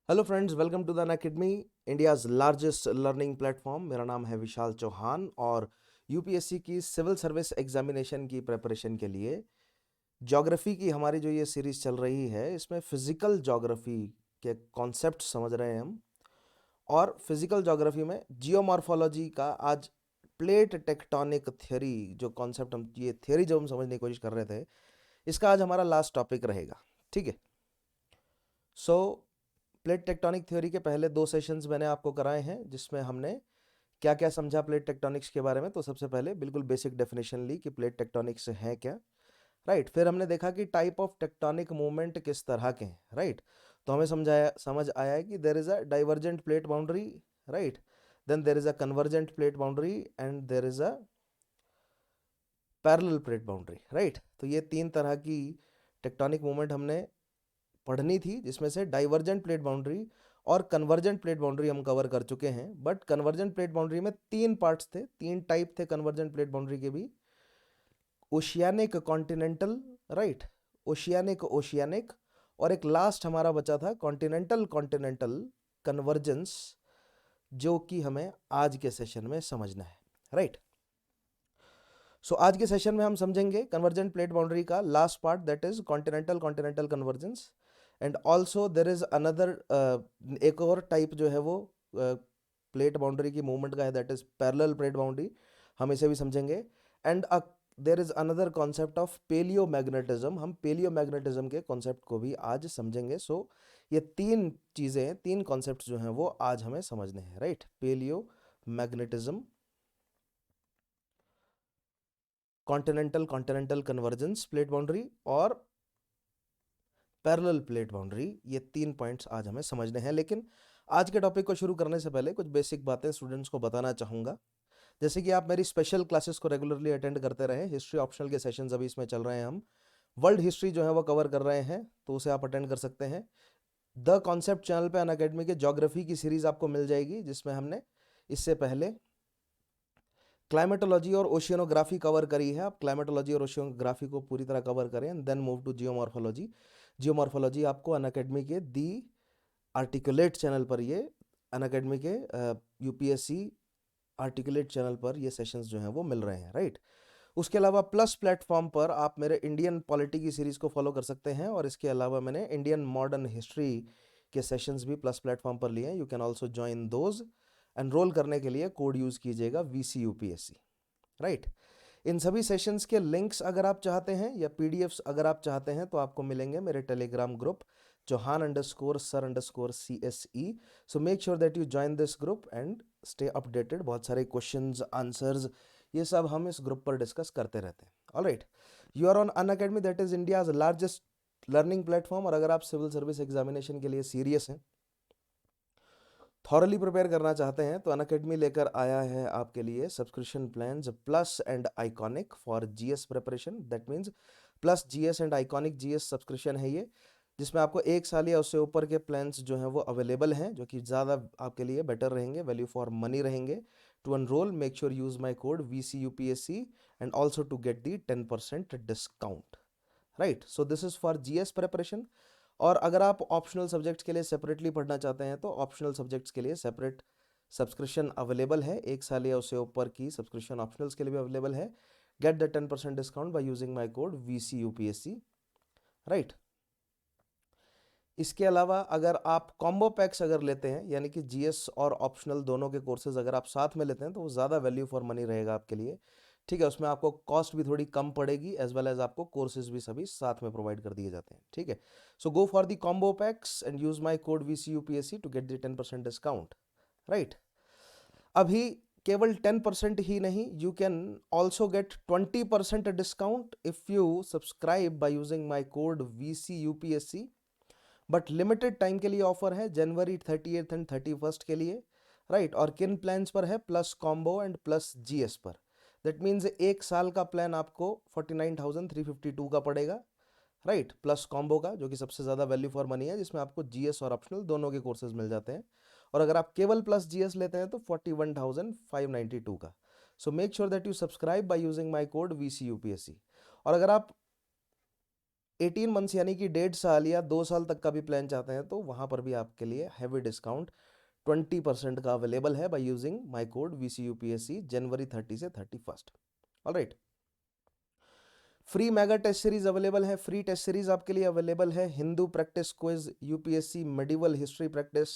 Hello friends, welcome to the Unacademy, India's largest learning platform. मेरा नाम है विशाल चौहान और यूपीएससी की सिविल सर्विस एग्जामिनेशन की प्रिपरेशन के लिए ज्योग्राफी की हमारी जो ये सीरीज़ चल रही है, इसमें फिज़िकल ज्योग्राफी के कॉन्सेप्ट समझ रहे हैं हम। और फिज़िकल ज्योग्राफी में जियोमॉर्फोलॉजी का आज प्लेट टेक्टोनिक थ्योरी, जो कॉन्सेप्ट हम ये थ्योरी जो हम समझने की कोशिश कर रहे थे, इसका आज हमारा लास्ट टॉपिक रहेगा। ठीक है। सो प्लेट टेक्टोनिक थ्योरी के पहले 2 सेशंस मैंने आपको कराए हैं, जिसमें हमने क्या क्या समझा प्लेट टेक्टोनिक्स के बारे में। तो सबसे पहले बिल्कुल बेसिक डेफिनेशन ली कि प्लेट टेक्टोनिक्स है क्या। राइट। फिर हमने देखा कि टाइप ऑफ टेक्टोनिक मूवमेंट किस तरह के हैं। राइट। तो हमें समझ आया है कि there is a divergent plate boundary. Right. Then there is a convergent plate boundary and there is a parallel plate boundary. Right. तो ये 3 तरह की टेक्टोनिक मूवमेंट हमने पढ़नी थी, जिसमें से डाइवर्जेंट प्लेट बाउंड्री और कन्वर्जेंट प्लेट बाउंड्री हम कवर कर चुके हैं। बट कन्वर्जेंट प्लेट बाउंड्री में 3 पार्ट्स थे, 3 टाइप थे कन्वर्जेंट प्लेट बाउंड्री के भी। Oceanic continental, right, oceanic oceanic, और एक लास्ट हमारा बचा था कॉन्टिनेंटल कॉन्टिनेंटल कन्वर्जेंस, जो कि हमें आज के सेशन में समझना है। राइट। सो आज के सेशन में हम समझेंगे कन्वर्जेंट प्लेट बाउंड्री का last part, that is continental continental convergence. And also there is another, एक और टाइप जो है वो प्लेट बाउंड्री की मूवमेंट का है, that is parallel plate boundary, हम इसे भी समझेंगे। And there is another concept of paleo magnetism, हम पेलियो मैग्नेटिज्म के कॉन्सेप्ट को भी आज समझेंगे। सो ये 3 चीज़ें, 3 कॉन्सेप्ट जो हैं वो आज हमें समझने हैं। Right. Paleo magnetism, continental continental convergence plate boundary और पैरेलल प्लेट बाउंड्री, ये 3 पॉइंट्स आज हमें समझने हैं। लेकिन आज के टॉपिक को शुरू करने से पहले कुछ बेसिक बातें स्टूडेंट्स को बताना चाहूँगा। जैसे कि आप मेरी स्पेशल क्लासेस को रेगुलरली अटेंड करते रहे, हिस्ट्री ऑप्शनल के सेशंस अभी इसमें चल रहे हैं, हम वर्ल्ड हिस्ट्री जो है वो कवर कर रहे हैं, तो उसे आप अटेंड कर सकते हैं। द कॉन्सेप्ट चैनल पे अनअकैडमी के ज्योग्राफी की सीरीज आपको मिल जाएगी, जिसमें हमने इससे पहले क्लाइमेटोलॉजी और ओशियनोग्राफी कवर करी है। आप क्लाइमेटोलॉजी और ओशियनोग्राफी को पूरी तरह कवर करें and then move to geomorphology. Geomorphology आपको अनअकैडमी के दी आर्टिकुलेट चैनल पर, ये अनअकैडमी के यूपीएससी आर्टिकुलेट चैनल पर ये सेशंस जो हैं वो मिल रहे हैं। राइट। उसके अलावा प्लस प्लेटफॉर्म पर आप मेरे इंडियन पॉलिटी की सीरीज़ को फॉलो कर सकते हैं, और इसके अलावा मैंने इंडियन मॉडर्न हिस्ट्री के सेशंस भी प्लस प्लेटफॉर्म पर लिए हैं। You can also join those. Enrol करने के लिए कोड यूज़ कीजिएगा VCUPSC। राइट। इन सभी सेशंस के लिंक्स अगर आप चाहते हैं या पीडीएफ्स अगर आप चाहते हैं, तो आपको मिलेंगे मेरे Telegram group Johan_Sir_CSE। So make sure that you join this group and stay updated. बहुत सारे क्वेश्चंस, आंसर्स, ये सब हम इस ग्रुप पर डिस्कस करते रहते हैं। Alright. You are on Unacademy, that is India's largest learning platform. और अगर आप सिविल सर्विस एग्जामिनेशन के लिए सीरियस हैं, थॉरली प्रिपेयर करना चाहते हैं, तो अनअकैडमी लेकर आया है आपके लिए subscription plans plus and iconic for GS preparation. That means plus GS and iconic GS subscription है ये, जिसमें आपको 1 साल या उससे ऊपर के प्लान्स जो हैं वो अवेलेबल हैं, जो कि ज़्यादा आपके लिए बेटर रहेंगे, वैल्यू फॉर मनी रहेंगे। To enroll make sure use my code VCUPSC and also to get the 10% discount. Right. So this is for GS preparation. और अगर आप ऑप्शनल सब्जेक्ट्स के लिए सेपरेटली पढ़ना चाहते हैं, तो ऑप्शनल सब्जेक्ट्स के लिए सेपरेट सब्सक्रिप्शन अवेलेबल है। 1 साल या उससे ऊपर की सब्सक्रिप्शन ऑप्शनल्स के लिए भी अवेलेबल है। Gate the 10% discount bye using my code VCUPSC। Right. इसके अलावा अगर आप कॉम्बो पैक्स अगर लेते हैं, यानी कि जीएस और ऑप्शनल दोनों के कोर्सेज अगर आप साथ में लेते हैं, तो वो ज़्यादा वैल्यू फॉर मनी रहेगा आपके लिए। ठीक है। उसमें आपको कॉस्ट भी थोड़ी कम पड़ेगी, एज वेल एज आपको कोर्सेज भी सभी साथ में प्रोवाइड कर दिए जाते हैं। ठीक है। So go for the combo packs and use my code VCUPSC to get the 10% discount. Right. अभी केवल 10% ही नहीं, you can also get 20% discount if you subscribe by using my code VCUPSC। But limited time के लिए offer है, जनवरी 30 and 31 के लिए। Right. और किन प्लान्स पर है? Plus combo and plus GS पर। दैट मीन्स 1 साल का प्लान आपको 49,352 का पड़ेगा। राइट। प्लस कॉम्बो का, जो कि सबसे ज़्यादा वैल्यू फॉर मनी है, जिसमें आपको जीएस और ऑप्शनल दोनों के कोर्सेज मिल जाते हैं। और अगर आप केवल प्लस जीएस लेते हैं, तो 41,592 का। सो make sure that you subscribe by using my code VCUPSC। और अगर आप 18 मंथ्स यानी कि 1.5 साल या 2 साल तक का भी प्लान चाहते हैं तो वहाँ पर भी आपके लिए हैवी डिस्काउंट 20% का अवेलेबल है by using my code VCUPSC जनवरी 30 से 31। Alright, free mega test series available है। फ्री टेस्ट सीरीज आपके लिए अवेलेबल है। Hindu practice quiz, UPSC medieval history practice,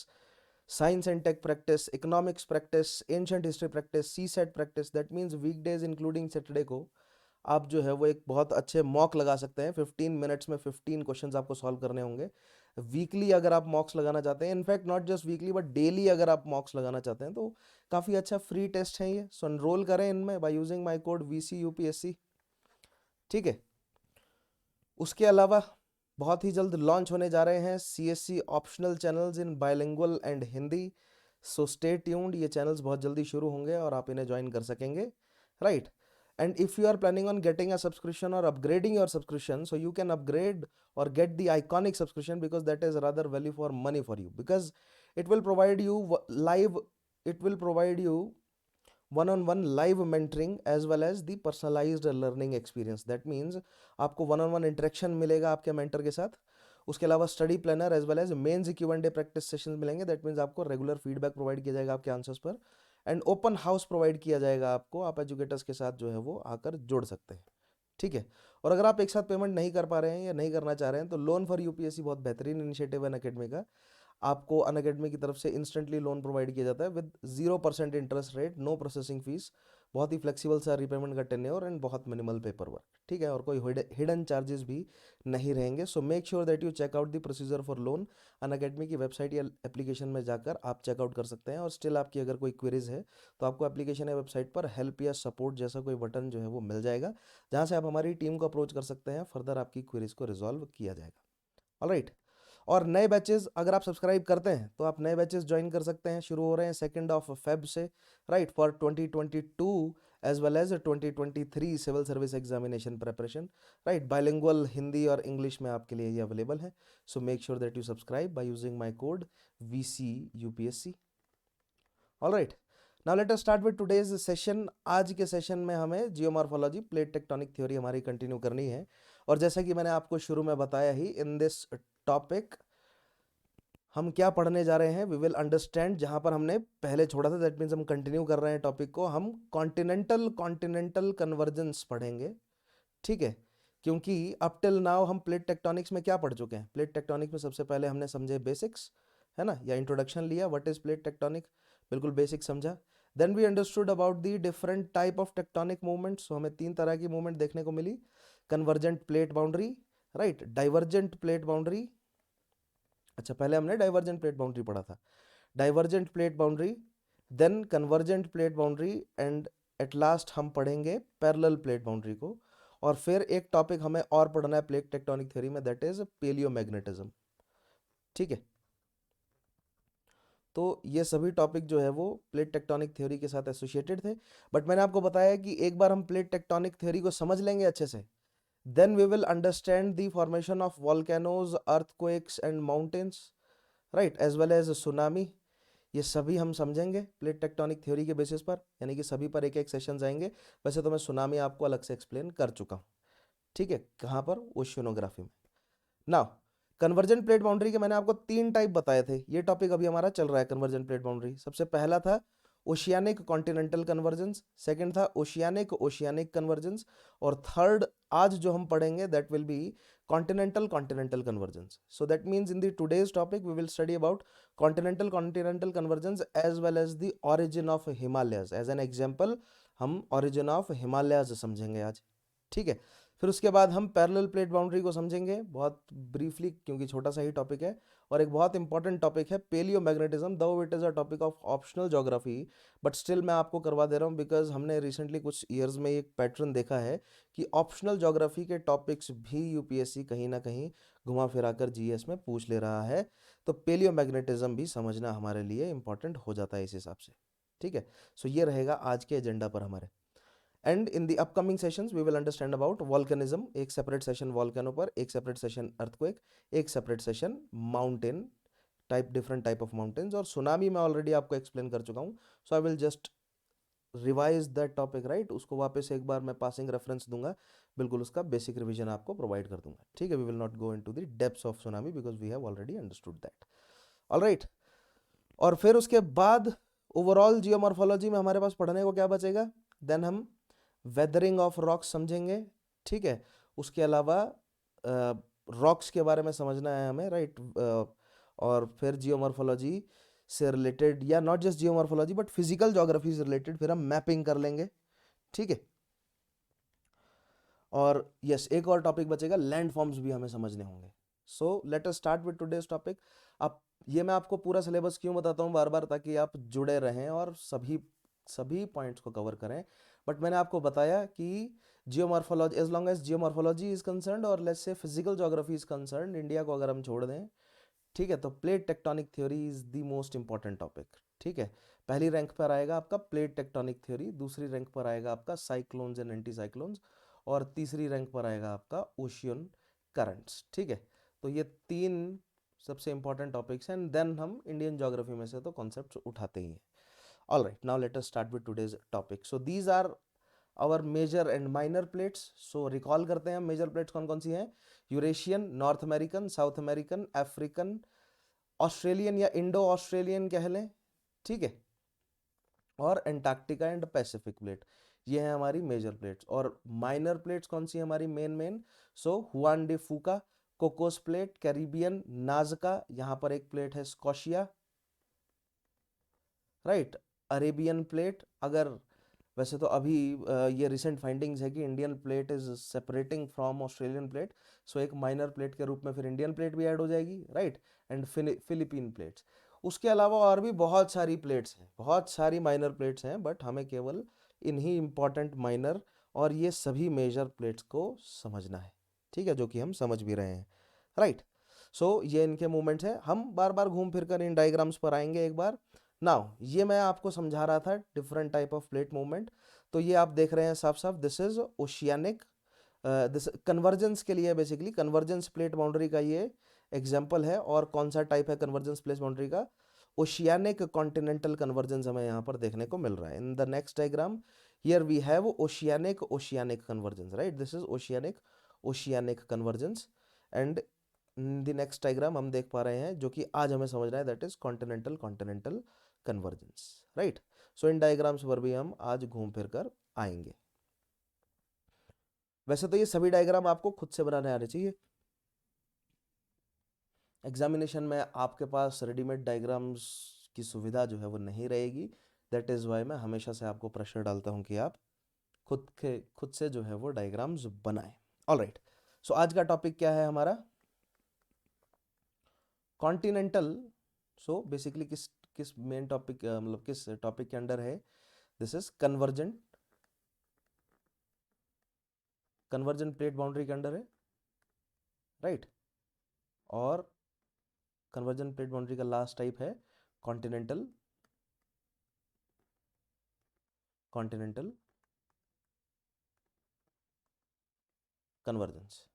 science and tech practice, economics practice, ancient history practice, CSAT practice. That means weekdays including Saturday को आप जो है वो एक बहुत अच्छे मॉक लगा सकते हैं। 15 मिनट्स में 15 क्वेश्चंस आपको सॉल्व करने होंगे। वीकली अगर आप मॉक्स लगाना चाहते हैं, in fact not just weekly but daily अगर आप मॉक्स लगाना चाहते हैं तो काफ़ी अच्छा फ्री टेस्ट है ये। सो एनरोल करें इनमें bye using my code VCUPSC। ठीक है, उसके अलावा बहुत ही जल्द लॉन्च होने जा रहे हैं CSC optional channels in bilingual and Hindi. So stay tuned, ये चैनल्स बहुत जल्दी शुरू होंगे और आप इन्हें ज्वाइन कर सकेंगे, right. And if you are planning on getting a subscription or upgrading your subscription, so you can upgrade or get the iconic subscription because that is rather value for money for you, because it will provide you live, it will provide you one-on-one live mentoring as well as the personalized learning experience. That means आपको one-on-one interaction मिलेगा आपके mentor के साथ। उसके अलावा study planner as well as mains Q&A practice sessions मिलेंगे। That means आपको regular feedback provide किया जाएगा आपके आंसर्स पर, एंड ओपन हाउस प्रोवाइड किया जाएगा आपको। आप एजुकेटर्स के साथ जो है वो आकर जुड़ सकते हैं, ठीक है। और अगर आप एक साथ पेमेंट नहीं कर पा रहे हैं या नहीं करना चाह रहे हैं तो लोन फॉर यूपीएससी बहुत बेहतरीन इनिशिएटिव है अनअकैडमी का। आपको अनअकैडमी की तरफ से इंस्टेंटली लोन प्रोवाइड किया जाता है with 0% interest rate, no processing fees, बहुत ही फ्लेक्सिबल सा रिपेमेंट का टेन्योर एंड बहुत मिनिमल पेपर वर्क, ठीक है। और कोई हिडन चार्जेस भी नहीं रहेंगे। So make sure that you check out the procedure for loan. Unacademy की वेबसाइट या एप्लीकेशन में जाकर आप चेकआउट कर सकते हैं। और स्टिल आपकी अगर कोई क्वेरीज है तो आपको एप्लीकेशन या वेबसाइट पर हेल्प या सपोर्ट जैसा कोई बटन जो है वो मिल जाएगा, जहाँ से आप हमारी टीम को अप्रोच कर सकते हैं। फर्दर आपकी क्वेरीज को रिजॉल्व किया जाएगा, ऑलराइट। और नए बैचेस अगर आप सब्सक्राइब करते हैं तो आप नए बैचेस ज्वाइन कर सकते हैं। शुरू हो रहे हैं 2 Feb से, right, for 2022 as well as 2023 civil service examination preparation, right. Bilingual Hindi और इंग्लिश में आपके लिए ये अवेलेबल है। So make sure that you subscribe by using my code VCUPSC, alright. Now let us start with today's session. आज के session में हमें जियोमॉर्फोलॉजी, प्लेट टेक्टोनिक थ्योरी हमारी कंटिन्यू करनी है। और जैसा कि मैंने आपको शुरू में बताया ही, इन दिस टॉपिक हम क्या पढ़ने जा रहे हैं, वी विल अंडरस्टैंड जहां पर हमने पहले छोड़ा था। दैट मीन्स हम कंटिन्यू कर रहे हैं टॉपिक को। हम कॉन्टिनेंटल कन्वर्जेंस पढ़ेंगे, ठीक है। क्योंकि अप टिल नाउ हम प्लेट टेक्टोनिक्स में क्या पढ़ चुके हैं। प्लेट टेक्टोनिक्स में सबसे पहले हमने समझे बेसिक्स, है ना, या इंट्रोडक्शन लिया, व्हाट इज प्लेट टेक्टोनिक, बिल्कुल बेसिक समझा। Then we understood about the different type of tectonic movements. हमें 3 तरह की मूवमेंट देखने को मिली। Convergent plate boundary, right, divergent plate boundary. अच्छा, पहले हमने डाइवर्जेंट प्लेट बाउंड्री पढ़ा था, divergent plate boundary, then convergent plate boundary, and at last हम पढ़ेंगे पैरेलल प्लेट बाउंड्री को। और फिर एक टॉपिक हमें और पढ़ना है प्लेट टेक्टोनिक थ्योरी में, दैट इज पेलियोमैग्नेटिज्म, ठीक है। तो ये सभी टॉपिक जो है वो प्लेट टेक्टोनिक थ्योरी के साथ एसोसिएटेड थे। बट मैंने आपको बताया कि एक बार हम प्लेट टेक्टोनिक थ्योरी को समझ लेंगे अच्छे से, then we will understand the formation of volcanoes, earthquakes and mountains, right, as well as tsunami। ये सभी हम समझेंगे प्लेट टेक्टोनिक थ्योरी के बेसिस पर, यानी कि सभी पर एक एक सेशन आएंगे। वैसे तो मैं सुनामी आपको अलग से एक्सप्लेन कर चुका हूँ, ठीक है, कहाँ पर, ओशियोनोग्राफी में। नाउ कन्वर्जेंट प्लेट बाउंड्री के मैंने आपको 3 टाइप बताए थे। ये टॉपिक अभी हमारा चल रहा है कन्वर्जेंट प्लेट बाउंड्री। सबसे पहला था ओशियानिक कॉन्टिनेंटल कन्वर्जेंस, सेकंड था ओशियानिक ओशियानिक कन्वर्जेंस, और थर्ड आज जो हम पढ़ेंगे that will be continental continental convergence. So that means in the today's topic we will study about continental continental convergence as well as the origin of Himalayas. As an example हम origin of Himalayas समझेंगे आज, ठीक है। फिर उसके बाद हम parallel plate boundary को समझेंगे बहुत ब्रीफली, क्योंकि छोटा सा ही टॉपिक है। और एक बहुत इंपॉर्टेंट टॉपिक है पेलियोमैग्नेटिज्म, दो it is a topic of optional geography, but still मैं आपको करवा दे रहा हूँ बिकॉज हमने रिसेंटली कुछ ईयर्स में एक पैटर्न देखा है कि ऑप्शनल ज्योग्राफी के टॉपिक्स भी यूपीएससी कहीं ना कहीं घुमा फिरा कर जीएस में पूछ ले रहा है। तो पेलियोमैग्नेटिज्म भी समझना हमारे लिए इंपॉर्टेंट हो जाता है इस हिसाब से, ठीक है। सो ये रहेगा आज के एजेंडा पर हमारे। And in the upcoming sessions we will understand about volcanism, एक सेपरेट सेशन वॉल्केनो पर, एक सेपरेट सेशन अर्थक्वेक, एक separate session mountain type, different type of mountains. और सुनामी मैं ऑलरेडी आपको एक्सप्लेन कर चुका हूँ। So I will just revise that topic, right. उसको वापस एक बार मैं पासिंग रेफरेंस दूंगा बिल्कुल उसका बेसिक रिवीजन आपको प्रोवाइड कर दूंगा, ठीक है। We will not go into the depths of tsunami because we have already understood that, alright. और फिर उसके बाद ओवरऑल जियोमॉर्फोलॉजी में हमारे पास पढ़ने को क्या बचेगा, देन हम वेदरिंग ऑफ रॉक्स समझेंगे, ठीक है। उसके अलावा रॉक्स के बारे में समझना है हमें, राइट। और फिर जियोमॉर्फोलॉजी से रिलेटेड, या not just geomorphology but physical geography से रिलेटेड फिर हम मैपिंग कर लेंगे, ठीक है। और यस, एक और टॉपिक बचेगा, लैंड फॉर्म्स भी हमें समझने होंगे। So let us start with today's topic. आप, ये मैं आपको पूरा सिलेबस क्यों बताता हूँ बार बार, ताकि आप जुड़े रहें और सभी सभी पॉइंट्स को कवर करें। बट मैंने आपको बताया कि geomorphology, as long as geomorphology is concerned और let's say physical geography is concerned, India को अगर हम छोड़ दें, ठीक है, तो plate tectonic theory is the most important topic, ठीक है। पहली रैंक पर आएगा आपका प्लेट टेक्टोनिक थ्योरी, दूसरी रैंक पर आएगा आपका साइक्लोन्स एंड एंटी साइक्लोन्स, और तीसरी रैंक पर आएगा आपका ओशियन करंट्स, ठीक है। तो ये तीन सबसे इंपॉर्टेंट टॉपिक्स हैं, एंड देन हम इंडियन ज्योग्राफी में से तो कॉन्सेप्ट्स उठाते ही हैं। All right, now let us start with today's topic. So these are our major and minor plates. So recall करते हैं, मेजर प्लेट्स कौन कौन सी हैं, Eurasian, North American, South American, African, Australian या इंडो ऑस्ट्रेलियन कह लें, ठीक है, और एंटार्क्टिका एंड पैसिफिक प्लेट। ये है हमारी मेजर प्लेट्स। और माइनर प्लेट्स कौन सी है हमारी, main so Juan de Fuca, Cocos plate, Caribbean, Nazca, यहाँ पर एक प्लेट है स्कॉशिया, राइट, अरेबियन प्लेट। अगर वैसे तो अभी ये रिसेंट फाइंडिंग्स है कि Indian plate is separating from Australian plate, so एक माइनर प्लेट के रूप में फिर इंडियन प्लेट भी ऐड हो जाएगी, राइट, एंड फिलिपीन प्लेट्स। उसके अलावा और भी बहुत सारी प्लेट्स हैं, बहुत सारी माइनर प्लेट्स हैं, बट हमें केवल इन्हीं इंपॉर्टेंट माइनर और ये सभी मेजर प्लेट्स को समझना है, ठीक है, जो कि हम समझ भी रहे हैं, राइट। सो ये इनके मूवमेंट्स हैं, हम बार बार घूम फिर कर इन डायग्राम्स पर आएंगे एक बार। नाउ ये मैं आपको समझा रहा था different type of plate movement, तो ये आप देख रहे हैं साफ साफ, this is oceanic, this convergence के लिए, बेसिकली कन्वर्जेंस प्लेट बाउंड्री का ये एग्जांपल है। और कौन सा टाइप है कन्वर्जेंस प्लेट बाउंड्री का, ओशियानिक कॉन्टिनेंटल कन्वर्जेंस हमें यहाँ पर देखने को मिल रहा है। In the next diagram here we have oceanic oceanic convergence, right, this is oceanic oceanic convergence. And the next diagram हम देख पा रहे हैं जो कि आज हमें समझना है, that is continental continental convergence, right. So in diagrams पर भी हम आज घूम फिर कर आएंगे। वैसे तो ये सभी डायग्राम आपको खुद से बनाने आने चाहिए, एग्जामिनेशन में आपके पास रेडीमेड डायग्राम्स की सुविधा जो है वो नहीं रहेगी। दैट इज़ वाई मैं हमेशा से आपको प्रेशर डालता हूँ कि आप खुद से जो है वो डायग्राम्स बनाएं। ऑल राइट, सो आज का टॉपिक क्या है हमारा, कॉन्टिनेंटल। सो बेसिकली किस किस मेन टॉपिक, मतलब किस टॉपिक के अंडर है, this is convergent, convergent plate boundary के अंडर है, राइट। और कन्वर्जेंट प्लेट बाउंड्री का लास्ट टाइप है कॉन्टिनेंटल कॉन्टिनेंटल कन्वर्जेंस,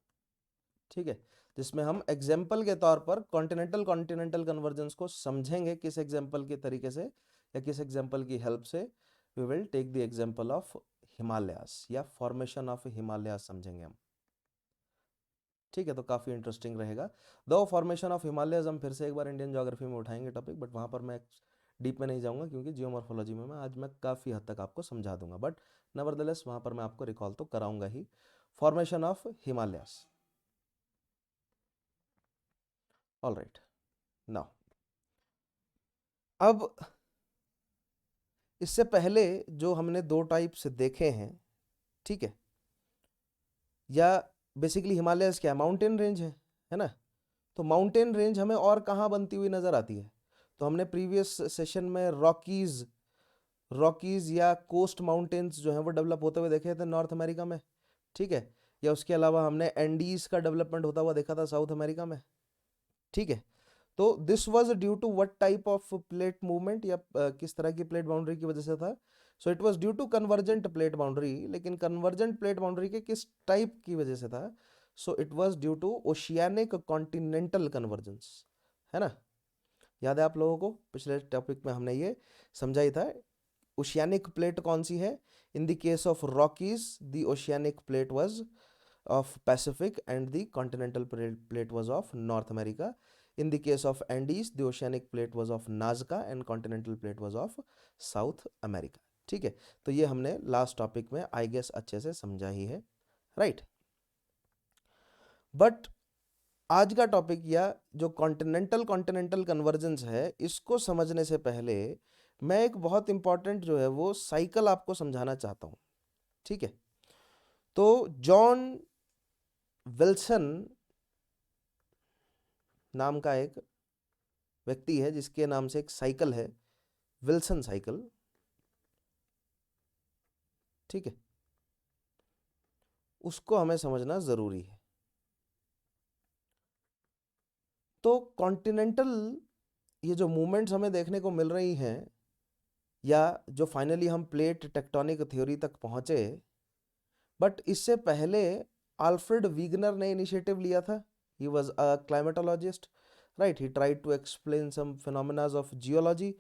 ठीक है, जिसमें हम एग्जाम्पल के तौर पर कॉन्टिनेंटल कॉन्टिनेंटल कन्वर्जेंस को समझेंगे। किस एग्जाम्पल के तरीके से या किस एग्जाम्पल की हेल्प से, we will take the example of Himalayas या फॉर्मेशन ऑफ हिमालयास समझेंगे हम, ठीक है। तो काफ़ी इंटरेस्टिंग रहेगा। दो फॉर्मेशन ऑफ हिमालयाज हम फिर से एक बार इंडियन ज्योग्राफी में उठाएंगे टॉपिक, बट वहाँ पर मैं डीप में नहीं जाऊँगा क्योंकि जियोमॉर्फोलॉजी में मैं आज मैं काफ़ी हद तक आपको समझा दूंगा, बट नवरदलेस वहाँ पर मैं आपको रिकॉल तो कराऊंगा ही। Formation of Himalayas, all right. Now अब इससे पहले जो हमने दो टाइप्स देखे हैं, ठीक है, या बेसिकली हिमालयस क्या है, माउंटेन रेंज है ना। तो माउंटेन रेंज हमें और कहाँ बनती हुई नजर आती है, तो हमने प्रीवियस सेशन में रॉकीज या कोस्ट माउंटेन्स जो हैं वो डेवलप होते हुए देखे थे नॉर्थ अमेरिका में, ठीक है, या उसके अलावा हमने एंडीज का डेवलपमेंट होता हुआ देखा था साउथ अमेरिका में, ठीक है। तो this was due to what type of plate movement, या किस तरह की प्लेट बाउंड्री की वजह से था, so it was due to convergent plate boundary. लेकिन कन्वर्जेंट प्लेट बाउंड्री के किस टाइप की वजह से था, so it was due to oceanic continental convergence, है ना। याद है आप लोगों को, पिछले टॉपिक में हमने ये समझा ही था। ओशियानिक प्लेट कौन सी है, in the case of Rockies the oceanic plate was of Pacific and the continental plate was of North America. In the case of Andes, the oceanic plate was of Nazca and continental plate was of South America. ठीक है, तो ये हमने last topic में I guess अच्छे से समझा ही है, राइट। बट आज का टॉपिक या जो कॉन्टिनेंटल कॉन्टिनेंटल कन्वर्जेंस है, इसको समझने से पहले मैं एक बहुत इंपॉर्टेंट जो है वो साइकिल आपको समझाना चाहता हूँ, ठीक है। तो जॉन विल्सन नाम का एक व्यक्ति है जिसके नाम से एक साइकिल है, विल्सन साइकिल, ठीक है, उसको हमें समझना जरूरी है। तो कॉन्टिनेंटल ये जो मूवमेंट्स हमें देखने को मिल रही हैं, या जो फाइनली हम प्लेट टेक्टोनिक थ्योरी तक पहुंचे, बट इससे पहले अल्फ्रेड वीगनर ने इनिशिएटिव लिया था। He was a climatologist, right? He tried to explain some phenomena of geology,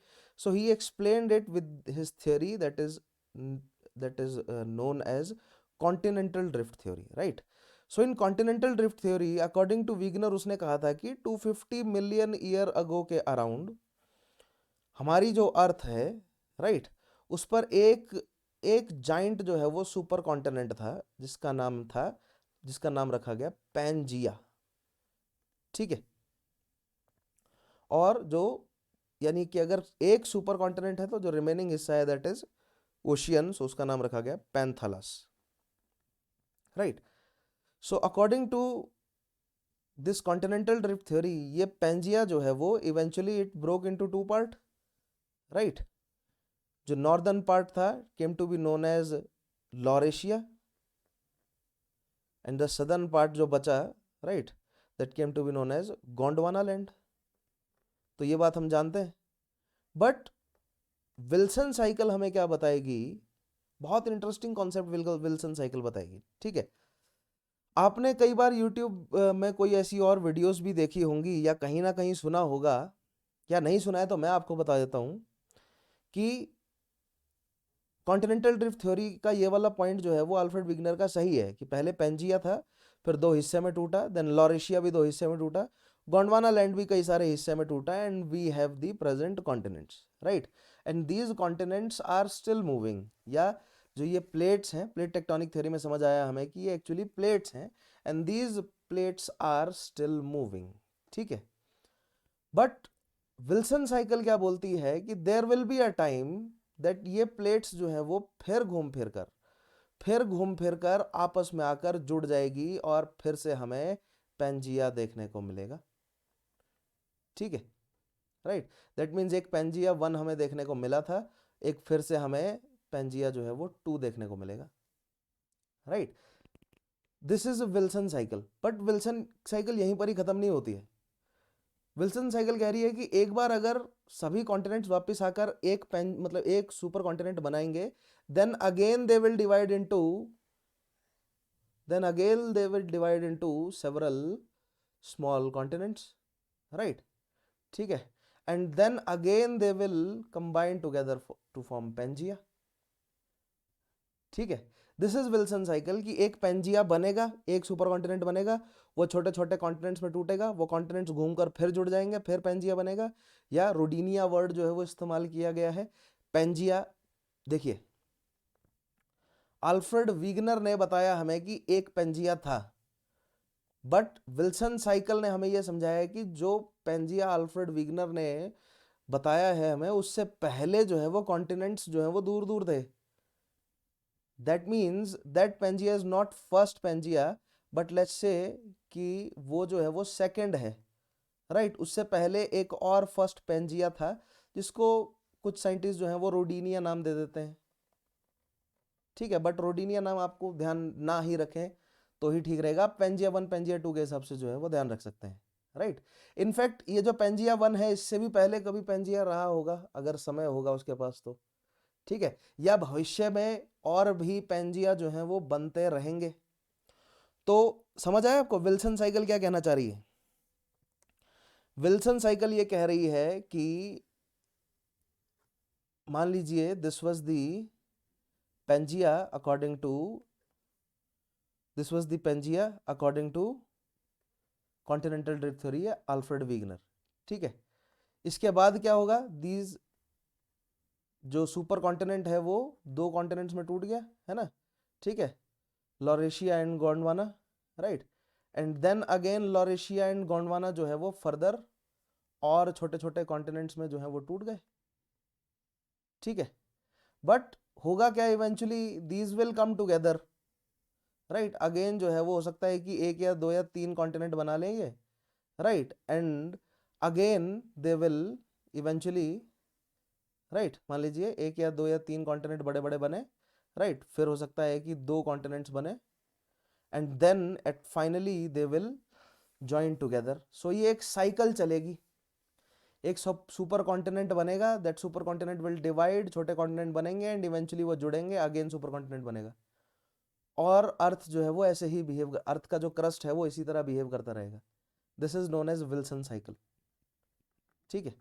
so he explained it with his theory that is known as continental drift theory, right? So in continental drift theory, according to Wegener, उसने कहा था कि 250 million year ago के around हमारी जो अर्थ है, right, उस पर एक जाइंट जो है वो सुपर कॉन्टिनेंट था जिसका नाम रखा गया पैंजिया, ठीक है। और जो यानी कि अगर एक सुपर कॉन्टिनेंट है तो जो रिमेनिंग हिस्सा है दैट इज ओशियन, सो उसका नाम रखा गया Panthalassa, right. So according to this continental drift theory, ये पैंजिया जो है वो eventually it broke into two part, right. जो नॉर्दर्न पार्ट था came to be known as Laurasia, and the southern part जो बचा, right, that came to be known as Gondwana land. तो ये बात हम जानते हैं। बट विल्सन साइकिल हमें क्या बताएगी, बहुत इंटरेस्टिंग कॉन्सेप्ट विल्सन साइकिल बताएगी, ठीक है। आपने कई बार यूट्यूब में कोई ऐसी और वीडियोस भी देखी होंगी या कहीं ना कहीं सुना होगा, या नहीं सुना है तो मैं आपको बता देता हूं कि कॉन्टिनेंटल ड्रिफ्ट थ्योरी का ये वाला पॉइंट जो है वो अल्फ्रेड विगनर का सही है कि पहले पेंजिया था, फिर दो हिस्से में टूटा, देन लॉरेशिया भी दो हिस्से में टूटा, गोंडवाना लैंड भी कई सारे हिस्से में टूटा, and we have the present continents, right. And these continents are still moving, या जो ये प्लेट्स हैं, प्लेट टेक्टोनिक थ्योरी में समझ आया हमें कि ये एक्चुअली प्लेट्स हैं, and these plates are still moving, ठीक है। बट विल्सन साइकिल क्या बोलती है कि there will be a time that ये प्लेट्स जो है वो फिर घूम फिर कर आपस में आकर जुड़ जाएगी और फिर से हमें पेंजिया देखने को मिलेगा, ठीक है, राइट। दैट मीन्स एक पेंजिया 1 हमें देखने को मिला था, एक फिर से हमें पेंजिया जो है वो 2 देखने को मिलेगा, right. This is Wilson cycle. But Wilson cycle यहीं पर ही खत्म नहीं होती है। विल्सन साइकिल कह रही है कि एक बार अगर सभी कॉन्टिनेंट्स वापस आकर एक सुपर कॉन्टिनेंट बनाएंगे, then again they will divide into several small continents, right, ठीक है, and then again they will combine together to form Pangea, ठीक है। दिस इज विल्सन साइकिल कि एक पेंजिया बनेगा, एक सुपर कॉन्टिनेंट बनेगा, वो छोटे छोटे कॉन्टिनेंट्स में टूटेगा, वो कॉन्टिनेंट्स घूमकर फिर जुड़ जाएंगे, फिर पेंजिया बनेगा, या रोडिनिया वर्ड जो है वो इस्तेमाल किया गया है। पेंजिया, देखिए, अल्फ्रेड वीगनर ने बताया हमें कि एक पेंजिया था, बट विल्सन साइकिल ने हमें यह समझाया कि जो पेंजिया अल्फ्रेड वीगनर ने बताया है हमें, उससे पहले जो है वो कॉन्टिनेंट्स जो है वो दूर दूर थे। That means that Pangea is not first Pangea, but let's say कि वो जो है वो सेकंड है, राइट। उससे पहले एक और फर्स्ट Pangea था जिसको कुछ साइंटिस्ट जो हैं वो रोडिनिया नाम दे देते हैं, ठीक है। बट रोडिनिया नाम आपको ध्यान ना ही रखें तो ही ठीक रहेगा। Pangea 1 Pangea 2 के हिसाब से जो है वो ध्यान रख सकते हैं, राइट। इनफैक्ट ये जो Pangea 1 है इससे भी पहले कभी Pangea रहा होगा, अगर समय होगा उसके पास तो, ठीक है, या भविष्य में और भी पेंजिया जो हैं वो बनते रहेंगे। तो समझ आया आपको विल्सन साइकिल क्या कहना चाह रही है? विल्सन साइकिल ये कह रही है कि मान लीजिए this was the Pangea according to this was the Pangea according to continental drift theory है अल्फ्रेड वीगनर। ठीक है, इसके बाद क्या होगा, दीज जो सुपर कॉन्टिनेंट है वो दो कॉन्टिनेंट्स में टूट गया है ना, ठीक है, Laurasia and Gondwana, right, and then again Laurasia and Gondwana जो है वो फर्दर और छोटे छोटे कॉन्टिनेंट्स में जो है वो टूट गए। ठीक है, बट होगा क्या, eventually these will come together, right, again जो है वो हो सकता है कि एक या दो या तीन कॉन्टिनेंट बना लेंगे, right, and again they will eventually, right, मान लीजिए एक या दो या तीन कॉन्टिनेंट बड़े बड़े बने, राइट, फिर हो सकता है कि दो कॉन्टिनेंट्स बने, and then at finally they will join together. So ये एक साइकिल चलेगी, एक सुपर कॉन्टिनेंट बनेगा, that super continent will divide, छोटे कॉन्टिनेंट बनेंगे एंड इवेंचुअली वो जुड़ेंगे, अगेन सुपर कॉन्टिनेंट बनेगा, और अर्थ जो है वो ऐसे ही बिहेव, अर्थ का जो क्रस्ट है वो इसी तरह बिहेव करता रहेगा। This is known as Wilson cycle. ठीक है,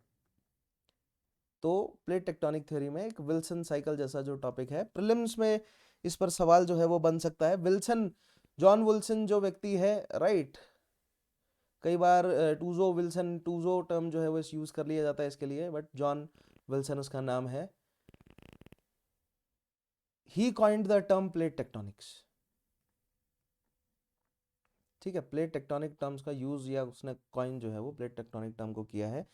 तो प्लेट टेक्टोनिक थ्योरी में एक विल्सन साइकिल जैसा जो टॉपिक है, प्रीलिम्स में इस पर सवाल जो है वो बन सकता है। विल्सन, जॉन विल्सन जो व्यक्ति है, राइट, कई बार टूजो विल्सन, टूजो टर्म जो है वो यूज कर लिया जाता है इसके लिए, बट जॉन विल्सन उसका नाम है। He coined the term plate tectonics. ठीक है, प्लेट टेक्टोनिक टर्म्स का यूज या उसने कॉइन जो है वो प्लेट टेक्टोनिक टर्म को किया है,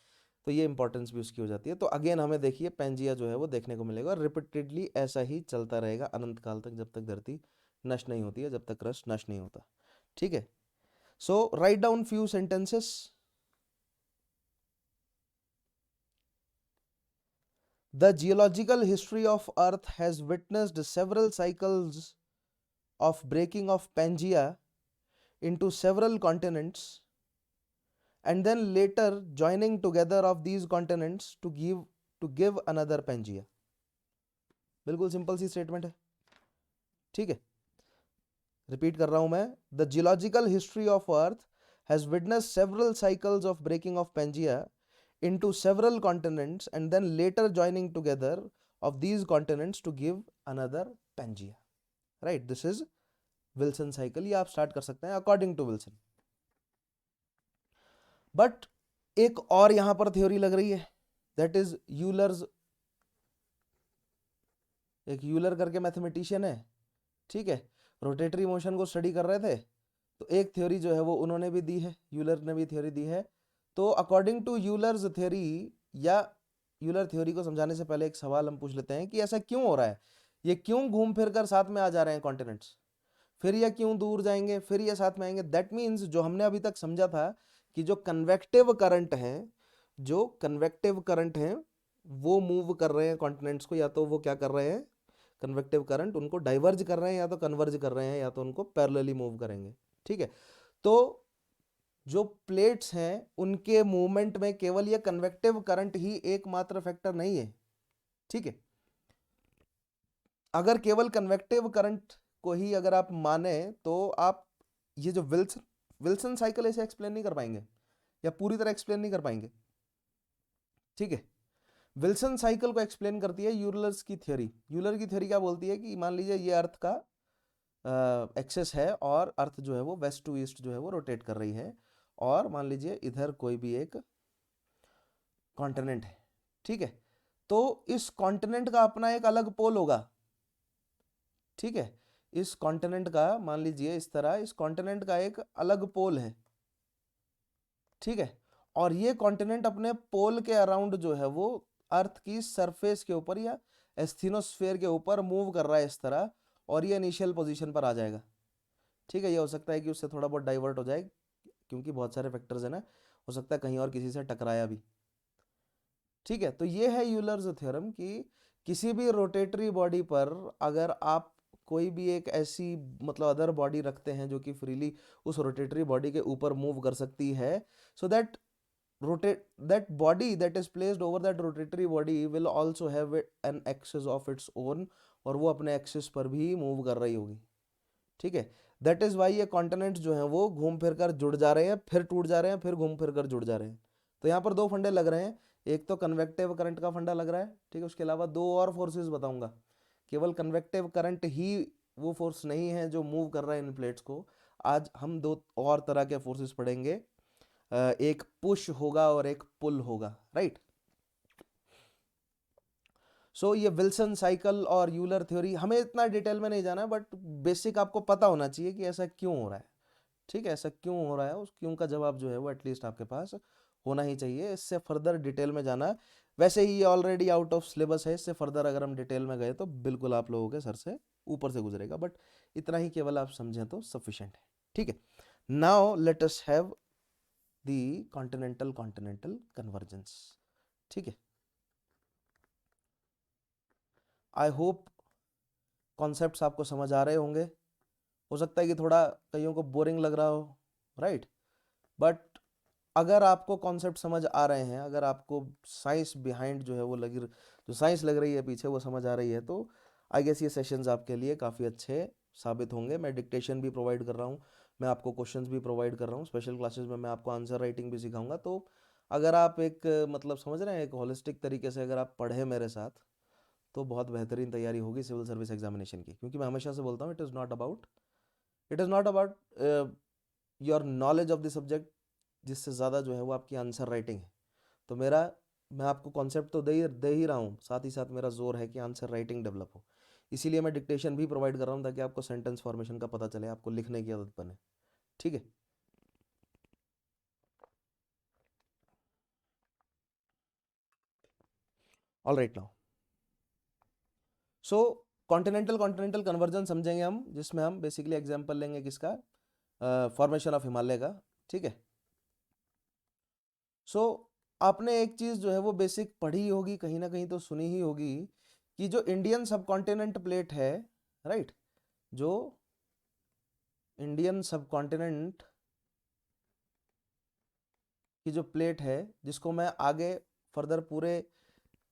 तो ये इंपॉर्टेंस भी उसकी हो जाती है। तो अगेन हमें देखिए पेंजिया जो है वो देखने को मिलेगा, रिपीटेडली ऐसा ही चलता रहेगा अनंत काल तक, जब तक धरती नष्ट नहीं होती है, जब तक क्रस्ट नष्ट नहीं होता। ठीक है, so write down few sentences. The geological history of earth has witnessed several cycles of breaking of Pangaea into several continents and then later joining together of these continents to give another Pangea। बिल्कुल simple सी statement है। ठीक है, repeat कर रहा हूं मैं, the geological history of earth has witnessed several cycles of breaking of Pangea into several continents and then later joining together of these continents to give another Pangea। Right, this is Wilson cycle, ये आप start कर सकते हैं according to Wilson. But एक और यहां पर theory लग रही है, दैट इज यूलर्स, एक यूलर करके मैथमेटिशियन है, ठीक है, रोटेटरी मोशन को स्टडी कर रहे थे, तो एक थ्योरी जो है वो उन्होंने भी दी है, यूलर ने भी थ्योरी दी है। तो अकॉर्डिंग टू यूलर्स थ्योरी, या यूलर थ्योरी को समझाने से पहले एक सवाल हम पूछ लेते हैं कि ऐसा क्यों हो रहा है, ये क्यों घूम फिर कर साथ में आ जा रहे हैं कॉन्टिनेंट्स, फिर ये क्यों दूर जाएंगे, फिर ये साथ में आएंगे। दैट मीन्स जो हमने अभी तक समझा था कि जो कन्वेक्टिव करंट है, जो कन्वेक्टिव करंट है वो मूव कर रहे हैं कॉन्टिनेंट्स को, या तो वो क्या कर रहे हैं, कन्वेक्टिव करंट उनको डाइवर्ज कर रहे हैं, या तो कन्वर्ज कर रहे हैं, या तो उनको पैरेलली मूव करेंगे। ठीक है, तो जो प्लेट्स हैं उनके मूवमेंट में केवल ये कन्वेक्टिव करंट ही एकमात्र फैक्टर नहीं है। ठीक है, अगर केवल कन्वेक्टिव करंट को ही अगर आप माने तो आप ये जो विल्सन साइकिल ऐसे एक्सप्लेन नहीं कर पाएंगे, या पूरी तरह एक्सप्लेन नहीं कर पाएंगे। ठीक है, विल्सन साइकिल को एक्सप्लेन करती है यूलर्स की थ्योरी। यूलर की थ्योरी क्या बोलती है कि मान लीजिए ये अर्थ का एक्सेस है और अर्थ जो है वो वेस्ट टू ईस्ट जो है वो रोटेट कर रही है, और मान लीजिए इधर कोई भी एक कॉन्टिनेंट है। ठीक है, तो इस कॉन्टिनेंट का अपना एक अलग पोल होगा। ठीक है, इस कॉन्टिनेंट का मान लीजिए इस तरह, इस कॉन्टिनेंट का एक अलग पोल है। ठीक है, और ये कॉन्टिनेंट अपने पोल के अराउंड जो है वो अर्थ की सरफेस के ऊपर या एस्थीनोस्फेयर के ऊपर मूव कर रहा है इस तरह, और ये इनिशियल पोजीशन पर आ जाएगा। ठीक है, ये हो सकता है कि उससे थोड़ा बहुत डाइवर्ट हो जाए, क्योंकि बहुत सारे फैक्टर्स है ना, हो सकता है कहीं और किसी से टकराया भी। ठीक है, तो ये है यूलर्स थ्योरम कि किसी भी रोटेटरी बॉडी पर अगर आप कोई भी एक ऐसी मतलब अदर बॉडी रखते हैं जो कि फ्रीली उस रोटेटरी बॉडी के ऊपर मूव कर सकती है, so that that body that is placed over that rotatory body will also have an axis of its own, और वो अपने एक्सिस पर भी मूव कर रही होगी। ठीक है, दैट इज वाई ये कॉन्टिनेंट्स जो हैं वो घूम फिर कर जुड़ जा रहे हैं, फिर टूट जा रहे हैं, फिर घूम फिर कर जुड़ जा रहे हैं। तो यहाँ पर दो फंडे लग रहे हैं, एक तो कन्वेक्टिव करंट का फंडा लग रहा है, ठीक है, उसके अलावा दो और फोर्सेस बताऊंगा। केवल कन्वेक्टिव करंट ही वो फोर्स नहीं है जो मूव कर रहा है इन प्लेट्स को। आज हम दो और तरह के फोर्सेस पढ़ेंगे, एक पुश होगा और एक पुल होगा, राइट। सो ये विल्सन साइकिल और यूलर थ्योरी, हमें इतना डिटेल में नहीं जाना है, बट बेसिक आपको पता होना चाहिए कि ऐसा क्यों हो रहा है, ठीक है। ऐसा क्यों हो रहा है, उस क्यों का जवाब जो है वो एटलीस्ट आपके पास होना ही चाहिए। इससे फर्दर डिटेल में जाना, वैसे ही ये ऑलरेडी आउट ऑफ सिलेबस है, इससे फर्दर अगर हम डिटेल में गए तो बिल्कुल आप लोगों के सर से ऊपर से गुजरेगा, बट इतना ही केवल आप समझें तो सफिशिएंट है, ठीक है। Now let us have the continental continental convergence, ठीक है। आई होप कॉन्सेप्ट्स आपको समझ आ रहे होंगे। हो सकता है कि थोड़ा कईयों को बोरिंग लग रहा हो, राइट, बट अगर आपको कॉन्सेप्ट समझ आ रहे हैं, अगर आपको साइंस बिहाइंड जो है वो लगी, जो साइंस लग रही है पीछे, वो समझ आ रही है, तो आई गेस ये सेशंस आपके लिए काफ़ी अच्छे साबित होंगे। मैं डिक्टेशन भी प्रोवाइड कर रहा हूँ, मैं आपको क्वेश्चंस भी प्रोवाइड कर रहा हूँ, स्पेशल क्लासेस में मैं आपको आंसर राइटिंग भी सिखाऊंगा। तो अगर आप एक मतलब समझ रहे हैं, एक होलिस्टिक तरीके से अगर आप पढ़े मेरे साथ, तो बहुत बेहतरीन तैयारी होगी सिविल सर्विस एग्जामिनेशन की। क्योंकि मैं हमेशा से बोलता हूँ, it is not about your knowledge of the subject, जिससे ज़्यादा जो है वो आपकी आंसर राइटिंग है। तो मैं आपको कॉन्सेप्ट तो दे ही रहा हूँ, साथ ही साथ मेरा जोर है कि आंसर राइटिंग डेवलप हो। इसीलिए मैं डिक्टेशन भी प्रोवाइड कर रहा हूँ, ताकि आपको सेंटेंस फॉर्मेशन का पता चले, आपको लिखने की आदत बने, ठीक है। All right, now so continental continental conversion समझेंगे हम, जिसमें हम बेसिकली एग्जाम्पल लेंगे किसका, फॉर्मेशन ऑफ हिमालय का, ठीक है। सो आपने एक चीज जो है वो बेसिक पढ़ी होगी, कहीं ना कहीं तो सुनी ही होगी, कि जो इंडियन सब कॉन्टिनेंट प्लेट है, राइट, जो इंडियन सब कॉन्टिनेंट की जो प्लेट है, जिसको मैं आगे फर्दर पूरे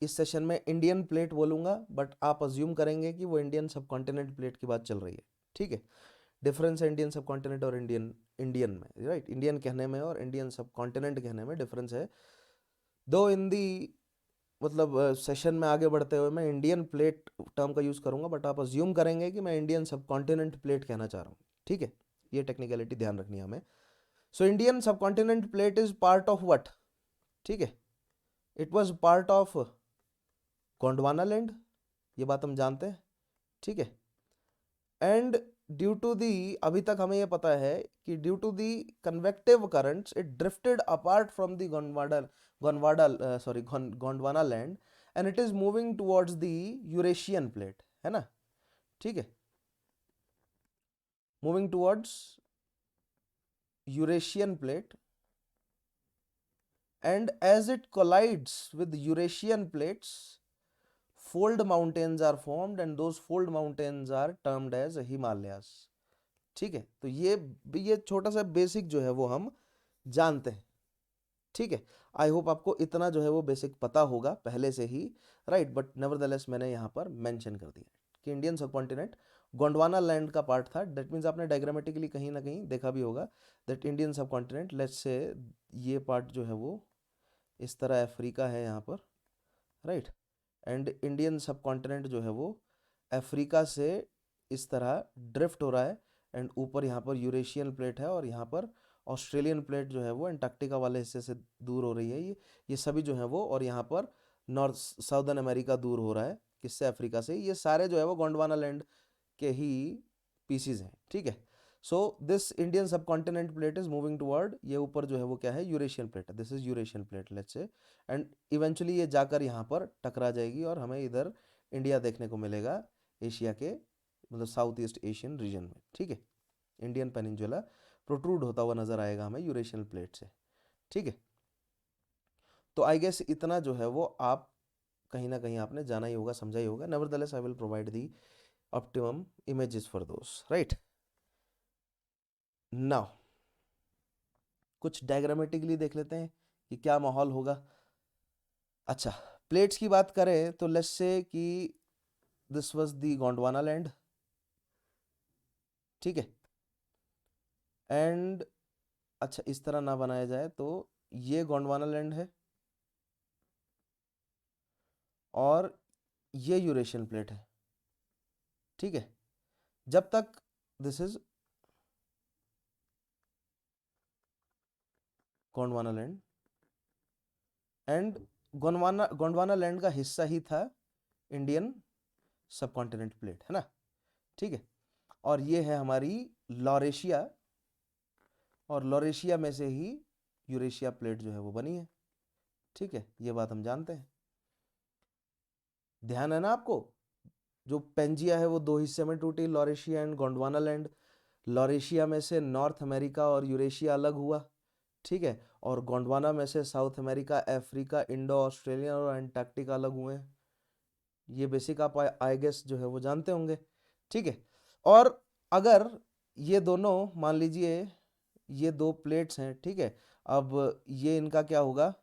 इस सेशन में इंडियन प्लेट बोलूंगा, बट आप अज्यूम करेंगे कि वो इंडियन सब कॉन्टिनेंट प्लेट की बात चल रही है, ठीक है। डिफरेंस है इंडियन सब कॉन्टिनेंट और इंडियन इंडियन में, राइट। इंडियन कहने में और इंडियन सब कॉन्टिनेंट कहने में डिफरेंस है। दो इन दी मतलब सेशन में आगे बढ़ते हुए मैं इंडियन प्लेट टर्म का यूज़ करूंगा, बट आप अज्यूम करेंगे कि मैं इंडियन सब कॉन्टिनेंट प्लेट कहना चाह रहा हूँ, ठीक है। ये टेक्निकलिटी ध्यान रखनी है हमें। सो इंडियन सब continent plate is part of what, ठीक है। It was part of Gondwana land, ये बात हम जानते हैं, ठीक है। एंड ड्यू टू दी, अभी तक हमें ये पता है कि due to the convective currents it drifted apart from the Gondwana land, and it is moving towards the Eurasian plate, है ना, ठीक है। Moving towards Eurasian plate, and as it collides with Eurasian plates, fold mountains are formed, and those fold mountains are termed as Himalayas, ठीक है। तो ये छोटा सा बेसिक जो है वो हम जानते हैं, ठीक है। आई होप आपको इतना जो है वो बेसिक पता होगा पहले से ही, राइट, बट नेवरदलेस मैंने यहाँ पर मेंशन कर दिया कि इंडियन सबकॉन्टिनेंट गोंडवाना लैंड का पार्ट था। दैट मीन्स आपने डायग्रामेटिकली कहीं ना कहीं देखा भी होगा that Indian subcontinent, let's say ये पार्ट जो है वो इस तरह अफ्रीका है यहाँ पर, राइट, एंड इंडियन सब कॉन्टिनेंट जो है वो अफ्रीका से इस तरह ड्रिफ्ट हो रहा है, एंड ऊपर यहाँ पर यूरेशियन प्लेट है, और यहाँ पर ऑस्ट्रेलियन प्लेट जो है वो अंटार्कटिका वाले हिस्से से दूर हो रही है। ये सभी जो है वो, और यहाँ पर नॉर्थ साउदर्न अमेरिका दूर हो रहा है, किससे, अफ्रीका से। ये सारे जो है वो गोंडवाना लैंड के ही पीसीज हैं, ठीक है। सो दिस इंडियन सब continent plate is moving toward, ये ऊपर जो है वो क्या है, यूरेशियन प्लेट है, this is Eurasian plate, let's say, and eventually ये जाकर यहाँ पर टकरा जाएगी, और हमें इधर इंडिया देखने को मिलेगा, एशिया के मतलब साउथ ईस्ट एशियन रीजन में, ठीक है। इंडियन पेनिनजुला प्रोट्रूड होता हुआ नजर आएगा हमें यूरेशियन प्लेट से, ठीक है। तो आई गेस इतना जो है वो आप कहीं ना कहीं आपने जाना ही होगा, समझा ही होगा। Nevertheless I will provide the optimum images for those, right. Now कुछ डायग्रामेटिकली देख लेते हैं कि क्या माहौल होगा। अच्छा, प्लेट्स की बात करें तो लेट्स से कि this was the Gondwana land, ठीक है। एंड अच्छा, इस तरह ना बनाया जाए तो ये गोंडवाना लैंड है, और ये यूरेशियन प्लेट है, ठीक है। जब तक this is Gondwana land, and Gondwana land का हिस्सा ही था इंडियन सबकॉन्टिनेंट प्लेट, है ना, ठीक है। और ये है हमारी लॉरेशिया, और लॉरेशिया में से ही यूरेशिया प्लेट जो है वो बनी है, ठीक है, ये बात हम जानते हैं। ध्यान है ना आपको, जो पेंजिया है वो दो हिस्से में टूटी, Laurasia and Gondwana land. Laurasia में से नॉर्थ अमेरिका और यूरेशिया अलग हुआ, ठीक है, और गोंडवाना में से south America, Africa, Indo Australia और अंटार्कटिका अलग हुए हैं। ये बेसिक आप आई गेस जो है वो जानते होंगे, ठीक है। और अगर ये दोनों मान लीजिए ये दो प्लेट्स हैं, ठीक है, अब ये इनका क्या होगा,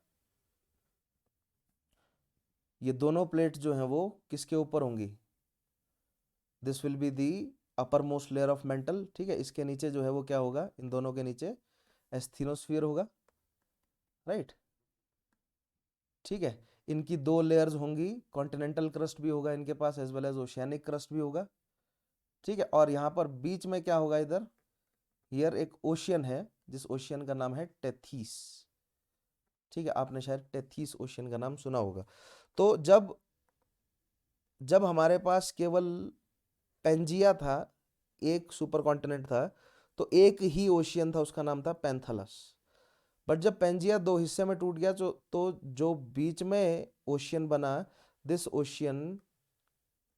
ये दोनों प्लेट जो हैं वो किसके ऊपर होंगी, this will be the upper most layer of mental, ठीक है। इसके नीचे जो है वो क्या होगा, इन दोनों के नीचे एस्थीनोस्फीयर होगा, राइट, ठीक है। इनकी दो लेयर्स होंगी, कॉन्टिनेंटल क्रस्ट भी होगा इनके पास as well as oceanic crust भी होगा, ठीक है। और यहाँ पर बीच में क्या होगा, इधर हियर एक ओशियन है, जिस ओशियन का नाम है टेथीस, ठीक है, आपने शायद टेथीस ओशियन का नाम सुना होगा। तो जब जब हमारे पास केवल पेंजिया था, एक सुपर कॉन्टिनेंट था, तो एक ही ओशियन था, उसका नाम था पैंथलस। बट जब पेंजिया दो हिस्से में टूट गया तो जो बीच में ओशियन बना, this ocean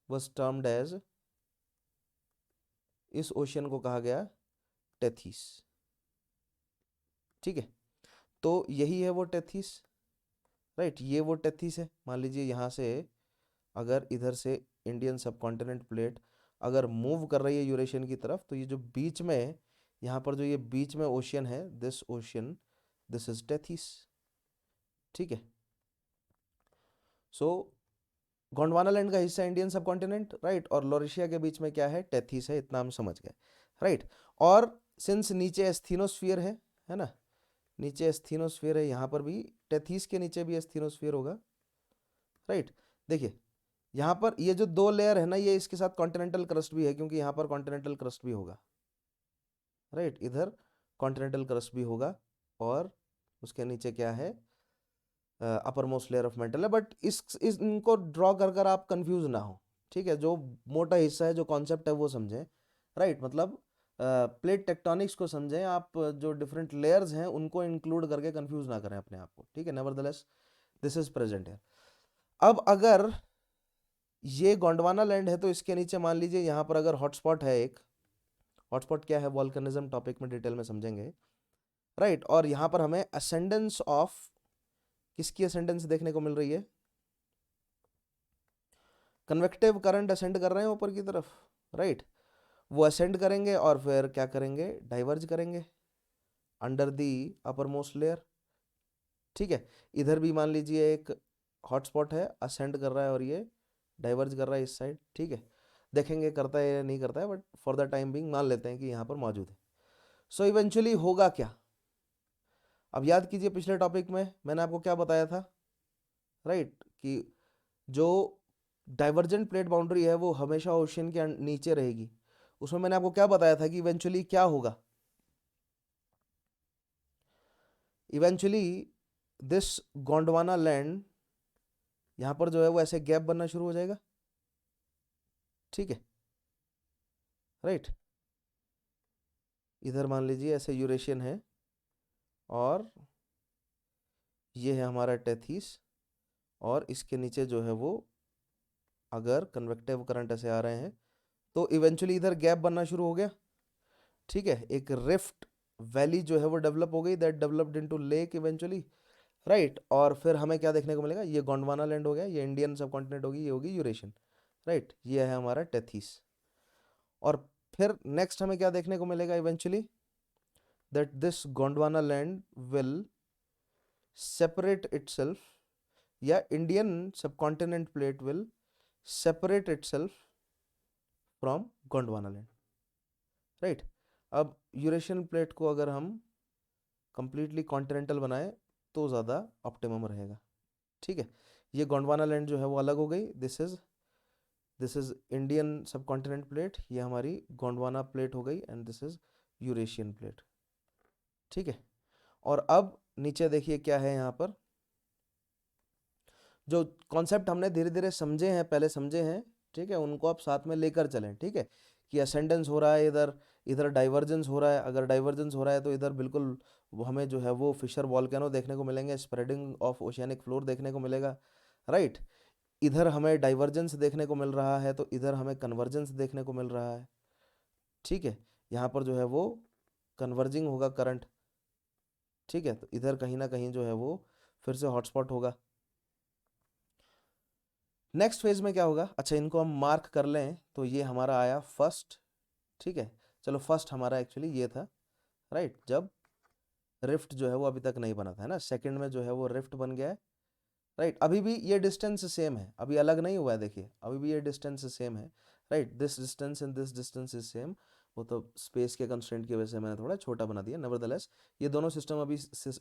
was termed as, इस ओशियन को कहा गया टेथीस, ठीक है। तो यही है वो टेथीस, राइट, ये वो टेथीस है। मान लीजिए यहाँ से अगर इधर से इंडियन सबकॉन्टिनेंट प्लेट अगर मूव कर रही है यूरेशियन की तरफ, तो ये जो बीच में यहाँ पर जो ये बीच में ओशियन है, दिस ओशियन, दिस इज टेथीस, ठीक है। सो गोंडवाना लैंड का हिस्सा इंडियन सबकॉन्टिनेंट, राइट, और लॉरेशिया के बीच में क्या है, टेथीस है, इतना हम समझ गए, राइट। और सिंस नीचे एस्थीनोस्फीयर है ना, नीचे एस्थीनोस्फीयर है, यहाँ पर भी टेथीस के नीचे भी एस्थीनोस्फीयर होगा, राइट। देखिए यहाँ पर ये जो दो लेयर है ना, ये इसके साथ कॉन्टिनेंटल क्रस्ट भी है, क्योंकि यहाँ पर कॉन्टिनेंटल क्रस्ट भी होगा, राइट, इधर कॉन्टिनेंटल क्रस्ट भी होगा, और उसके नीचे क्या है, upper most layer of mental है। बट इनको ड्रॉ कर कर आप कंफ्यूज ना हो, ठीक है, जो मोटा हिस्सा है, जो कॉन्सेप्ट है वो समझें, राइट, मतलब प्लेट टेक्टोनिक्स को समझें आप, जो डिफरेंट लेयर्स हैं उनको इंक्लूड करके कंफ्यूज ना करें अपने आप को, ठीक है। नेवरदलेस दिस इज प्रेजेंट है। अब अगर ये गोंडवाना लैंड है, तो इसके नीचे मान लीजिए यहाँ पर अगर हॉटस्पॉट है, एक हॉटस्पॉट क्या है, वॉल्केनिज्म टॉपिक में डिटेल में समझेंगे, राइट। और यहाँ पर हमें असेंडेंस ऑफ, किसकी असेंडेंस देखने को मिल रही है, कन्वेक्टिव करंट असेंड कर रहे हैं ऊपर की तरफ, राइट, वो असेंड करेंगे और फिर क्या करेंगे, डाइवर्ज करेंगे under the upper most layer, ठीक है। इधर भी मान लीजिए एक हॉटस्पॉट है, असेंड कर रहा है और ये डाइवर्ज कर रहा है इस साइड, ठीक है। देखेंगे करता है या नहीं करता है, but for the time being मान लेते हैं कि यहाँ पर मौजूद है। सो इवेंचुअली होगा क्या, अब याद कीजिए पिछले टॉपिक में मैंने आपको क्या बताया था, राइट, कि जो डाइवर्जेंट प्लेट बाउंड्री है वो हमेशा ओशियन के नीचे रहेगी। उसमें मैंने आपको क्या बताया था कि इवेंचुअली क्या होगा, इवेंचुअली दिस गोंडवाना लैंड यहाँ पर जो है वो ऐसे गैप बनना शुरू हो जाएगा, ठीक है, राइट। इधर मान लीजिए ऐसे यूरेशियन है, और ये है हमारा टेथीस, और इसके नीचे जो है वो अगर कन्वेक्टिव करंट ऐसे आ रहे हैं, तो इवेंचुअली इधर गैप बनना शुरू हो गया, ठीक है। एक रिफ्ट वैली जो है वो डेवलप हो गई, that developed into lake eventually, right. और फिर हमें क्या देखने को मिलेगा, ये गोंडवाना लैंड हो गया, ये इंडियन सबकॉन्टिनेंट होगी, ये होगी यूरेशियन, राइट, ये है हमारा टेथीस। और फिर नेक्स्ट हमें क्या देखने को मिलेगा eventually, that this Gondwana land will separate itself, या Indian subcontinent plate will separate itself from Gondwana land, right. अब यूरेशियन प्लेट को अगर हम कंप्लीटली कॉन्टिनेंटल बनाए तो ज़्यादा ऑप्टिमम रहेगा, ठीक है। ये गोंडवाना लैंड जो है वो अलग हो गई, this is this is Indian सब कॉन्टिनेंट प्लेट, ये हमारी गोंडवाना प्लेट हो गई, and this is Eurasian plate, ठीक है। और अब नीचे देखिए क्या है यहाँ पर, जो कॉन्सेप्ट हमने धीरे धीरे समझे हैं, पहले समझे हैं, ठीक है, उनको आप साथ में लेकर चलें, ठीक है, कि असेंडेंस हो रहा है इधर, इधर डाइवर्जेंस हो रहा है, अगर डाइवर्जेंस हो रहा है तो इधर बिल्कुल हमें जो है वो फिशर वॉल्केनो देखने को मिलेंगे, स्प्रेडिंग ऑफ ओशियानिक फ्लोर देखने को मिलेगा, राइट। इधर हमें डाइवर्जेंस देखने को मिल रहा है तो इधर हमें कन्वर्जेंस देखने को मिल रहा है, ठीक है, यहाँ पर जो है वो कन्वर्जिंग होगा करंट, ठीक है, तो इधर कहीं ना कहीं जो है वो फिर से हॉटस्पॉट होगा। नेक्स्ट फेज में क्या होगा, अच्छा इनको हम मार्क कर लें, तो ये हमारा आया फर्स्ट, ठीक है, चलो फर्स्ट हमारा एक्चुअली ये था, राइट, जब रिफ्ट जो है वो अभी तक नहीं बना था, है ना, सेकंड में जो है वो रिफ्ट बन गया है, राइट। अभी भी ये डिस्टेंस सेम है, अभी अलग नहीं हुआ है, देखिए अभी भी ये डिस्टेंस सेम है, right, this distance and this distance is same, वो तो स्पेस के कंस्ट्रेंट की वजह से मैंने थोड़ा छोटा बना दिया, नेवरदलेस ये दोनों सिस्टम अभी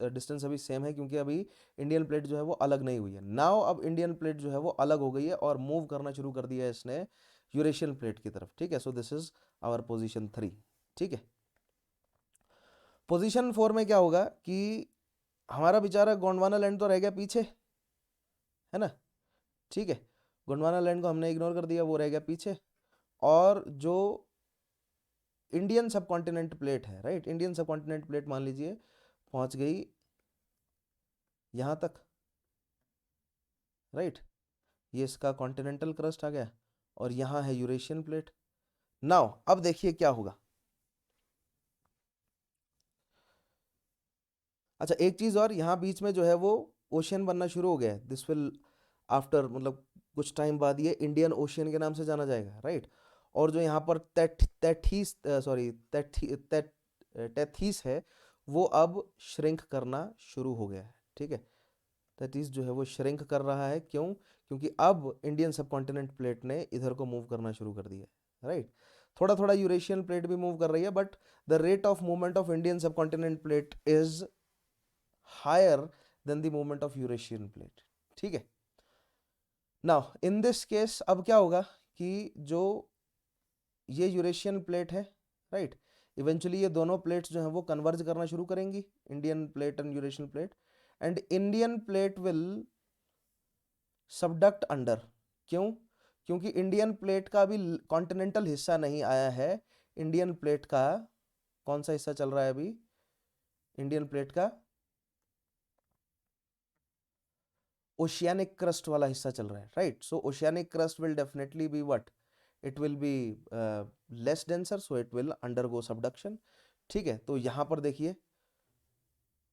डिस्टेंस अभी सेम है, क्योंकि अभी इंडियन प्लेट जो है वो अलग नहीं हुई है। नाउ अब इंडियन प्लेट जो है वो अलग हो गई है और मूव करना शुरू कर दिया है इसने यूरेशियन प्लेट की तरफ, ठीक है। So this is our position 3, ठीक है। पोजीशन 4 में क्या होगा कि हमारा बेचारा गोंडवाना लैंड तो रह गया पीछे, है ना, ठीक है, गोंडवाना लैंड को हमने इग्नोर कर दिया, वो रह गया पीछे, और जो इंडियन सब कॉन्टिनेंट प्लेट है, राइट, इंडियन सब कॉन्टिनेंट प्लेट मान लीजिए पहुंच गई यहां तक, राइट, ये इसका कॉन्टिनेंटल क्रस्ट आ गया और यहां है यूरेशियन प्लेट। नाउ अब देखिए क्या होगा, अच्छा एक चीज और, यहाँ बीच में जो है वो ओशियन बनना शुरू हो गया है, दिस विल आफ्टर, मतलब कुछ टाइम बाद ये इंडियन ओशियन के नाम से जाना जाएगा, राइट। और जो यहाँ पर तैथीस सॉरी तैथीस है, वो अब श्रिंक करना शुरू हो गया है, ठीक है, तैथीस जो है वो श्रिंक कर रहा है, क्यों, क्योंकि अब इंडियन सब कॉन्टिनेंट प्लेट ने इधर को मूव करना शुरू कर दिया है, राइट। थोड़ा थोड़ा यूरेशियन प्लेट भी मूव कर रही है, but the rate of movement of Indian सब continent plate is higher than the movement of Eurasian plate, ठीक है। नाउ इन दिस केस अब क्या होगा कि जो ये यूरेशियन प्लेट है, राइट, इवेंचुअली ये दोनों प्लेट्स जो हैं वो कन्वर्ज करना शुरू करेंगी, Indian plate and Eurasian plate, and Indian plate will subduct under, क्यों, क्योंकि इंडियन प्लेट का अभी कॉन्टिनेंटल हिस्सा नहीं आया है, इंडियन प्लेट का कौन सा हिस्सा चल रहा है अभी, इंडियन प्लेट का ओशियानिक क्रस्ट वाला हिस्सा चल रहा है, right. So oceanic crust will definitely be what, it will be less denser, so it will undergo subduction, ठीक है। तो यहाँ पर देखिए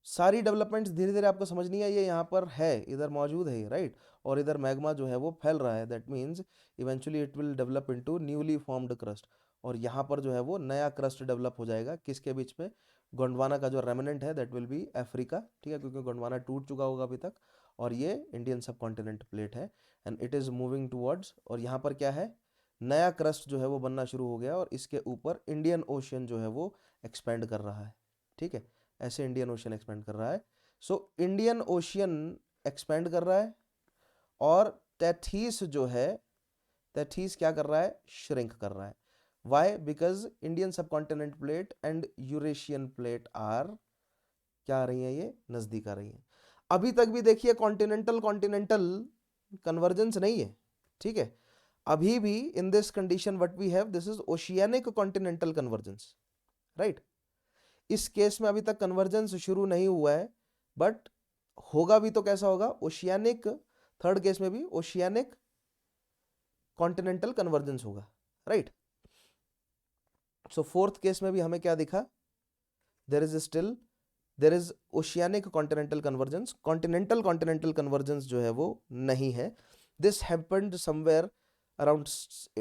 सारी डेवलपमेंट्स धीरे धीरे आपको समझ नहीं आई, ये यहाँ पर है, इधर मौजूद है, राइट, और इधर मैग्मा जो है वो फैल रहा है, that means eventually it will develop into newly formed crust, और यहाँ पर जो है वो नया क्रस्ट डेवलप हो जाएगा, किसके बीच में, गोंडवाना का जो रेमिनेंट है दैट विल बी अफ्रीका, ठीक है, क्योंकि गोंडवाना टूट चुका होगा अभी तक, और ये इंडियन सब कॉन्टिनेंट प्लेट है, and it is moving towards, और यहाँ पर क्या है, नया क्रस्ट जो है वो बनना शुरू हो गया, और इसके ऊपर इंडियन ओशियन जो है वो एक्सपेंड कर रहा है, ठीक है, ऐसे इंडियन ओशियन एक्सपेंड कर रहा है। सो इंडियन ओशियन एक्सपेंड कर रहा है, और तैथीस जो है, तैथीस क्या कर रहा है, श्रिंक कर रहा है, वाई, बिकॉज इंडियन सब continent plate and Eurasian plate are क्या आ रही है, ये नजदीक आ रही है। अभी तक भी देखिए कॉन्टिनेंटल कॉन्टिनेंटल कन्वर्जेंस नहीं है, ठीक है, अभी भी in this condition what we have, this is oceanic continental convergence, right. इस केस में अभी तक कन्वर्जेंस शुरू नहीं हुआ है, बट होगा भी तो कैसा होगा, ओशियानिक, थर्ड केस में भी ओशियानिक कॉन्टिनेंटल कन्वर्जेंस होगा, राइट। सो फोर्थ केस में भी हमें क्या दिखा, there is still, there is oceanic continental convergence, continental continental convergence जो है वो नहीं है, दिस हैपेंड समवेयर अराउंड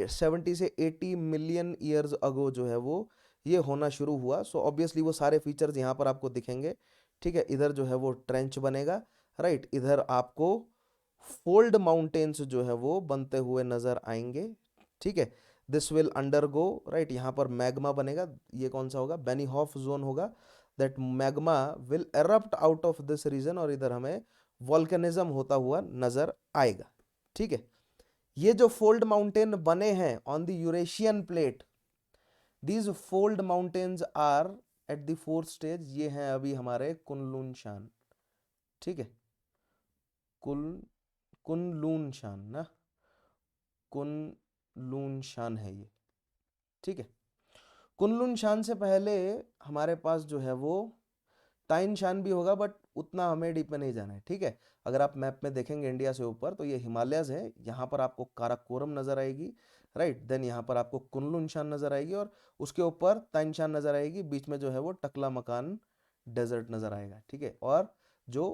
70 से 80 मिलियन ईयर्स अगो जो है वो ये होना शुरू हुआ। सो ऑब्वियसली वो सारे फीचर्स यहाँ पर आपको दिखेंगे, ठीक है, इधर जो है वो ट्रेंच बनेगा, राइट, इधर आपको फोल्ड माउंटेन्स जो है वो बनते हुए नजर आएंगे, ठीक है, दिस विल अंडरगो, राइट, यहाँ पर मैग्मा बनेगा, ये कौन सा होगा, बेनीहॉफ जोन होगा, that magma will erupt out of this region, और इधर हमें वॉल्केनिज्म होता हुआ नजर आएगा, ठीक है। ये जो फोल्ड माउंटेन बने हैं on the Eurasian plate, these fold mountains are at the fourth stage, ये हैं अभी हमारे कुनलुन शान, ठीक है, कुल कुनलुन शान ना, कुनलुन शान है ये, ठीक है। कुनलुन शान से पहले हमारे पास जो है वो ताइन शान भी होगा, बट उतना हमें डीप में नहीं जाना है, ठीक है। अगर आप मैप में देखेंगे इंडिया से ऊपर तो ये हिमालयज है, यहाँ पर आपको काराकोरम नजर आएगी, राइट, देन यहाँ पर आपको कुनलुन शान नजर आएगी और उसके ऊपर ताइन शान नजर आएगी, बीच में जो है वो टकला मकान डेजर्ट नजर आएगा, ठीक है। और जो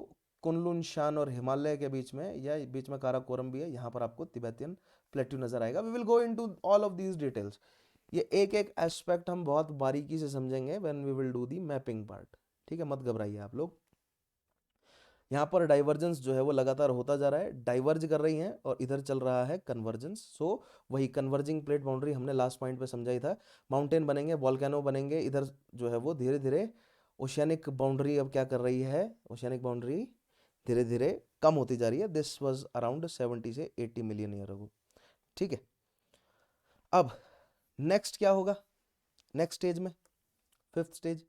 कुनलुन शान और हिमालय के बीच में या बीच में काराकोरम भी है, यहाँ पर आपको तिब्बतियन प्लेट्यू नजर आएगा। We will go into all of these details, ये एक एक एस्पेक्ट हम बहुत बारीकी से समझेंगे when we will do the mapping part, ठीक है, मत घबराइए आप लोग। यहाँ पर डाइवर्जेंस जो है वो लगातार होता जा रहा है, डाइवर्ज कर रही हैं और इधर चल रहा है कन्वर्जेंस। सो वही कन्वर्जिंग प्लेट बाउंड्री हमने लास्ट पॉइंट पे समझा ही था, माउंटेन बनेंगे, वॉल्केनो बनेंगे, इधर जो है वो धीरे धीरे ओशियानिक बाउंड्री अब क्या कर रही है, ओशियानिक बाउंड्री धीरे धीरे कम होती जा रही है। दिस वाज अराउंड 70 से 80 मिलियन ईयर अगो, ठीक है। अब नेक्स्ट क्या होगा, नेक्स्ट स्टेज में, फिफ्थ स्टेज।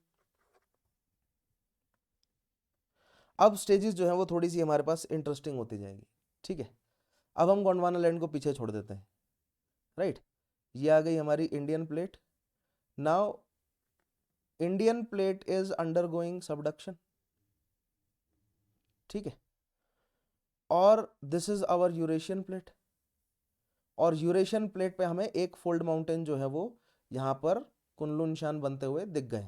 अब स्टेजेस जो है वो थोड़ी सी हमारे पास इंटरेस्टिंग होती जाएगी, ठीक है। अब हम गोंडवाना लैंड को पीछे छोड़ देते हैं, राइट। ये आ गई हमारी Indian plate. Now Indian plate is undergoing subduction, ठीक है, और this is our Eurasian plate, और यूरेशियन प्लेट पे हमें एक फोल्ड माउंटेन जो है वो यहाँ पर कुनलुन शान बनते हुए दिख गए,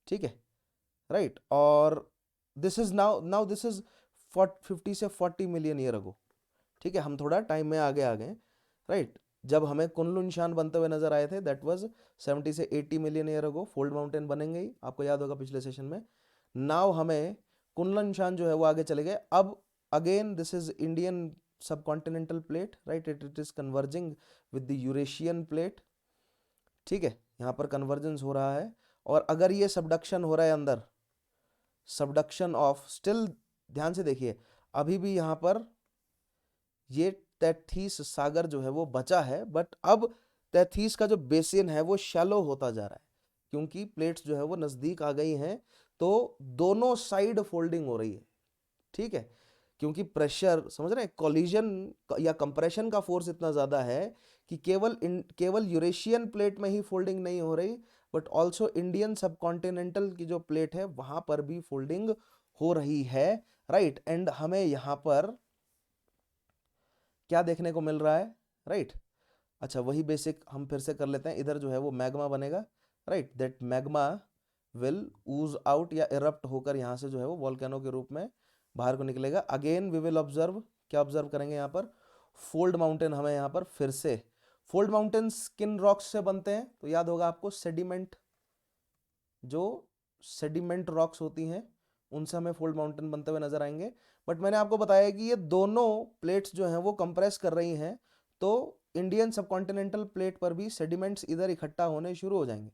ठीक है, राइट। और this is now this is 50 से 40 मिलियन ईयर अगो, ठीक है, हम थोड़ा टाइम में आगे आ गए, राइट। जब हमें कुनलुन शान बनते हुए नजर आए थे दैट वाज 70 से 80 million year ago, fold mountain बनेंगे ही, आपको याद होगा पिछले सेशन में। नाउ हमें कुनलुन शान जो है वो आगे चले गए। अब again this is Indian subcontinental plate, right, it is converging with the Eurasian plate, ठीक है, यहाँ पर कन्वर्जेंस हो रहा है। और अगर ये सबडक्शन हो रहा है अंदर, सबडक्शन ऑफ स्टिल, ध्यान से देखिए, अभी भी यहाँ पर ये तैथीस सागर जो है वो बचा है, बट अब तैथीस का जो बेसिन है वो शैलो होता जा रहा है, क्योंकि प्लेट्स जो है वो नजदीक आ गई हैं, तो दोनों साइड फोल्डिंग हो रही है, ठीक है, क्योंकि प्रेशर, समझ रहे हैं, कोलिजन या कंप्रेशन का फोर्स इतना ज्यादा है कि केवल यूरेशियन प्लेट में ही फोल्डिंग नहीं हो रही, बट ऑल्सो इंडियन सबकॉन्टिनेंटल की जो प्लेट है वहां पर भी फोल्डिंग हो रही है, राइट। एंड हमें यहाँ पर क्या देखने को मिल रहा है, राइट। अच्छा, वही बेसिक हम फिर से कर लेते हैं, इधर जो है वो मैग्मा बनेगा, right, that magma will Uz out या इरप्ट होकर यहाँ से जो है वो वॉल्केनो के रूप में बाहर को निकलेगा। अगेन वी विल ऑब्जर्व, क्या ऑब्जर्व करेंगे यहाँ पर, फोल्ड माउंटेन हमें यहाँ पर फिर से, फोल्ड माउंटेन किन रॉक्स से बनते हैं, तो याद होगा आपको सेडिमेंट, जो सेडिमेंट रॉक्स होती हैं उनसे हमें फोल्ड माउंटेन बनते हुए नजर आएंगे। बट मैंने आपको बताया कि ये दोनों प्लेट्स जो हैं वो कंप्रेस कर रही हैं, तो इंडियन सबकॉन्टिनेंटल प्लेट पर भी सेडिमेंट्स इधर इकट्ठा होने शुरू हो जाएंगे,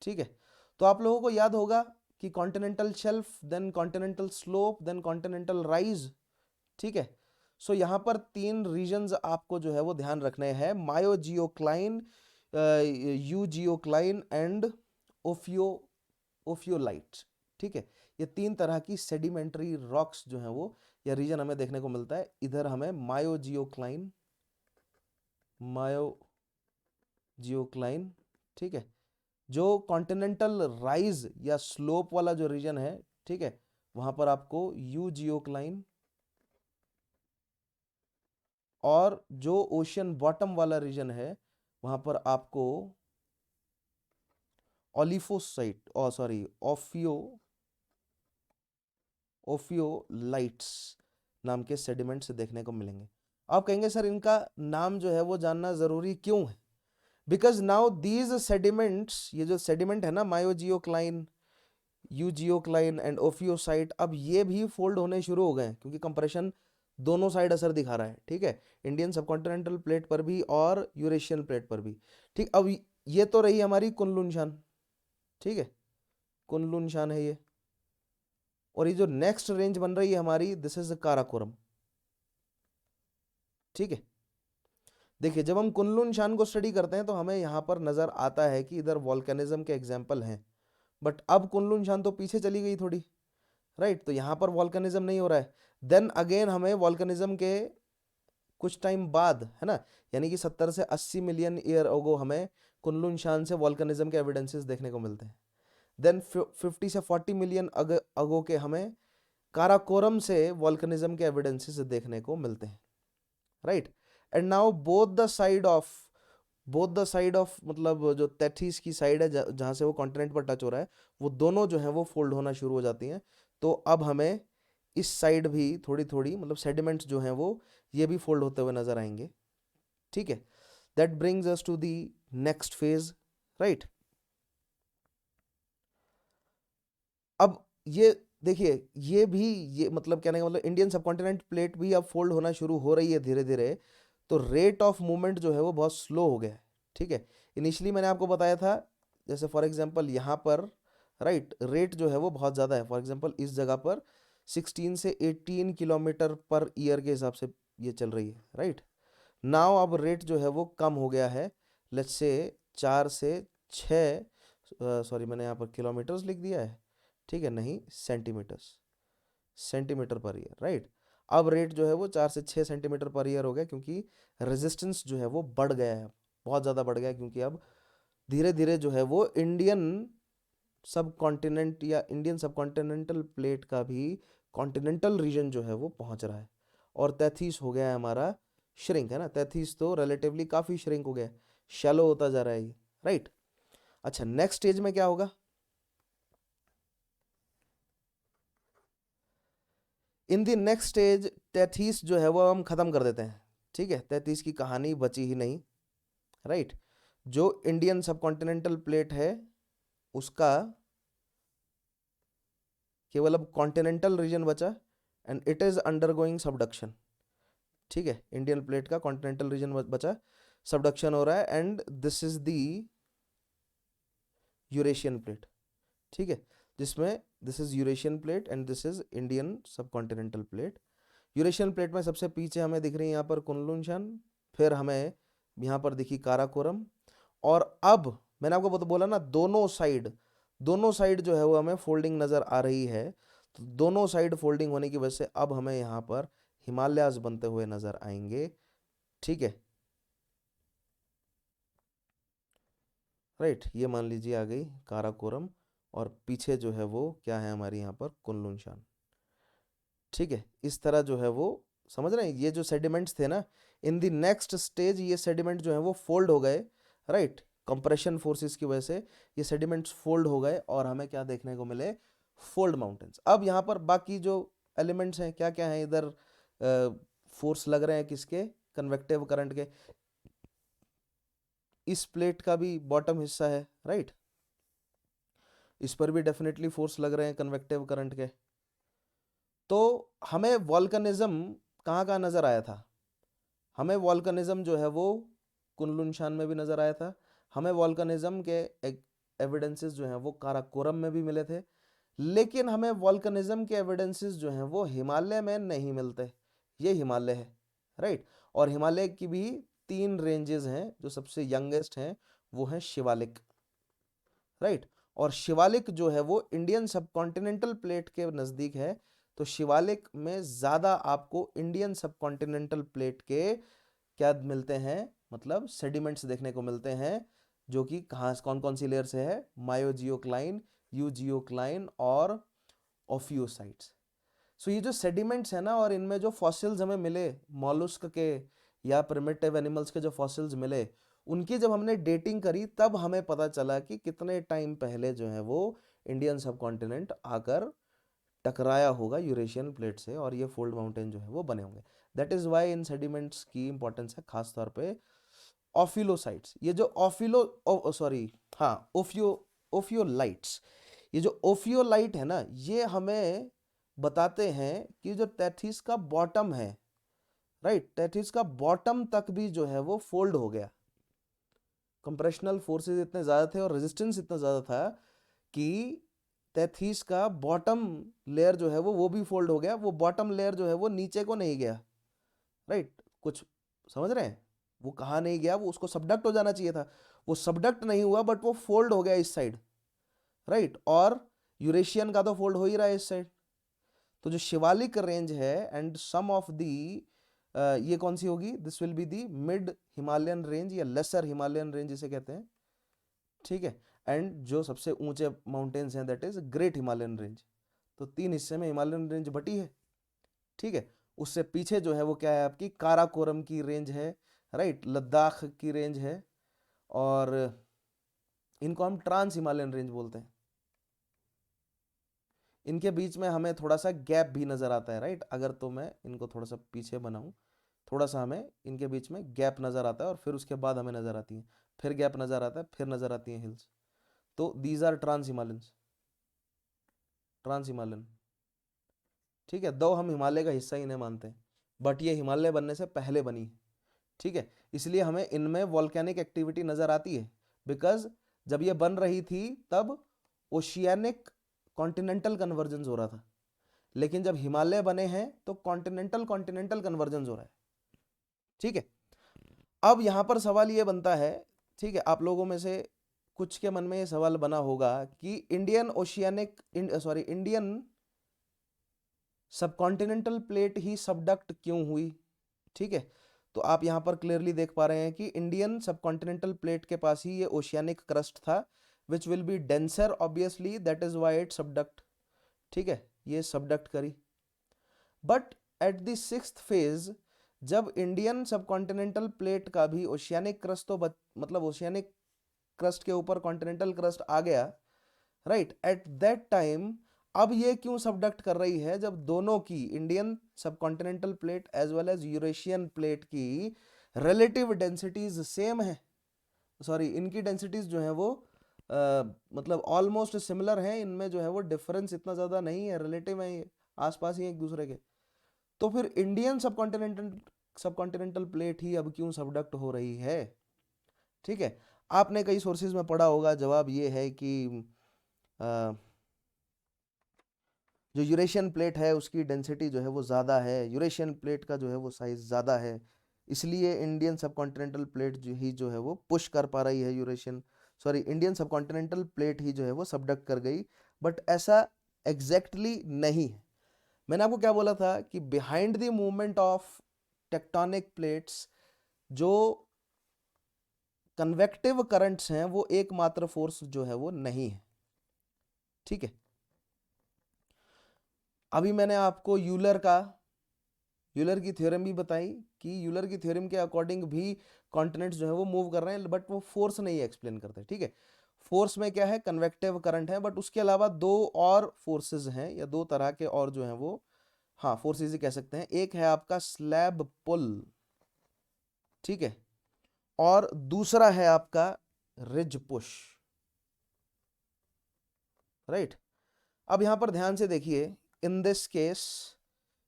ठीक है। तो आप लोगों को याद होगा कि continental shelf, then continental slope, then continental rise, ठीक है। सो यहाँ पर तीन रीजन्स आपको जो है वो ध्यान रखने हैं, मायोजियोक्लाइन, यूजियोक्लाइन एंड ओफियो ओफियोलाइट, ठीक है। ये तीन तरह की सेडिमेंट्री रॉक्स जो हैं वो या रीजन हमें देखने को मिलता है। इधर हमें मायोजियोक्लाइन, मायोजियोक्लाइन, ठीक है, जो कॉन्टिनेंटल राइज या स्लोप वाला जो रीजन है, ठीक है, वहां पर आपको यूजियोक्लाइन, और जो ओशियन बॉटम वाला रीजन है वहां पर आपको ओलिफोसाइट, सॉरी, ओफियोलाइट्स नाम के सेडिमेंट्स देखने को मिलेंगे। आप कहेंगे सर इनका नाम जो है वो जानना जरूरी क्यों है, बिकॉज नाउ दीज सेडिमेंट्स, ये जो सेडिमेंट है ना, मायोजियोक्लाइन, यूजियोक्लाइन एंड ओफियोसाइट, अब ये भी फोल्ड होने शुरू हो गए हैं, क्योंकि कंप्रेशन दोनों साइड असर दिखा रहा है, ठीक है, इंडियन सबकॉन्टिनेंटल प्लेट पर भी और यूरेशियन प्लेट पर भी, ठीक। अब ये तो रही हमारी कुनलुन शान, ठीक है, कुनलुन शान है ये, और ये जो नेक्स्ट रेंज बन रही है हमारी, दिस इज काराकोरम, ठीक है। देखिए जब हम कुनलुन शान को स्टडी करते हैं तो हमें यहाँ पर नज़र आता है कि इधर वॉल्केनिज्म के एग्जाम्पल हैं, बट अब कुनलुन शान तो पीछे चली गई थोड़ी, राइट, तो यहाँ पर वॉल्केनिज्म नहीं हो रहा है। देन अगेन हमें वॉल्केनिज्म के कुछ टाइम बाद, है ना, यानी कि 70 से 80 मिलियन ईयर अगो हमें कुनलुन शान से वॉल्केनिज्म के एविडेंसेस देखने को मिलते हैं। देन 50 से 40 मिलियन अगो के हमें काराकोरम से वॉल्केनिज्म के एविडेंसेस देखने को मिलते हैं, right. And now both the side of मतलब जो तैथीस की साइड है जहाँ से वो कॉन्टिनेंट पर टच हो रहा है, वो दोनों जो है वो फोल्ड होना शुरू हो जाती हैं। तो अब हमें इस साइड भी थोड़ी थोड़ी मतलब सेडिमेंट्स जो हैं वो ये भी फोल्ड होते हुए नजर आएंगे, ठीक है। That brings us to the next phase, right. अब ये देखिए ये मतलब कहने का मतलब इंडियन सबकॉन्टिनेंट प्लेट भी अब फोल्ड होना शुरू हो रही है धीरे धीरे, तो रेट ऑफ मूवमेंट जो है वो बहुत स्लो हो गया है, ठीक है। इनिशियली मैंने आपको बताया था, जैसे फॉर एग्जांपल यहाँ पर, राइट, रेट जो है वो बहुत ज़्यादा है। फॉर एग्जांपल इस जगह पर 16 से 18 किलोमीटर पर ईयर के हिसाब से ये चल रही है, राइट। नाउ अब रेट जो है वो कम हो गया है, लेट्स से 4 से 6, सॉरी मैंने यहाँ पर किलोमीटर्स लिख दिया है, ठीक है, नहीं सेंटीमीटर पर ईयर, राइट। अब रेट जो है वो 4 से 6 सेंटीमीटर पर ईयर हो गया, क्योंकि रेजिस्टेंस जो है वो बढ़ गया है, बहुत ज़्यादा बढ़ गया है, क्योंकि अब धीरे धीरे जो है वो इंडियन सब कॉन्टिनेंट या इंडियन सब कॉन्टिनेंटल प्लेट का भी कॉन्टिनेंटल रीजन जो है वो पहुंच रहा है, और तैथीस हो गया है हमारा श्रिंक, है ना, तैथीस तो रिलेटिवली काफ़ी श्रिंक हो गया है, शैलो होता जा रहा है ये, राइट। अच्छा, नेक्स्ट स्टेज में क्या होगा? इन द नेक्स्ट स्टेज तैथीस जो है वो हम ख़त्म कर देते हैं, ठीक है, तैथीस की कहानी बची ही नहीं, राइट। जो इंडियन सबकॉन्टिनेंटल प्लेट है उसका केवल अब कॉन्टिनेंटल रीजन बचा, and it is undergoing subduction, ठीक है, इंडियन प्लेट का कॉन्टिनेंटल रीजन बचा, सबडक्शन हो रहा है, and this is the Eurasian plate, ठीक है, जिसमें this is Eurasian plate and this is Indian subcontinental plate. Eurasian plate में सबसे पीछे हमें दिख रही है यहाँ पर कुनलुन शान, फिर हमें यहाँ पर दिखी काराकोरम, और अब मैंने आपको बोला ना दोनों साइड जो है वो हमें फोल्डिंग नज़र आ रही है, तो दोनों साइड फोल्डिंग होने की वजह से अब हमें यहाँ पर हिमालयाज बनते हुए नज़र आएंगे, ठीक है, राइट। ये मान लीजिए आ गई काराकोरम, और पीछे जो है वो क्या है हमारी यहाँ पर कुनलुन शान, ठीक है। इस तरह जो है वो समझ रहे हैं, ये जो सेडिमेंट्स थे ना, इन द नेक्स्ट स्टेज ये सेडिमेंट जो है वो फोल्ड हो गए, राइट, कंप्रेशन फोर्सेस की वजह से ये सेडिमेंट्स फोल्ड हो गए, और हमें क्या देखने को मिले? Fold mountains. अब यहाँ पर बाकी जो एलिमेंट्स हैं क्या क्या हैं इधर, फोर्स लग रहे हैं किसके? कन्वेक्टिव करंट के। इस प्लेट का भी बॉटम हिस्सा है, राइट, इस पर भी डेफिनेटली फोर्स लग रहे हैं कन्वेक्टिव करंट के। तो हमें वॉल्कनिज्म कहाँ कहाँ नज़र आया था? हमें वॉल्कनिज्म जो है वो कुनलुन शान में भी नज़र आया था, हमें वॉल्कनिज्म के एविडेंसेस जो हैं वो काराकोरम में भी मिले थे, लेकिन हमें वॉल्कनिज्म के एविडेंसेस जो हैं वो हिमालय में नहीं मिलते। ये हिमालय है, राइट, और हिमालय की भी 3 रेंजेस हैं, जो सबसे यंगेस्ट हैं वो हैं शिवालिक, राइट, और शिवालिक जो है वो इंडियन सबकॉन्टिनेंटल प्लेट के नज़दीक है, तो शिवालिक में ज़्यादा आपको इंडियन सबकॉन्टिनेंटल प्लेट के क्या मिलते हैं, मतलब सेडिमेंट्स देखने को मिलते हैं, जो कि कहाँ कौन कौन सी लेयर से है? मायोजियोक्लाइन, यूजियोक्लाइन और ओफियोसाइट्स। सो ये जो सेडिमेंट्स है ना, और इनमें जो फॉसिल्स हमें मिले मॉलुस्क के या प्रिमिटिव एनिमल्स के जो फॉसिल्स मिले, उनकी जब हमने डेटिंग करी तब हमें पता चला कि कितने टाइम पहले जो है वो इंडियन सबकॉन्टिनेंट आकर टकराया होगा यूरेशियन प्लेट से, और ये फोल्ड माउंटेन जो है वो बने होंगे। That is why in sediments की इंपॉर्टेंस है, खास तौर पे ऑफिलोसाइट्स। ये जो ओफियोलाइट्स, ये जो ओफियोलाइट है ना, ये हमें बताते हैं कि जो तैथीस का बॉटम है, राइट, तैथीस का बॉटम तक भी जो है वो फोल्ड हो गया। कंप्रेशनल फोर्सेस इतने ज़्यादा थे और रेजिस्टेंस इतना ज़्यादा था कि तैथीस का बॉटम लेयर जो है वो भी फोल्ड हो गया, वो बॉटम लेयर जो है वो नीचे को नहीं गया, राइट। कुछ समझ रहे हैं? वो कहाँ नहीं गया, वो उसको सबडक्ट हो जाना चाहिए था, वो सबडक्ट नहीं हुआ बट वो फोल्ड हो गया इस साइड, राइट। और यूरेशियन का तो फोल्ड हो ही रहा है इस साइड। तो जो शिवालिक रेंज है एंड सम ऑफ दी, ये कौन सी होगी, this will be the mid Himalayan range या लेसर हिमालयन रेंज जिसे कहते हैं, ठीक है। एंड जो सबसे ऊंचे माउंटेन्स हैं that is great Himalayan range. तो तीन हिस्से में हिमालयन रेंज बटी है, ठीक है। उससे पीछे जो है वो क्या है, आपकी काराकोरम की रेंज है, राइट, लद्दाख की रेंज है, और इनको हम ट्रांस हिमालयन रेंज बोलते हैं। इनके बीच में हमें थोड़ा सा गैप भी नज़र आता है, राइट। अगर तो मैं इनको थोड़ा सा पीछे बनाऊं, थोड़ा सा हमें इनके बीच में गैप नज़र आता है, और फिर उसके बाद हमें नज़र आती है, फिर गैप नज़र आता है, फिर नज़र आती है हिल्स। तो these are trans Himalayans, trans Himalayan, ठीक है। दो हम हिमालय का हिस्सा ही नहीं मानते हैं, बट ये हिमालय बनने से पहले बनी है, ठीक है। इसलिए हमें इनमें वॉल्केनिक एक्टिविटी नज़र आती है, बिकॉज जब ये बन रही थी तब ओशियानिक कॉन्टिनेंटल कन्वर्जेंस हो रहा था, लेकिन जब हिमालय बने हैं तो कॉन्टिनेंटल कॉन्टिनेंटल कन्वर्जेंस हो रहा है, ठीक है। अब यहां पर सवाल ये बनता है, ठीक है, आप लोगों में से कुछ के मन में ये सवाल बना होगा कि Indian oceanic, sorry, Indian subcontinental plate ही सबडक्ट क्यों हुई, ठीक है। तो आप यहां पर क्लियरली देख पा रहे हैं कि इंडियन सबकॉन्टिनेंटल प्लेट के पास ही ये ओशियानिक क्रस्ट था, which will be denser obviously, that is why it subduct, ठीक है, ये सबडक्ट करी। But at the sixth phase, जब इंडियन सबकॉन्टिनेंटल प्लेट का भी ओशियानिक क्रस्ट तो मतलब ओशियानिक क्रस्ट के ऊपर कॉन्टिनेंटल क्रस्ट आ गया, राइट, एट दैट टाइम अब ये क्यों सबडक्ट कर रही है, जब दोनों की, Indian subcontinental plate as well as Eurasian plate की रिलेटिव डेंसिटीज सेम है, सॉरी, इनकी डेंसिटीज जो है वो मतलब ऑलमोस्ट सिमिलर है, इनमें जो है वो डिफरेंस इतना ज़्यादा नहीं है, रिलेटिव है ये, आसपास ही एक दूसरे के। तो फिर इंडियन सबकॉन्टिनेंटल सबकॉन्टिनेंटल प्लेट ही अब क्यों सबडक्ट हो रही है, ठीक है। आपने कई सोर्सेज में पढ़ा होगा, जवाब ये है कि जो यूरेशियन प्लेट है उसकी डेंसिटी जो है वो ज़्यादा है, यूरेशियन प्लेट का जो है वो साइज़ ज़्यादा है, इसलिए इंडियन सबकॉन्टिनेंटल प्लेट जो है वो पुश कर पा रही है Eurasian, sorry, Indian subcontinental plate ही जो है वो सबडक्ट कर गई। बट ऐसा एग्जैक्टली नहीं है। मैंने आपको क्या बोला था कि behind the movement of tectonic plates जो कन्वेक्टिव करंट्स हैं वो एकमात्र फोर्स जो है वो नहीं है, ठीक है। अभी मैंने आपको यूलर की थ्योरम भी बताई कि यूलर की थ्योरम के अकॉर्डिंग भी कॉन्टिनेंट्स जो है वो मूव कर रहे हैं, बट वो फोर्स नहीं एक्सप्लेन करते, ठीक है। फोर्स में क्या है, कन्वेक्टिव करंट है, बट उसके अलावा दो और फोर्सेस हैं, या दो तरह के और जो हैं वो, हाँ, फोर्सेस ही कह सकते हैं। एक है आपका स्लैब पुल, ठीक है, और दूसरा है आपका रिज पुश, राइट। अब यहां पर ध्यान से देखिए, इन दिस केस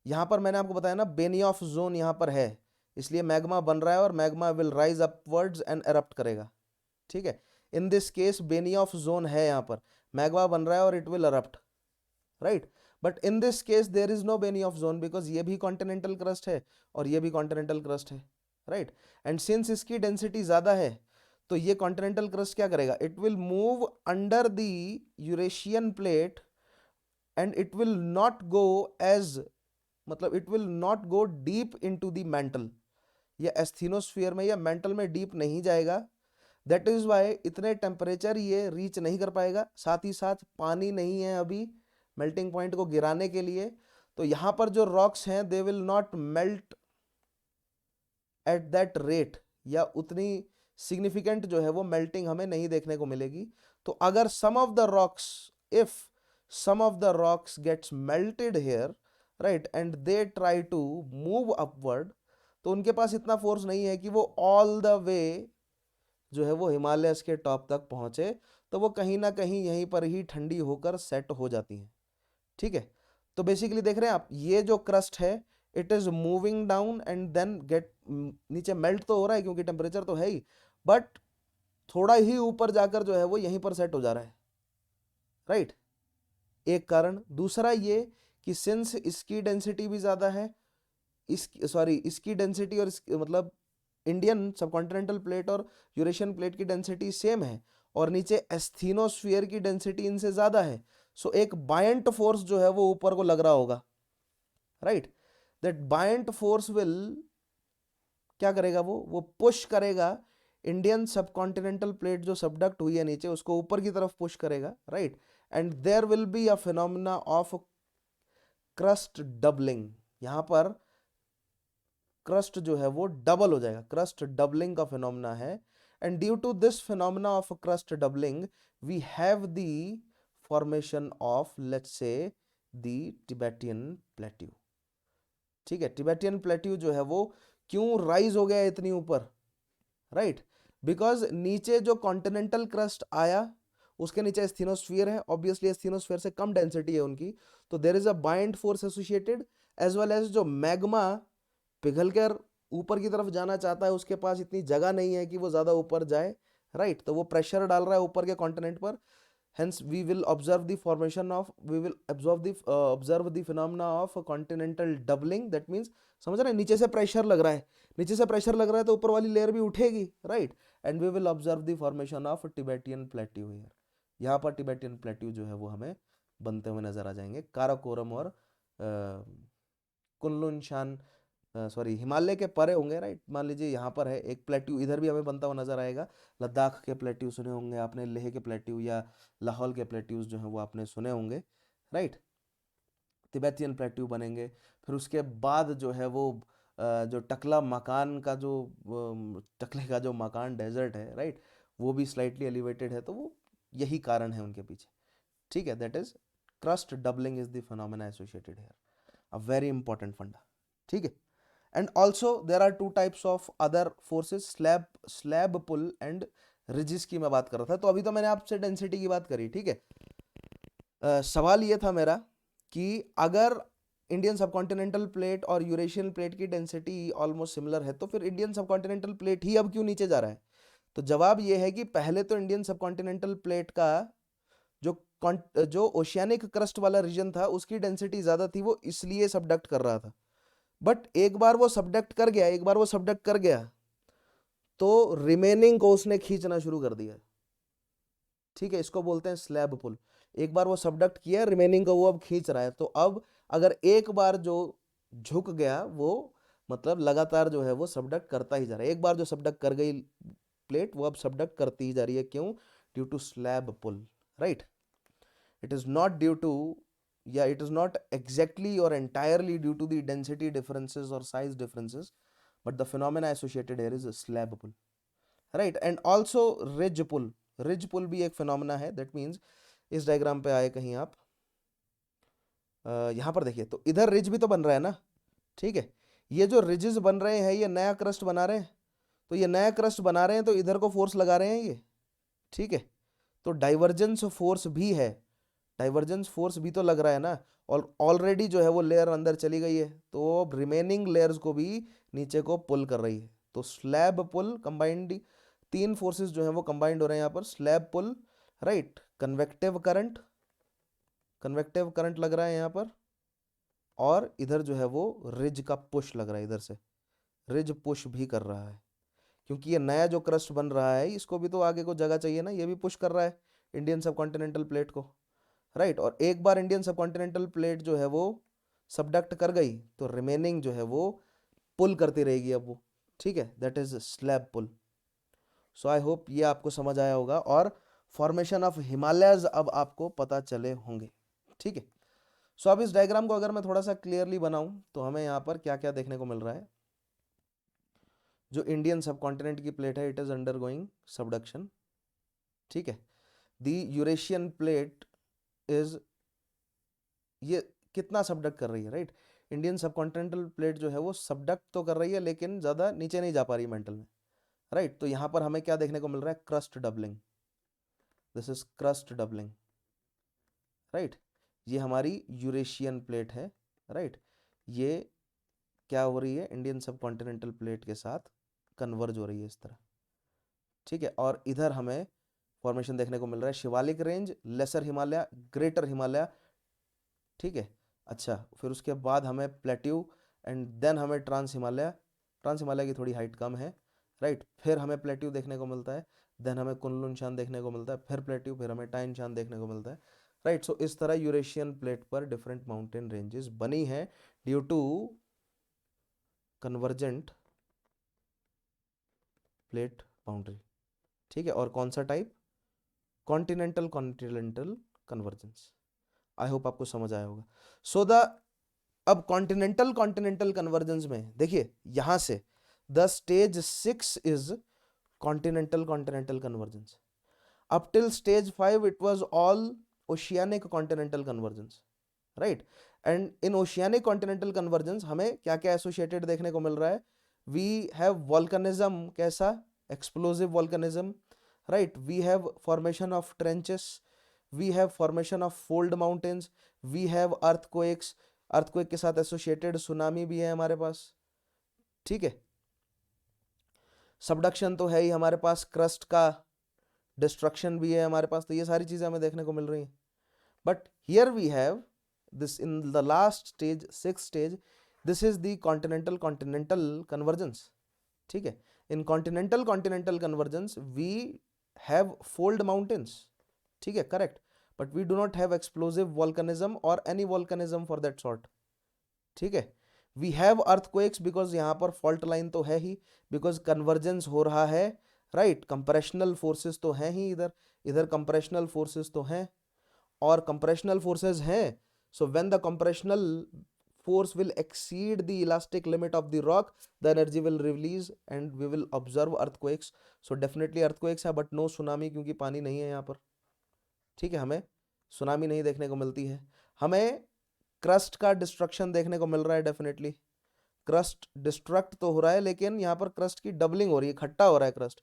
यहां पर मैंने आपको बताया ना, बेनियॉफ जोन यहां पर है, इसलिए मैग्मा बन रहा है और magma will rise upwards and erupt करेगा, ठीक है। In this case Benioff zone है, यहां पर मैग्मा बन रहा है और it will erupt, right. But in this case there is no Benioff zone, because ये भी कॉन्टिनेंटल क्रस्ट है और ये भी कॉन्टिनेंटल क्रस्ट है, राइट। एंड सिंस इसकी डेंसिटी ज्यादा है, तो ये कॉन्टिनेंटल क्रस्ट क्या करेगा, it will move under the Eurasian plate and it will not go as, मतलब it will not go deep into the mantle, या एस्थीनोस्फीयर में या मेंटल में डीप नहीं जाएगा। दैट इज वाई इतने टेम्परेचर ये रीच नहीं कर पाएगा, साथ ही साथ पानी नहीं है अभी मेल्टिंग पॉइंट को गिराने के लिए। तो यहां पर जो रॉक्स हैं they will not melt at that rate, या उतनी सिग्निफिकेंट जो है वो मेल्टिंग हमें नहीं देखने को मिलेगी। तो अगर some of the rocks, if some of the rocks gets melted here, right, and they try to move upward, तो उनके पास इतना फोर्स नहीं है कि वो ऑल द वे जो है वो हिमालयस के टॉप तक पहुंचे, तो वो कहीं ना कहीं यहीं पर ही ठंडी होकर सेट हो जाती हैं, ठीक है। तो बेसिकली देख रहे हैं आप, ये जो क्रस्ट है it is moving down and then get, नीचे मेल्ट तो हो रहा है क्योंकि टेम्परेचर तो है ही, बट थोड़ा ही ऊपर जाकर जो है वो यहीं पर सेट हो जा रहा है, राइट। एक कारण, दूसरा ये कि सिंस इसकी डेंसिटी भी ज्यादा है, इसकी, सॉरी, इसकी डेंसिटी और मतलब इंडियन सबकॉन्टिनेंटल प्लेट और यूरेशियन प्लेट की डेंसिटी सेम है और नीचे एस्थीनोस्फीयर की डेंसिटी इनसे ज्यादा है, सो एक बायंट फोर्स जो है वो ऊपर को लग रहा होगा, right. That buoyant force will क्या करेगा, वो पुश करेगा इंडियन सबकॉन्टिनेंटल प्लेट जो सबडक्ट हुई है नीचे उसको ऊपर की तरफ पुश करेगा, right. And there will be a phenomena of crust doubling, यहां पर क्रस्ट जो है वो डबल हो जाएगा, क्रस्ट डबलिंग का फिनोमेना है। And due to this phenomena of crust doubling we have the formation of let's say the Tibetan plateau. ठीक है, टिबेटियन प्लेट्यू जो है वो क्यों राइज हो गया इतनी ऊपर, राइट, बिकॉज नीचे जो कॉन्टिनेंटल क्रस्ट आया उसके नीचे स्थिनोस्फीयर है, ऑब्वियसली स्थिनोस्फीयर से कम डेंसिटी है उनकी, तो there is a buoyant force associated, as well as जो मैग्मा पिघल कर ऊपर की तरफ जाना चाहता है उसके पास इतनी जगह नहीं है कि वो ज्यादा ऊपर जाए, राइट, तो वो प्रेशर डाल रहा है ऊपर के कॉन्टिनेंट पर। hence we will observe the formation of we will observe the phenomena of a continental doubling, that means समझ रहे हैं, नीचे से प्रेशर लग रहा है, नीचे से प्रेशर लग रहा है तो ऊपर वाली लेयर भी उठेगी, right. And we will observe the formation of Tibetan plateau here, यहाँ पर टिबेटियन प्लेट्यू जो है वो हमें बनते हुए नजर आ जाएंगे। काराकोरम और कुनलुन शान सॉरी हिमालय के परे होंगे, राइट। मान लीजिए यहाँ पर है एक प्लेट्यू, इधर भी हमें बनता हुआ नजर आएगा। लद्दाख के प्लेट्यू सुने होंगे आपने, लेह के प्लेट्यू या लाहौल के प्लेट्यूज जो हैं वो आपने सुने होंगे, राइट। तिब्बतियन प्लेट्यू बनेंगे, फिर उसके बाद जो है वो जो टकला मकान का जो टकले का जो मकान डेजर्ट है, राइट, वो भी स्लाइटली एलिवेटेड है, तो वो यही कारण है उनके पीछे, ठीक है। That is crust doubling is the phenomena associated here, a very important फंडा, ठीक है। And also there are two types of other forces, slab pull and ridges की मैं बात कर रहा था। तो अभी तो मैंने आपसे डेंसिटी की बात करी, ठीक है। सवाल ये था मेरा कि अगर इंडियन सबकॉन्टिनेंटल प्लेट और यूरेशियन प्लेट की डेंसिटी ऑलमोस्ट सिमिलर है तो फिर इंडियन सबकॉन्टिनेंटल प्लेट ही अब क्यों नीचे जा रहा है। तो जवाब ये है कि पहले तो इंडियन सबकॉन्टिनेंटल प्लेट का जो ओशियानिक क्रस्ट वाला रीजन था उसकी डेंसिटी ज्यादा थी, वो इसलिए सबडक्ट कर रहा था। बट एक बार वो सबडक्ट कर गया, एक बार वो सबडक्ट कर गया तो रिमेनिंग को उसने खींचना शुरू कर दिया, ठीक है। इसको बोलते हैं स्लैब पुल। एक बार वो सबडक्ट किया, रिमेनिंग को वो अब खींच रहा है। तो अब अगर एक बार जो झुक गया वो मतलब लगातार जो है वो सबडक्ट करता ही जा रहा है। एक बार जो सबडक्ट कर गई प्लेट वो अब सबडक्ट करती ही जा रही है, क्यों, due to slab pull, right. It is not due to it is not exactly or entirely due to the density differences or size differences, but the phenomena associated here is a slab pull, right। and also ridge pull, ridge pull भी एक phenomena है। that means इस diagram पे आए कहीं आप, यहाँ पर देखिए, तो इधर रिज भी तो बन रहा है ना, ठीक है। ये जो रिजेस बन रहे हैं ये नया क्रस्ट बना रहे हैं, तो ये नया क्रस्ट बना रहे हैं तो इधर को फोर्स लगा रहे हैं ये, ठीक है। तो डाइवर्जेंस फोर्स भी है, डाइवर्जेंस फोर्स भी तो लग रहा है ना, और ऑलरेडी जो है वो लेयर अंदर चली गई है तो अब रिमेनिंग लेयर्स को भी नीचे को पुल कर रही है। तो स्लैब पुल कंबाइंड, तीन फोर्सेस जो है वो कंबाइंड हो रहे हैं यहाँ पर, slab pull, right, convective current लग रहा है यहाँ पर, और इधर जो है वो रिज का पुश लग रहा है, इधर से रिज पुश भी कर रहा है, क्योंकि ये नया जो क्रस्ट बन रहा है इसको भी तो आगे को जगह चाहिए ना, ये भी पुश कर रहा है इंडियन सबकॉन्टिनेंटल प्लेट को, राइट। और एक बार इंडियन सबकॉन्टिनेंटल प्लेट जो है वो सबडक्ट कर गई तो रिमेनिंग जो है वो पुल करती रहेगी अब वो, ठीक है। That is slab pull. So I hope ये आपको समझ आया होगा और फॉर्मेशन ऑफ हिमालयज अब आपको पता चले होंगे, ठीक है। सो अब इस डायग्राम को अगर मैं थोड़ा सा क्लियरली बनाऊं तो हमें यहाँ पर क्या क्या देखने को मिल रहा है। जो इंडियन सबकॉन्टिनेंट की प्लेट है इट इज अंडरगोइंग सबडक्शन, ठीक है। द यूरेशियन प्लेट इज, ये कितना सबडक्ट कर रही है, राइट। इंडियन सबकॉन्टिनेंटल प्लेट जो है वो सबडक्ट तो कर रही है लेकिन ज्यादा नीचे नहीं जा पा रही मेंटल में, राइट। तो यहां पर हमें क्या देखने को मिल रहा है, crust doubling, this is crust doubling, right. ये हमारी यूरेशियन प्लेट है, राइट। ये क्या हो रही है, इंडियन सबकॉन्टिनेंटल प्लेट के साथ कन्वर्ज हो रही है इस तरह, ठीक है। और इधर हमें फॉर्मेशन देखने को मिल रहा है Shivalik range, lesser Himalaya, greater Himalaya, ठीक है। अच्छा, फिर उसके बाद हमें प्लेट्यू एंड देन हमें ट्रांस हिमालय, ट्रांस हिमालय की थोड़ी हाइट कम है, राइट, फिर हमें प्लेट्यू देखने को मिलता है, देन हमें कुनलुन शान देखने को मिलता है, फिर प्लेट्यू, फिर हमें टाइन शान देखने को मिलता है। राइट, सो इस तरह यूरेशियन प्लेट पर डिफरेंट माउंटेन रेंजेस बनी है due to convergent plate boundary. ठीक है, और कौन सा type? Continental continental convergence. I hope आपको समझ आया होगा। सो द अब कॉन्टिनेंटल कॉन्टिनेंटल कन्वर्जेंस में देखिए यहां से the stage 6 is continental continental convergence. Up till stage 5 it was all oceanic continental convergence, right. And in oceanic continental convergence हमें क्या क्या एसोसिएटेड देखने को मिल रहा है? वी हैव वॉल्कनिज्म, कैसा? Explosive volcanism, right. We have formation of trenches, we have formation of fold mountains, we have earthquakes, earthquake के साथ एसोसिएटेड सुनामी भी है हमारे पास। ठीक है, सबडक्शन तो है ही हमारे पास, क्रस्ट का डिस्ट्रक्शन भी है हमारे पास, तो ये सारी चीजें हमें देखने को मिल रही हैं। But here we have this in the last stage, sixth stage, this is the continental continental convergence. ठीक है, in continental continental convergence we have fold mountains, ठीक है, correct, but we do not have explosive volcanism or any volcanism for that sort. ठीक है, we have earthquakes because यहाँ पर fault line तो है ही, because convergence हो रहा है, right, compressional forces तो हैं ही, इधर इधर compressional forces तो हैं, और compressional forces हैं, so when the compressional force will exceed the elastic limit of the rock, the energy will release and we will observe earthquakes. So definitely earthquakes है, but no tsunami, क्योंकि पानी नहीं है यहाँ पर। ठीक है, हमें सुनामी नहीं देखने को मिलती है। हमें क्रस्ट का डिस्ट्रक्शन देखने को मिल रहा है, डेफिनेटली क्रस्ट डिस्ट्रक्ट तो हो रहा है, लेकिन यहाँ पर क्रस्ट की डबलिंग हो रही है, इकट्ठा हो रहा है क्रस्ट,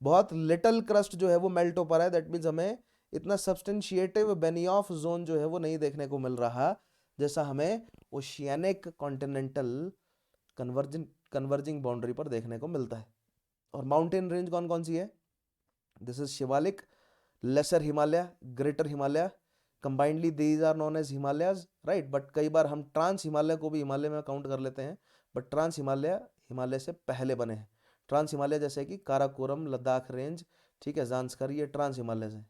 बहुत लिटल क्रस्ट जो है वो मेल्ट हो पा रहा है। दैट मीन्स हमें इतना सब्सटेंशिएटिव बेनियॉफ जोन जो है वो नहीं देखने को मिल रहा, जैसा हमें ओशियानिक कॉन्टिनेंटल कन्वर्जिंग बाउंड्री पर देखने को मिलता है। और माउंटेन रेंज कौन कौन सी है? This is Shivalik, lesser Himalaya, greater Himalaya, combinedly these are known as Himalayas, right. But कई बार हम ट्रांस हिमालय को भी हिमालय में काउंट कर लेते हैं, बट ट्रांस हिमालय हिमालय से पहले बने हैं। ट्रांस हिमालय जैसे कि काराकोरम, लद्दाख रेंज, ठीक है, जांस्कर, ये ट्रांस हिमालय है।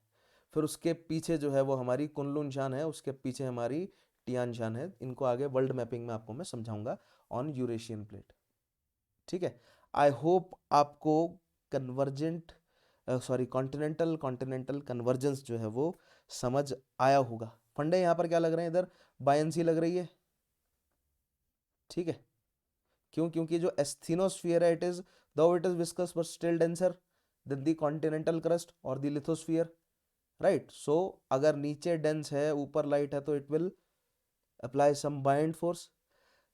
फिर उसके पीछे जो है वो हमारी कुनलुन शान है, उसके पीछे हमारी टियान शान है। इनको आगे वर्ल्ड मैपिंग में आपको मैं समझाऊंगा ऑन यूरेशियन प्लेट। ठीक है, आई होप आपको convergent sorry continental continental convergence जो है वो समझ आया होगा। फंडे यहाँ पर क्या लग रहे हैं? इधर बायंसी लग रही है, ठीक है, क्यों? क्योंकि जो एस्थेनोस्फीयर है it is though it is viscous but still denser than the continental crust और द लिथोस्फीयर, राइट। सो अगर नीचे डेंस है ऊपर लाइट है तो it will apply some bind force,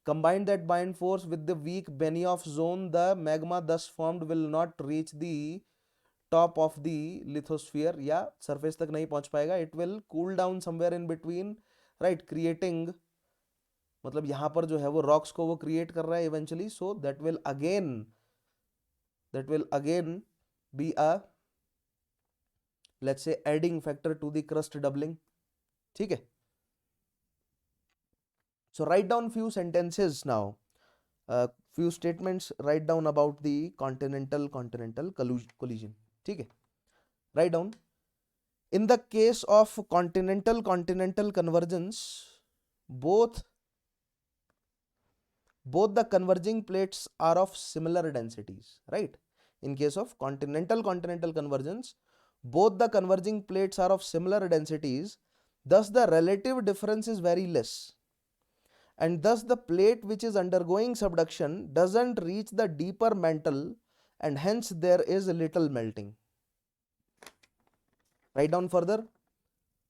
combine that bind force with the weak Benioff zone, the magma thus formed will not reach the top of the lithosphere, या surface तक नहीं पहुंच पाएगा, it will cool down somewhere in between, right, creating, मतलब यहाँ पर जो है वो rocks को वो create कर रहा है eventually, so that will again be a, let's say, adding factor to the crust doubling, ठीक है। So write down few sentences now, few statements, write down about the continental collision, ठीक है। write down, in the case of continental convergence, both the converging plates are of similar densities, right? In case of continental convergence, both the converging plates are of similar densities, thus the relative difference is very less, and thus the plate which is undergoing subduction doesn't reach the deeper mantle, and hence there is little melting. Write down further,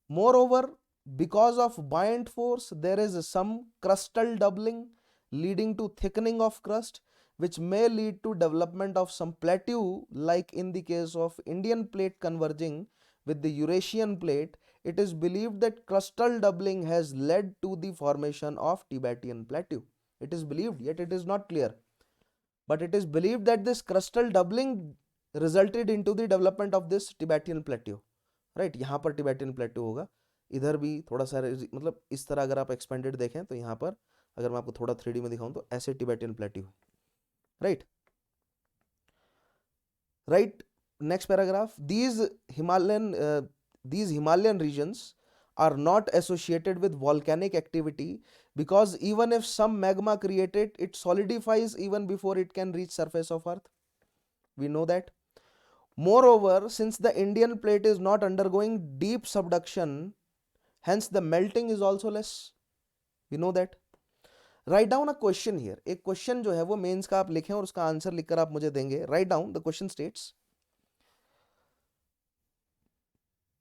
moreover, because of buoyant force there is some crustal doubling leading to thickening of crust, which may lead to development of some plateau, like in the case of Indian plate converging with the Eurasian plate. It is believed that crustal doubling has led to the formation of Tibetan plateau. It is believed, yet it is not clear, but it is believed that this crustal doubling resulted into the development of this Tibetan plateau, right? यहाँ पर Tibetan plateau होगा, इधर भी थोड़ा सा, मतलब इस तरह अगर आप एक्सपेंडेड देखें तो यहाँ पर अगर मैं आपको थोड़ा 3D में दिखाऊं तो ऐसे Tibetan plateau, right. Right, next paragraph. These Himalayan regions are not associated with volcanic activity because even if some magma created, it solidifies even before it can reach surface of earth. We know that. Moreover, since the Indian plate is not undergoing deep subduction, hence the melting is also less. We know that. Write down a question here. एक question जो है वो mains का आप लिखें और उसका answer लिखकर आप मुझे देंगे. Write down the question states,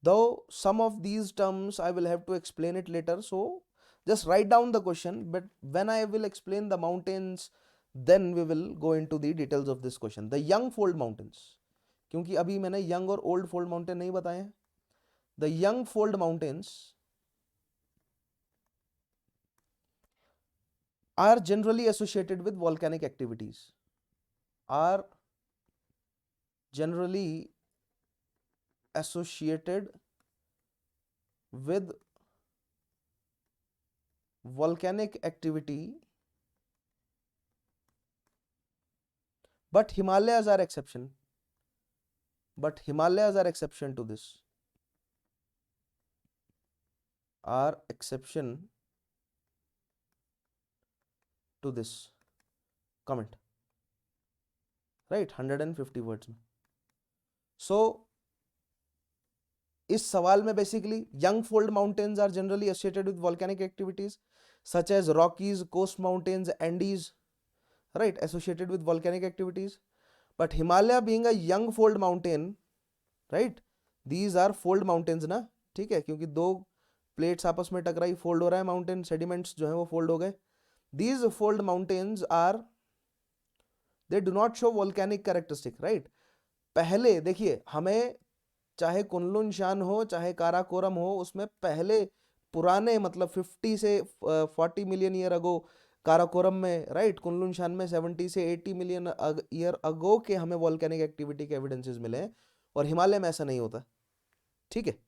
though some of these terms I will have to explain it later, so just write down the question, but when I will explain the mountains, then we will go into the details of this question. The young fold mountains, क्योंकि अभी मैंने young और old fold mountain नहीं बताए हैं. The young fold mountains are generally associated with volcanic activities, are generally associated with volcanic activity, but Himalayas are exception. But Himalayas are exception to this. Are exception to this. Comment. Right, 150 words में. So इस सवाल में basically young fold mountains are generally associated with volcanic activities such as Rockies, Coast Mountains, Andes, right, associated with volcanic activities. But Himalaya being a young fold mountain, right, these are fold mountains ना, ठीक है, क्योंकि दो plates आपस में टकराई, fold हो रहा है माउंटेन, सेडिमेंट्स जो है वो फोल्ड हो गए. These fold mountains are, they do not show volcanic characteristic, right. पहले देखिए, हमें चाहे कुनलुन शान हो चाहे काराकोरम हो, उसमें पहले पुराने मतलब 50 से 40 मिलियन ईयर अगो काराकोरम में, राइट, कुनलुन शान में 70 से 80 मिलियन ईयर अगो के हमें वॉल्केनिक एक्टिविटी के एविडेंसेस मिले हैं, और हिमालय में ऐसा नहीं होता. ठीक है,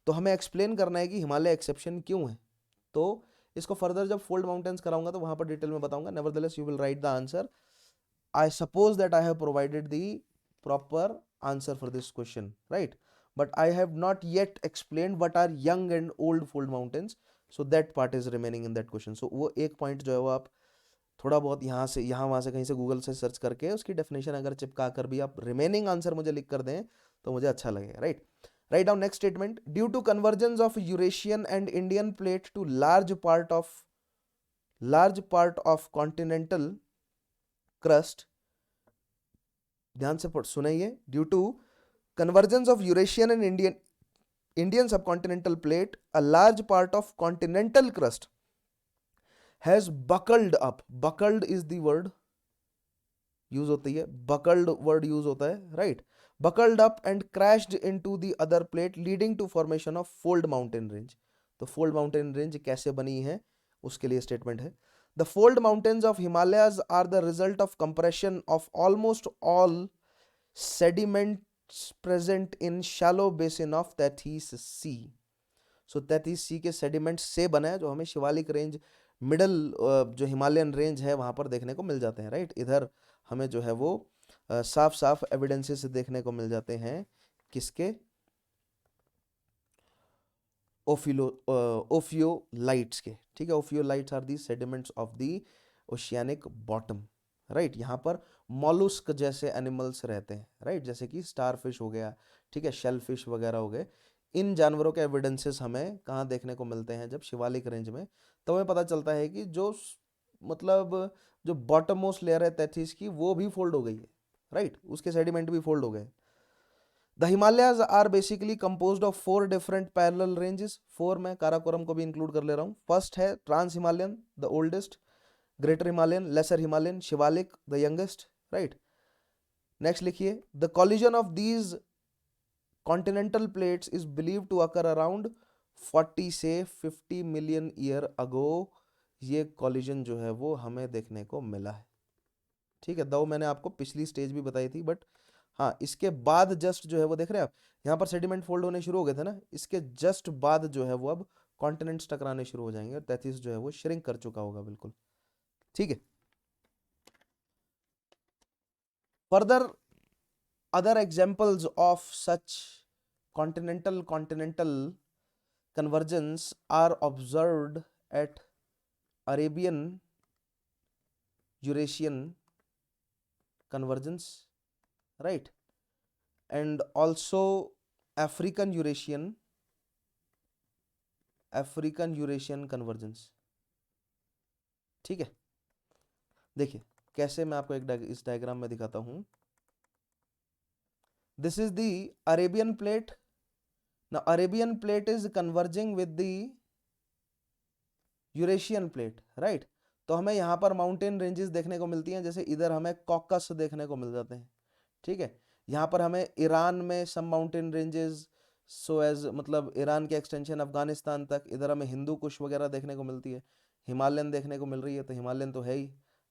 तो हमें एक्सप्लेन करना है कि हिमालय एक्सेप्शन क्यों है. तो इसको फर्दर जब फोल्ड माउंटेन्स कराऊंगा तो वहां पर डिटेल में बताऊंगा. Nevertheless you will write the answer. I suppose that I have provided the proper answer for this question, right? But I have not yet explained what are young and old fold mountains, so that part is remaining in that question. So वो एक point जो है वो आप थोड़ा बहुत यहाँ से यहाँ वहाँ से कहीं से गूगल से सर्च करके उसकी डेफिनेशन अगर चिपका कर भी आप रिमेनिंग आंसर मुझे लिख कर दें तो मुझे अच्छा लगेगा, right. Right down next statement. Due to convergence of Eurasian and Indian plate to large part of continental crust, ध्यान से सुनिए. Due to convergence of Eurasian and Indian subcontinental plate, a large part of continental crust has buckled up. Buckled is the word use होती है, buckled word use होता है, right. Buckled up and crashed into the other plate leading to formation of fold mountain range. तो fold mountain range कैसे बनी है उसके लिए स्टेटमेंट है. The fold mountains of Himalayas are the result of compression of almost all sediments present in shallow basin of Tethys Sea. So Tethys Sea के sediments से बना है जो हमें शिवालिक रेंज, मिडल जो हिमालयन रेंज है वहाँ पर देखने को मिल जाते हैं, राइट. इधर हमें जो है वो साफ साफ एविडेंसेस देखने को मिल जाते हैं किसके, ओफियोलाइट्स के. ठीक है, ophiolites are the sediments of the oceanic bottom, right. यहाँ पर मॉलुस्क जैसे एनिमल्स रहते हैं, राइट, जैसे कि स्टारफिश हो गया, ठीक है, शेलफिश वगैरह हो गए. इन जानवरों के एविडेंसेस हमें कहाँ देखने को मिलते हैं, जब शिवालिक रेंज में. तो हमें पता चलता है कि जो मतलब जो बॉटम मोस्ट लेयर है तैथीस की वो भी फोल्ड हो गई है, राइट, उसके सेडिमेंट भी फोल्ड हो गए. The Himalayas are basically composed of 4 different parallel ranges. 4 में काराकोरम को भी इंक्लूड कर ले रहा हूँ. फर्स्ट है trans Himalayan, the oldest, greater Himalayan, lesser Himalayan, Shivalik the youngest, right. Next लिखिए, the collision of these continental plates is believe to occur around 40 से 50 मिलियन ईयर अगो. ये कॉलिजन जो है वो हमें देखने को मिला है. ठीक है, दो मैंने आपको पिछली स्टेज भी बताई थी, बट हाँ इसके बाद जस्ट जो है वो देख रहे हैं आप, यहाँ पर सेडिमेंट फोल्ड होने शुरू हो गए थे ना, इसके जस्ट बाद जो है वो अब कॉन्टिनेंट्स टकराने शुरू हो जाएंगे और तैतीस जो है वो श्रिंक कर चुका होगा बिल्कुल. ठीक है, further other examples of such continental convergence are observed at Arabian Eurasian convergence, right, and also African Eurasian convergence. ठीक है, देखिए कैसे मैं आपको इस डायग्राम में दिखाता हूं. This is the Arabian plate. Now Arabian plate is converging with the Eurasian plate, right. तो हमें यहाँ पर माउंटेन रेंजेस देखने को मिलती हैं, जैसे इधर हमें कॉकस देखने को मिल जाते हैं. ठीक है, यहाँ पर हमें ईरान में सम माउंटेन रेंजेस, सो एज मतलब ईरान के एक्सटेंशन अफगानिस्तान तक. इधर हमें हिंदू कुश वगैरह देखने को मिलती है, हिमालयन देखने को मिल रही है, तो हिमालयन तो है ही,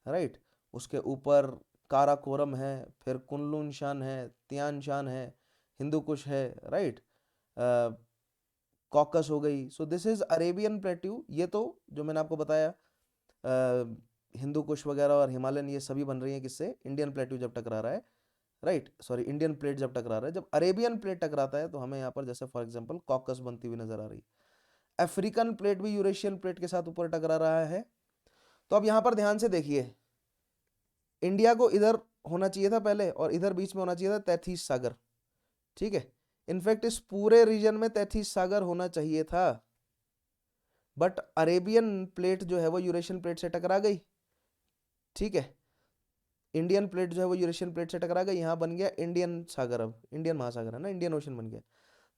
राइट. उसके ऊपर काराकोरम है, फिर कुनलुन शान है, तियान शान है, हिंदू कुश है, राइट, कॉकस हो गई. सो दिस इज अरेबियन प्लेट्यू. ये तो जो मैंने आपको बताया हिंदू कुश वगैरह और हिमालयन ये सभी बन रही हैं किससे, इंडियन प्लेट्यू जब टकरा रहा है, राइट, सॉरी इंडियन प्लेट जब टकरा रहा है. जब अरेबियन प्लेट टकराता है तो हमें यहाँ पर जैसे फॉर एग्जांपल कॉकस बनती हुई नजर आ रही है. अफ्रीकन प्लेट भी यूरेशियन प्लेट के साथ ऊपर टकरा रहा है. तो अब यहाँ पर ध्यान से देखिए, इंडिया को इधर होना चाहिए था पहले और इधर बीच में होना चाहिए था तैथीस सागर. ठीक है, इनफैक्ट इस पूरे रीजन में तैथीस सागर होना चाहिए था, बट अरेबियन प्लेट जो है वो यूरेशियन प्लेट से टकरा गई. ठीक है, इंडियन प्लेट जो है वो यूरेशियन प्लेट से टकरा गई, यहाँ बन गया इंडियन सागर. अब इंडियन महासागर है ना, इंडियन ओशन बन गया.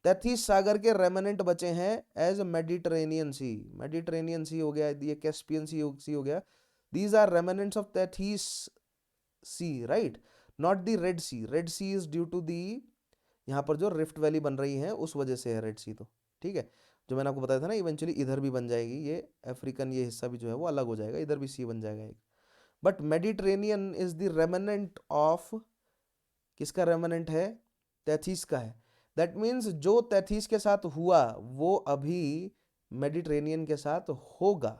तैथीस सागर के रेमिनेंट बचे हैं as Mediterranean sea. Mediterranean sea हो गया, ये कैस्पियन सी हो गया. These are remnants of Tethys sea, right, not the red sea. Red sea is due to the, यहाँ पर जो रिफ्ट वैली बन रही है उस वजह से है रेड सी. तो ठीक है, जो मैंने आपको बताया था ना, इवेंचुअली इधर भी बन जाएगी, ये अफ्रीकन ये हिस्सा भी जो है वो अलग हो जाएगा, इधर भी सी बन जाएगा एक. But Mediterranean is the remnant of, किसका रेमिनेंट है, तैथीस का है. दैट मीन्स जो तैथीस के साथ हुआ वो अभी मेडिटरेनियन के साथ होगा.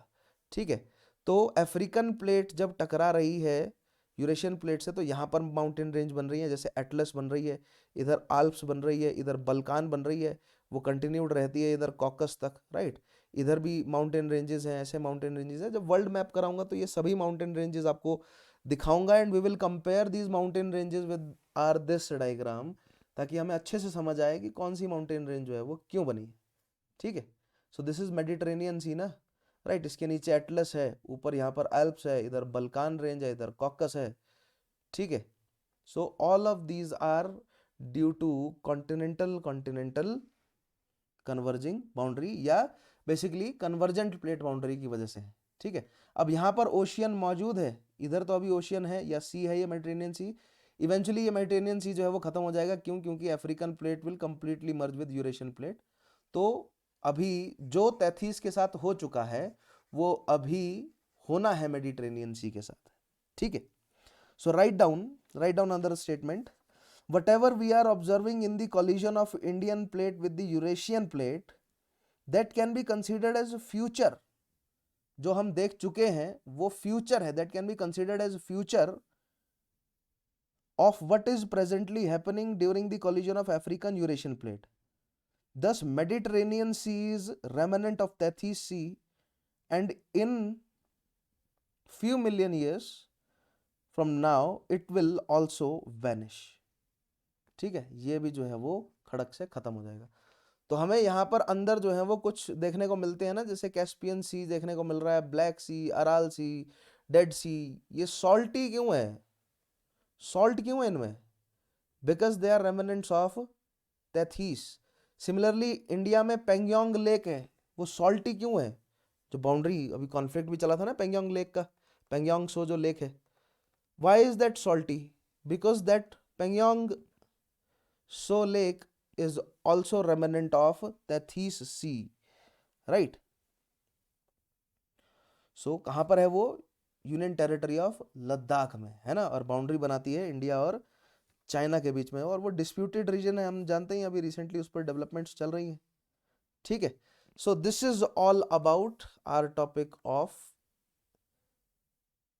ठीक है, तो अफ्रीकन प्लेट जब टकरा रही है यूरेशियन प्लेट से, तो यहाँ पर माउंटेन रेंज बन रही है, जैसे एटलस बन रही है, इधर आल्प्स बन रही है, इधर बल्कान बन रही है, वो कंटिन्यूड रहती है इधर कॉकस तक, राइट. इधर भी माउंटेन रेंजेस हैं, ऐसे माउंटेन रेंजेस हैं. जब वर्ल्ड मैप कराऊंगा तो ये सभी माउंटेन रेंजेस आपको दिखाऊंगा, and we will compare these mountain ranges with our this diagram, ताकि हमें अच्छे से समझ आए कि कौन सी माउंटेन रेंज जो है वो क्यों बनी. ठीक है, सो दिस इज मेडिटरेनियन सी ना, राइट. इसके नीचे एटलस है, ऊपर यहाँ पर एल्प्स है, इधर बल्कान रेंज है, इधर कॉकस है. ठीक है, so all of these are due to continental converging boundary, या बेसिकली कन्वर्जेंट प्लेट बाउंड्री की वजह से है. ठीक है, अब यहाँ पर ओशियन मौजूद है, इधर तो अभी ओशियन है या सी है, ये मेडिटेरेनियन सी. इवेंचुअली ये मेडिटेरेनियन सी जो है वो खत्म हो जाएगा, क्यों, क्योंकि African plate will completely merge with Eurasian plate. तो अभी जो तैथीस के साथ हो चुका है वो अभी होना है मेडिटेरेनियन सी के साथ. ठीक है, सो राइट डाउन अंदर statement, whatever we are observing in the collision of Indian plate with the Eurasian plate, that can be considered as future. जो हम देख चुके हैं वो फ्यूचर है, that can be considered as future of what is presently happening during the collision of African Eurasian plate. Thus Mediterranean Sea is remnant of Tethys Sea, and in few million years from now it will also vanish. ठीक है, ये भी जो है वो खड़क से खत्म हो जाएगा. तो हमें यहाँ पर अंदर जो है वो कुछ देखने को मिलते हैं ना, जैसे कैस्पियन सी देखने को मिल रहा है, black sea, Aral sea, dead sea. ये सॉल्टी क्यों है, सॉल्ट क्यों है इनमें, because they are remnants of Tethys. Similarly India में पेंगोंग लेक है, वो सॉल्टी क्यों है, जो बाउंड्री अभी कॉन्फ्लिक्ट भी चला था ना पेंगोंग लेक का, पेंगोंग सो जो लेक है, why is that salty, because that Pangong so lake is also remnant of Tethys Sea, right. so कहां पर है वो, यूनियन टेरिटरी ऑफ लद्दाख में है ना, और बाउंड्री बनाती है इंडिया और चाइना के बीच में, और वो डिस्प्यूटेड रीजन है, हम जानते हैं, अभी रिसेंटली उस पर डेवलपमेंट्स चल रही हैं. ठीक है, so this is all about our topic of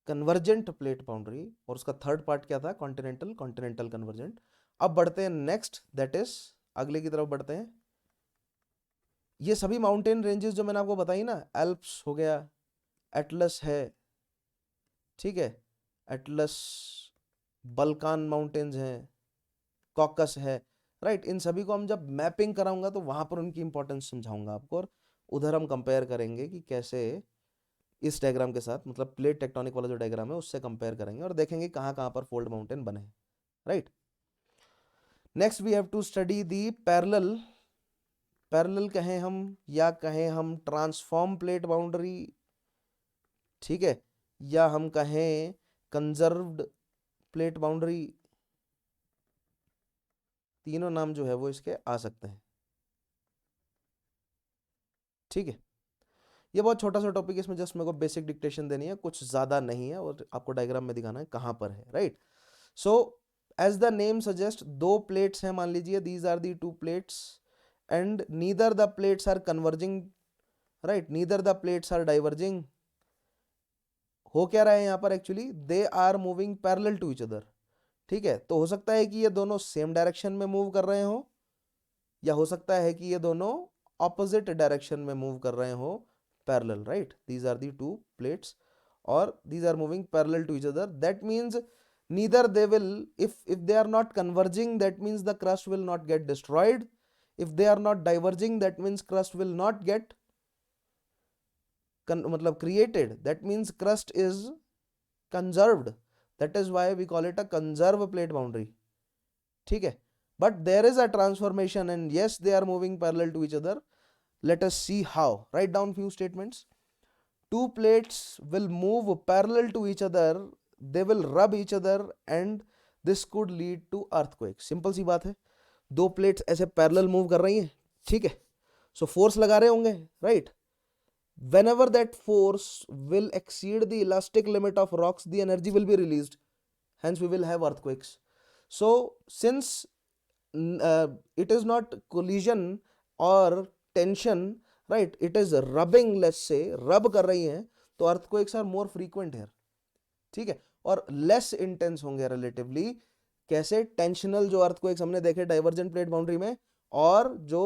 convergent plate boundary, और उसका थर्ड पार्ट क्या था, कॉन्टिनेंटल कन्वर्जेंट. अब बढ़ते हैं नेक्स्ट, दैट इज अगले की तरफ बढ़ते हैं। ये सभी माउंटेन रेंजेस जो मैंने आपको बताई ना, एल्प्स हो गया, एटलस है, ठीक है, एटलस, बल्कान माउंटेन्स हैं, कॉकस है, राइट। इन सभी को हम जब मैपिंग कराऊंगा तो वहां पर उनकी इंपॉर्टेंस समझाऊंगा आपको, और उधर हम कंपेयर करेंगे कि कैसे इस डायग्राम के साथ, मतलब प्लेट टेक्टोनिक वाला जो डायग्राम है उससे कंपेयर करेंगे और देखेंगे कहाँ कहाँ पर फोल्ड माउंटेन बने, right. Next we have to study the parallel, parallel कहें हम या कहें हम ट्रांसफॉर्म प्लेट बाउंड्री, ठीक है, या हम कहें कंजर्व्ड प्लेट बाउंड्री, तीनों नाम जो है वो इसके आ सकते हैं, ठीक है। ये बहुत छोटा सा टॉपिक है, इसमें जस्ट मेरे को बेसिक डिक्टेशन देनी है, कुछ ज्यादा नहीं है, और आपको डायग्राम में दिखाना है कहां पर है, right. So as the name suggest, दो प्लेट्स हैं मान लीजिए, these are the two plates and neither the plates are converging, right, neither the plates are diverging. हो क्या रहा है यहाँ पर, actually they are moving parallel to each other, ठीक है। तो हो सकता है कि ये दोनों सेम डायरेक्शन में मूव कर रहे हो, या हो सकता है कि ये दोनों ऑपोजिट डायरेक्शन में मूव कर रहे हो, parallel, right. These are the two plates और these are moving parallel to each other. That means neither they will, if they are not converging, that means the crust will not get destroyed. If they are not diverging, that means crust will not get मतलब created. That means crust is conserved. That is why we call it a conserve plate boundary, ठीक है। But there is a transformation and yes, they are moving parallel to each other. Let us see how. Write down few statements. Two plates will move parallel to each other, they will rub each other and this could lead to earthquake. Simple सी बात है, दो plates ऐसे parallel move कर रही हैं, ठीक है, सो फोर्स लगा रहे होंगे, right. whenever that force will exceed the elastic limit of rocks, the energy will be released, hence we will have earthquakes. So since it is not collision or tension, right, it is rubbing, let's say rub कर रही हैं, तो earthquakes are more frequent here, ठीक है, और less intense होंगे relatively. कैसे, tensional जो अर्थक्वेक्स हमने देखे डाइवर्जेंट प्लेट बाउंड्री में, और जो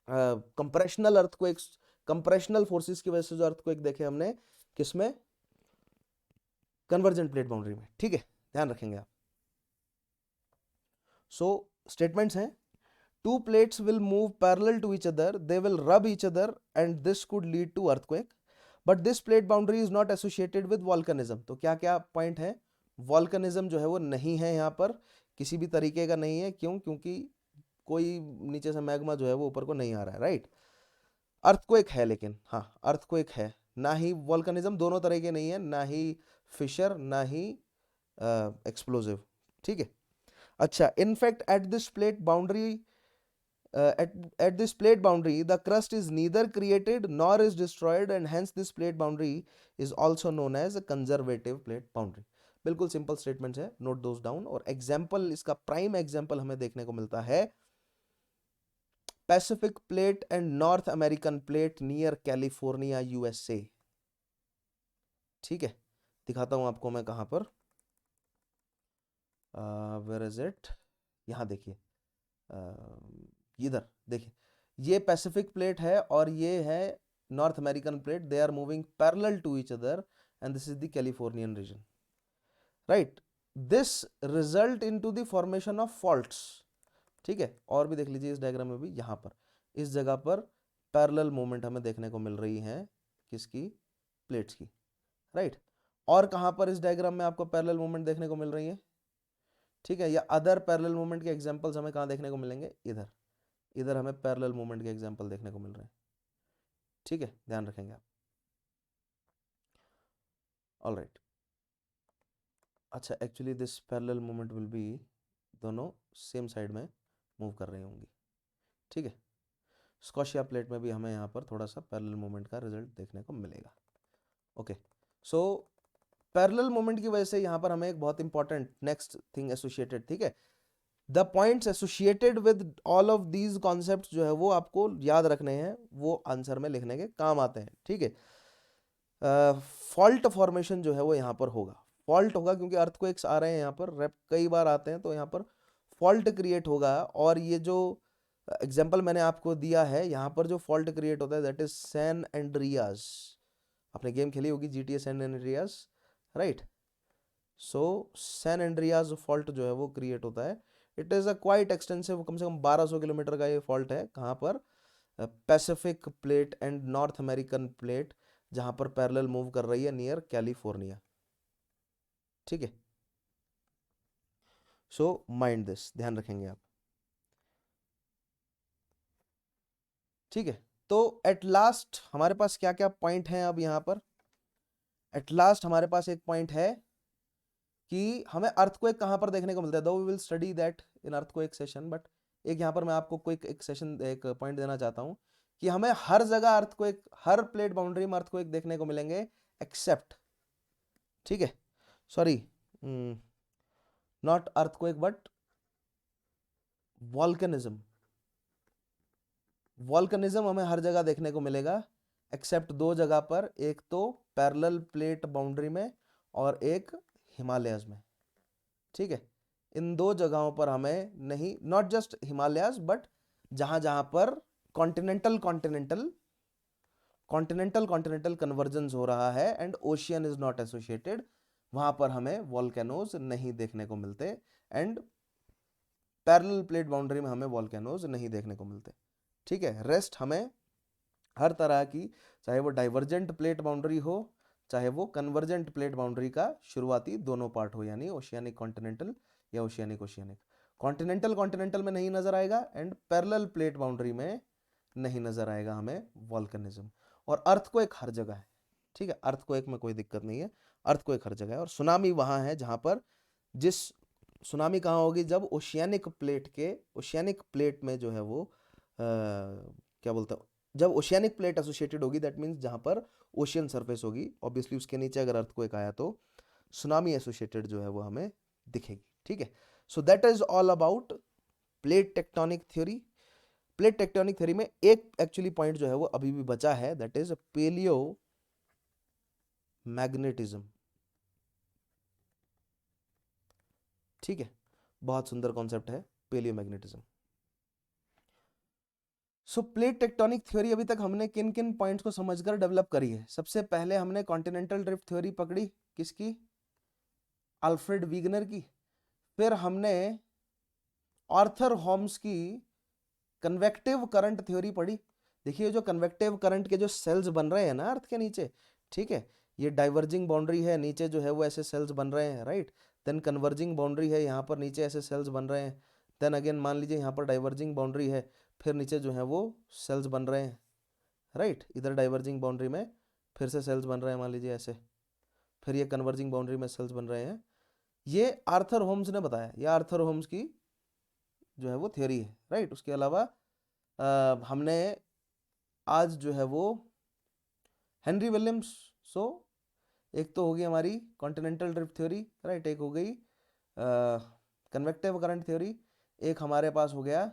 कंप्रेशनल अर्थक्वेक्स, कंप्रेशनल फोर्सेस की वजह से जो अर्थक्वेक देखे हमने किसमें, कन्वर्जेंट प्लेट बाउंड्री में, ठीक है, ध्यान रखेंगे आप। सो स्टेटमेंट्स हैं, two plates will move parallel to each other, they will rub each other and this could lead to earthquake, but this plate boundary is not associated with volcanism. तो क्या क्या पॉइंट है, वॉल्कनिज्म जो है वो नहीं है यहाँ पर, किसी भी तरीके का नहीं है, क्यों, क्योंकि कोई नीचे से मैग्मा जो है वो ऊपर को नहीं आ रहा है, राइट। अर्थक्वेक है लेकिन, हाँ अर्थक्वेक है, ना ही वॉल्कनिज्म, दोनों तरह के नहीं है, ना ही फिशर ना ही एक्सप्लोजिव, ठीक है। अच्छा, in fact at this plate boundary, at this plate boundary the crust is neither created nor is destroyed and hence this plate boundary is also known as a conservative plate boundary. बिल्कुल simple statement है, note दोस down. और example, इसका prime example हमें देखने को मिलता है Pacific plate and north American plate near California USA, ठीक है। दिखाता हूं आपको मैं कहां पर, वेयर इज इट, यहां देखिए, इधर देखिए, ये पैसिफिक प्लेट है और ये है North American plate, they are moving parallel to each other and this is the Californian region, right. This result into the formation of faults, ठीक है। और भी देख लीजिए इस डायग्राम में भी, यहां पर इस जगह पर पैरेलल मूवमेंट हमें देखने को मिल रही है, किसकी, प्लेट्स की, राइट। और कहां पर इस डायग्राम में आपको पैरेलल मूवमेंट देखने को मिल रही है, ठीक है, या अदर पैरेलल मूवमेंट के एग्जांपल्स हमें कहां देखने को मिलेंगे, इधर, इधर हमें पैरेलल मूवमेंट के एग्जांपल देखने को मिल रहे हैं, ठीक है, ध्यान रखेंगे आप, ऑल राइट। अच्छा, actually this parallel movement will be, दोनों सेम साइड में मूव कर रही होंगी, ठीक है। स्कॉशिया प्लेट में भी हमें यहाँ पर थोड़ा सा पैरेलल मूवमेंट का रिजल्ट देखने को मिलेगा, ओके। सो पैरेलल मूवमेंट की वजह से यहाँ पर हमें एक बहुत इंपॉर्टेंट नेक्स्ट थिंग एसोसिएटेड, ठीक है, the points associated with all of these concepts जो है वो आपको याद रखने हैं, वो आंसर में लिखने के काम आते हैं, ठीक है। फॉल्ट फॉर्मेशन जो है वो यहाँ पर होगा, फॉल्ट होगा क्योंकि अर्थक्वेक्स आ रहे हैं यहाँ पर, कई बार आते हैं, तो यहाँ पर फॉल्ट क्रिएट होगा, और ये जो एग्जाम्पल मैंने आपको दिया है यहाँ पर जो फॉल्ट क्रिएट होता है दैट इज सैन एंड्रियास। आपने गेम खेली होगी GTA San Andreas, right? So San Andreas fault जो है वो क्रिएट होता है। It is a quite extensive, कम से कम 1200 किलोमीटर का ये फॉल्ट है। कहाँ पर? Pacific plate and north American plate, जहाँ पर पैरेलल मूव कर रही है नियर कैलिफोर्निया। ठीक है, सो माइंड दिस, ध्यान रखेंगे आप। ठीक है, तो एट लास्ट हमारे पास क्या क्या पॉइंट हैं अब यहाँ पर? एट लास्ट हमारे पास एक पॉइंट है कि हमें अर्थक्वेक कहाँ पर देखने को मिलता है। Though we will study that in earthquake session, but एक यहाँ पर मैं आपको क्विक एक सेशन एक पॉइंट देना चाहता हूँ कि हमें हर जगह अर्थक्वेक, हर प्लेट बाउंड्री में अर्थक्वेक देखने को मिलेंगे एक्सेप्ट, ठीक है, sorry, not earthquake but volcanism. Volcanism हमें हर जगह देखने को मिलेगा एक्सेप्ट दो जगह पर, एक तो पैरेलल प्लेट बाउंड्री में और एक हिमालयस में। ठीक है, इन दो जगहों पर हमें नहीं, नॉट जस्ट हिमालयस बट जहां जहां पर continental continental continental continental convergence हो रहा है and ocean is not associated, वहां पर हमें वॉल्केनोज नहीं देखने को मिलते, एंड पैरेलल प्लेट बाउंड्री में हमें वॉल्केनोज नहीं देखने को मिलते। ठीक है, रेस्ट हमें हर तरह की, चाहे वो डाइवर्जेंट प्लेट बाउंड्री हो, चाहे वो कन्वर्जेंट प्लेट बाउंड्री का शुरुआती दोनों पार्ट हो, यानी ओशियानिक कॉन्टिनेंटल या ओशियानिक ओशियानिक, कॉन्टिनेंटल कॉन्टिनेंटल में नहीं नजर आएगा एंड पैरेलल प्लेट बाउंड्री में नहीं नजर आएगा हमें वॉल्केनिज्म। और अर्थक्वेक हर जगह है। ठीक है, अर्थक्वेक में कोई दिक्कत नहीं है, अर्थक्वेक हर जगह है। और सुनामी वहां है जहां पर, जिस सुनामी कहाँ होगी? जब ओशियानिक प्लेट के, ओशियानिक प्लेट में जो है वो क्या बोलते हैं, जब ओशियानिक प्लेट एसोसिएटेड होगी, दैट मीन्स जहां पर ओशियन सरफेस होगी, ऑब्वियसली उसके नीचे अगर अर्थक्वेक आया तो सुनामी एसोसिएटेड जो है वो हमें दिखेगी। ठीक है, सो that is all about plate tectonic theory. Plate tectonic theory में एक एक्चुअली पॉइंट जो है वो अभी भी बचा है, दैट इज पेलियो मैग्नेटिज्म। ठीक है, बहुत सुंदर कॉन्सेप्ट है पेलियो मैग्नेटिज्म। सो प्लेट टेक्टोनिक थ्योरी अभी तक हमने किन किन पॉइंट्स को समझकर डेवलप करी है? सबसे पहले हमने कॉन्टिनेंटल ड्रिफ्ट थ्योरी पकड़ी, किसकी? अल्फ्रेड वीगनर की। फिर हमने आर्थर होम्स की कन्वेक्टिव करंट थ्योरी पढ़ी। देखिए जो कन्वेक्टिव करंट के जो सेल्स बन रहे हैं ना अर्थ के नीचे, ठीक है, ये डाइवर्जिंग बाउंड्री है, नीचे जो है वो ऐसे सेल्स बन रहे हैं, राइट? देन कन्वर्जिंग बाउंड्री है, यहाँ पर नीचे ऐसे सेल्स बन रहे हैं। देन अगेन मान लीजिए यहाँ पर डाइवर्जिंग बाउंड्री है, फिर नीचे जो है वो सेल्स बन रहे हैं, राइट? इधर डाइवर्जिंग बाउंड्री में फिर से सेल्स बन रहे हैं मान लीजिए ऐसे, फिर ये कन्वर्जिंग बाउंड्री में सेल्स बन रहे हैं। ये आर्थर होम्स ने बताया, ये आर्थर होम्स की जो है वो थ्योरी है, राइट? उसके अलावा हमने आज जो है वो हेनरी विलियम्स, सो एक तो होगी हमारी कॉन्टिनेंटल ड्रिफ्ट थ्योरी, राइट? एक हो गई कन्वेक्टिव करंट थ्योरी, एक हमारे पास हो गया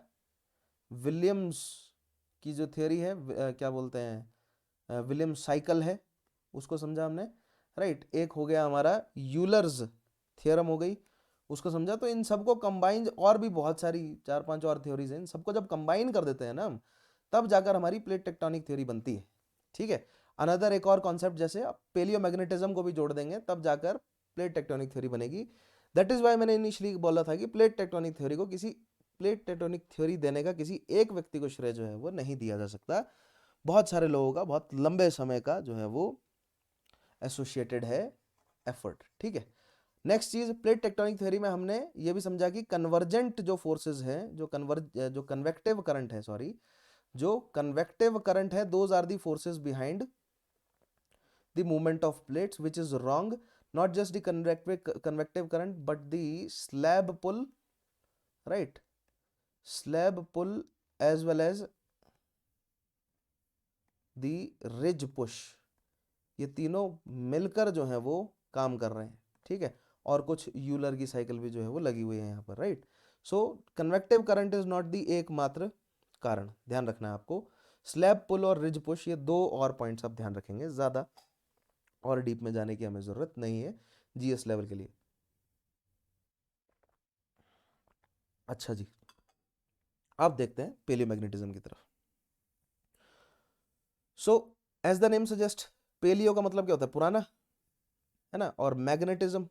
विलियम्स की जो थ्योरी है, क्या बोलते हैं, विलियम्स साइकिल है, उसको समझा हमने, राइट? एक हो गया हमारा यूलर्स थ्योरम हो गई, उसको समझा। तो इन सबको कंबाइन, और भी बहुत सारी 4-5 और थ्योरीज हैं, इन सबको जब कंबाइन कर देते हैं ना हम, तब जाकर हमारी प्लेट टेक्टोनिक थ्योरी बनती है। ठीक है, अनदर एक और कॉन्सेप्ट जैसे पेलियो मैग्नेटिज्म को भी जोड़ देंगे, तब जाकर प्लेट टेक्टोनिक थ्योरी बनेगी। दैट इज वाई मैंने इनिशियली बोला था कि प्लेट टेक्टोनिक थ्योरी को, किसी प्लेट टेक्टोनिक थ्योरी देने का किसी एक व्यक्ति को श्रेय जो है वो नहीं दिया जा सकता, बहुत सारे लोगों का, बहुत लंबे समय का जो है वो एसोसिएटेड है एफर्ट। ठीक है, नेक्स्ट चीज, प्लेट टेक्टोनिक थ्योरी में हमने ये भी समझा कि कन्वर्जेंट जो फोर्सेस हैं, जो कन्वेक्टिव करंट है, सॉरी, जो कन्वेक्टिव करंट है, those are the forces behind the movement of plates, which is wrong. Not just the convective current but the slab pull, right? Slab pull as well as the ridge push, ये तीनों मिलकर जो है वो काम कर रहे हैं। ठीक है, और कुछ यूलर की साइकिल भी जो है वो लगी हुई है यहाँ पर, right? So convective current is not the एकमात्र कारण, ध्यान रखना है आपको। स्लैब पुल और रिज पुश, ये दो और पॉइंट्स आप ध्यान रखेंगे, ज्यादा और डीप में जाने की हमें जरूरत नहीं है जीएस लेवल के लिए। अच्छा जी, अब देखते हैं पेलियोमैग्नेटिज्म की तरफ। So as the name suggest, palaeo का मतलब क्या होता है, पुराना, है ना, और मैग्नेटिज्म,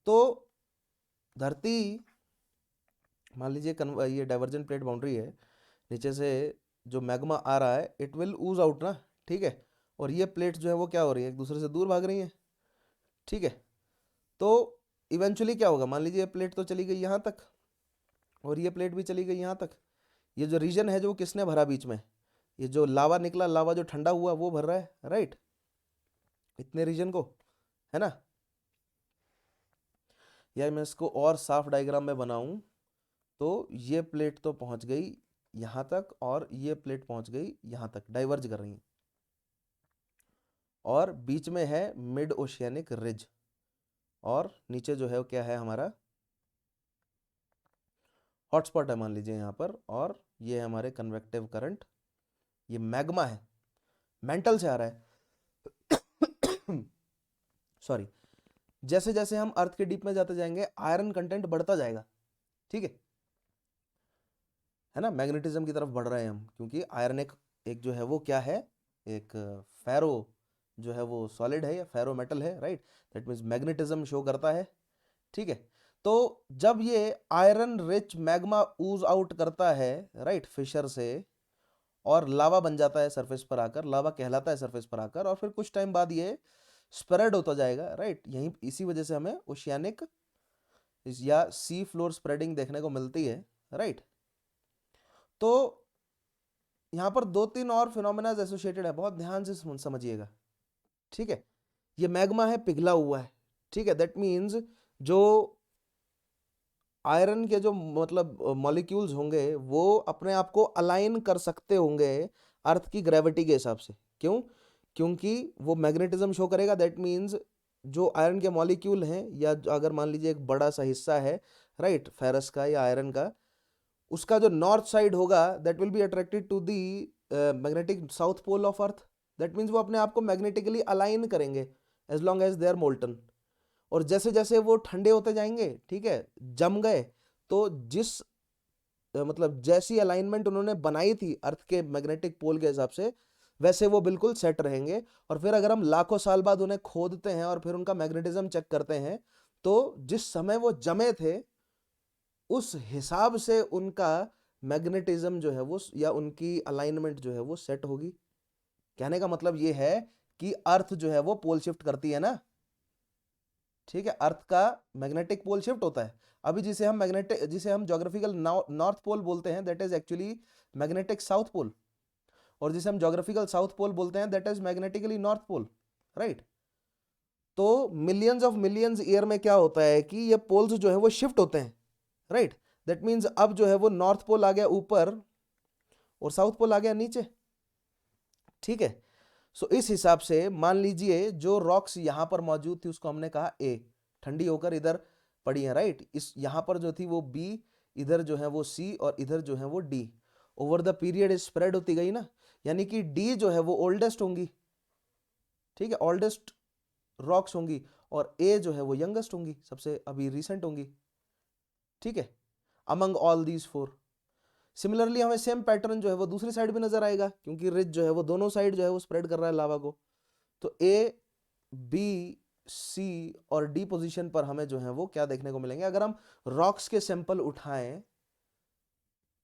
तो धरती, मान लीजिए ये डाइवर्जेंट प्लेट बाउंड्री है, नीचे से जो मैग्मा आ रहा है इट विल ऊज आउट ना, ठीक है, और ये प्लेट जो है वो क्या हो रही है, एक दूसरे से दूर भाग रही है, ठीक है। तो इवेंचुअली क्या होगा, मान लीजिए ये प्लेट तो चली गई यहाँ तक और ये प्लेट भी चली गई यहाँ तक, ये जो रीजन है जो किसने भरा बीच में, ये जो लावा निकला, लावा जो ठंडा हुआ वो भर रहा है, राइट, इतने रीजन को, है ना। या मैं इसको और साफ डायग्राम में बनाऊं, तो ये प्लेट तो पहुंच गई यहाँ तक और ये प्लेट पहुंच गई यहाँ तक, डाइवर्ज कर रही हैं, और बीच में है मिड ओशियानिक रिज, और नीचे जो है वो क्या है हमारा, हॉटस्पॉट है मान लीजिए यहाँ पर, और ये है हमारे कन्वेक्टिव करंट, ये मैग्मा है, मेंटल से आ रहा है सॉरी। जैसे जैसे हम अर्थ के डीप में जाते जाएंगे आयरन कंटेंट बढ़ता जाएगा, ठीक है ना, मैग्नेटिज्म की तरफ बढ़ रहे हैं हम, क्योंकि आयरन एक जो है वो क्या है, एक फेरो जो है वो सॉलिड है या फेरो मेटल है, right, that means magnetism show करता है, ठीक है। तो जब ये आयरन रिच मैग्मा ऊज आउट करता है, राइट, फिशर से, और लावा बन जाता है सरफेस पर आकर, लावा कहलाता है सरफेस पर आकर, और फिर कुछ टाइम बाद ये स्प्रेड होता जाएगा, राइट, यही इसी वजह से हमें ओशियानिक या सी फ्लोर स्प्रेडिंग देखने को मिलती है, राइट। तो यहाँ पर दो तीन और फिनोमेना एसोसिएटेड है, बहुत ध्यान से समझिएगा, ठीक है। ये मैग्मा है, पिघला हुआ है, ठीक है, दैट मीन्स जो आयरन के जो मतलब मॉलिक्यूल्स होंगे वो अपने आप को अलाइन कर सकते होंगे अर्थ की ग्रेविटी के हिसाब से, क्यों, क्योंकि वो मैग्नेटिज्म शो करेगा, दैट मीन्स जो आयरन के मॉलिक्यूल हैं, या अगर मान लीजिए एक बड़ा सा हिस्सा है, राइट, फेरस का या आयरन का, उसका जो नॉर्थ साइड होगा that will be attracted to the magnetic south pole of earth, that means वो अपने आप को मैग्नेटिकली अलाइन करेंगे as long as they are molten, और जैसे जैसे वो ठंडे होते जाएंगे, ठीक है, जम गए, तो जिस मतलब जैसी अलाइनमेंट उन्होंने बनाई थी अर्थ के मैग्नेटिक पोल के हिसाब से, वैसे वो बिल्कुल सेट रहेंगे, और फिर अगर हम लाखों साल बाद उन्हें खोदते हैं और फिर उनका मैग्नेटिज्म चेक करते हैं, तो जिस समय वो जमे थे उस हिसाब से उनका मैग्नेटिज्म जो है वो या उनकी अलाइनमेंट जो है वो सेट होगी। कहने का मतलब ये है कि अर्थ जो है वो पोल शिफ्ट करती है ना, ठीक है, अर्थ का मैग्नेटिक पोल शिफ्ट होता है। अभी जिसे हम ज्योग्राफिकल नॉर्थ पोल बोलते हैं that is actually magnetic south pole, और जिसे हम ज्योग्राफिकल साउथ पोल बोलते हैं that is magnetically north pole, right. तो मिलियंस ऑफ मिलियंस ईयर में क्या होता है कि ये पोल्स जो है वो शिफ्ट होते हैं, राइट, दैट मीन्स अब जो है वो नॉर्थ पोल आ गया ऊपर और साउथ पोल आ गया नीचे, ठीक है। सो इस हिसाब से मान लीजिए जो रॉक्स यहां पर मौजूद थी उसको हमने कहा ए, ठंडी होकर इधर पड़ी है, राइट, इस यहां पर जो थी वो बी, इधर जो है वो सी, और इधर जो है वो D, over the period spread होती गई ना, यानी कि डी जो है वो ओल्डेस्ट होंगी, ठीक है, ओल्डेस्ट रॉक्स होंगी, और ए जो है वो यंगेस्ट होंगी, सबसे अभी रिसेंट होंगी, ठीक है, among all these four. Similarly हमें सेम पैटर्न जो है वो दूसरी साइड भी नजर आएगा, क्योंकि रिज जो है वो दोनों साइड जो है वो स्प्रेड कर रहा है लावा को, तो ए, बी, सी और डी पोजीशन पर हमें जो है वो क्या देखने को मिलेंगे, अगर हम रॉक्स के सैंपल उठाएं,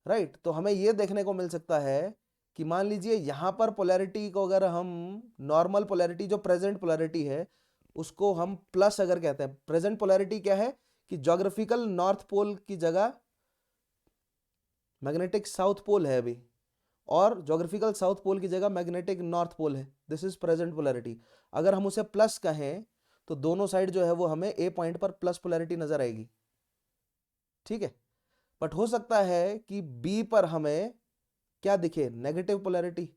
राइट, तो हमें यह देखने को मिल सकता है कि मान लीजिए यहां पर पोलैरिटी को अगर हम नॉर्मल पोलैरिटी जो प्रेजेंट पोलैरिटी है उसको हम प्लस अगर कहते हैं, प्रेजेंट पोलैरिटी क्या है कि ज्योग्राफिकल नॉर्थ पोल की जगह मैग्नेटिक साउथ पोल है अभी, और ज्योग्राफिकल साउथ पोल की जगह मैग्नेटिक नॉर्थ पोल है, दिस इज प्रेजेंट पोलैरिटी। अगर हम उसे प्लस कहें तो दोनों साइड जो है वो हमें ए पॉइंट पर प्लस पोलैरिटी नजर आएगी, ठीक है। बट हो सकता है कि बी पर हमें क्या दिखे, नेगेटिव पोलैरिटी,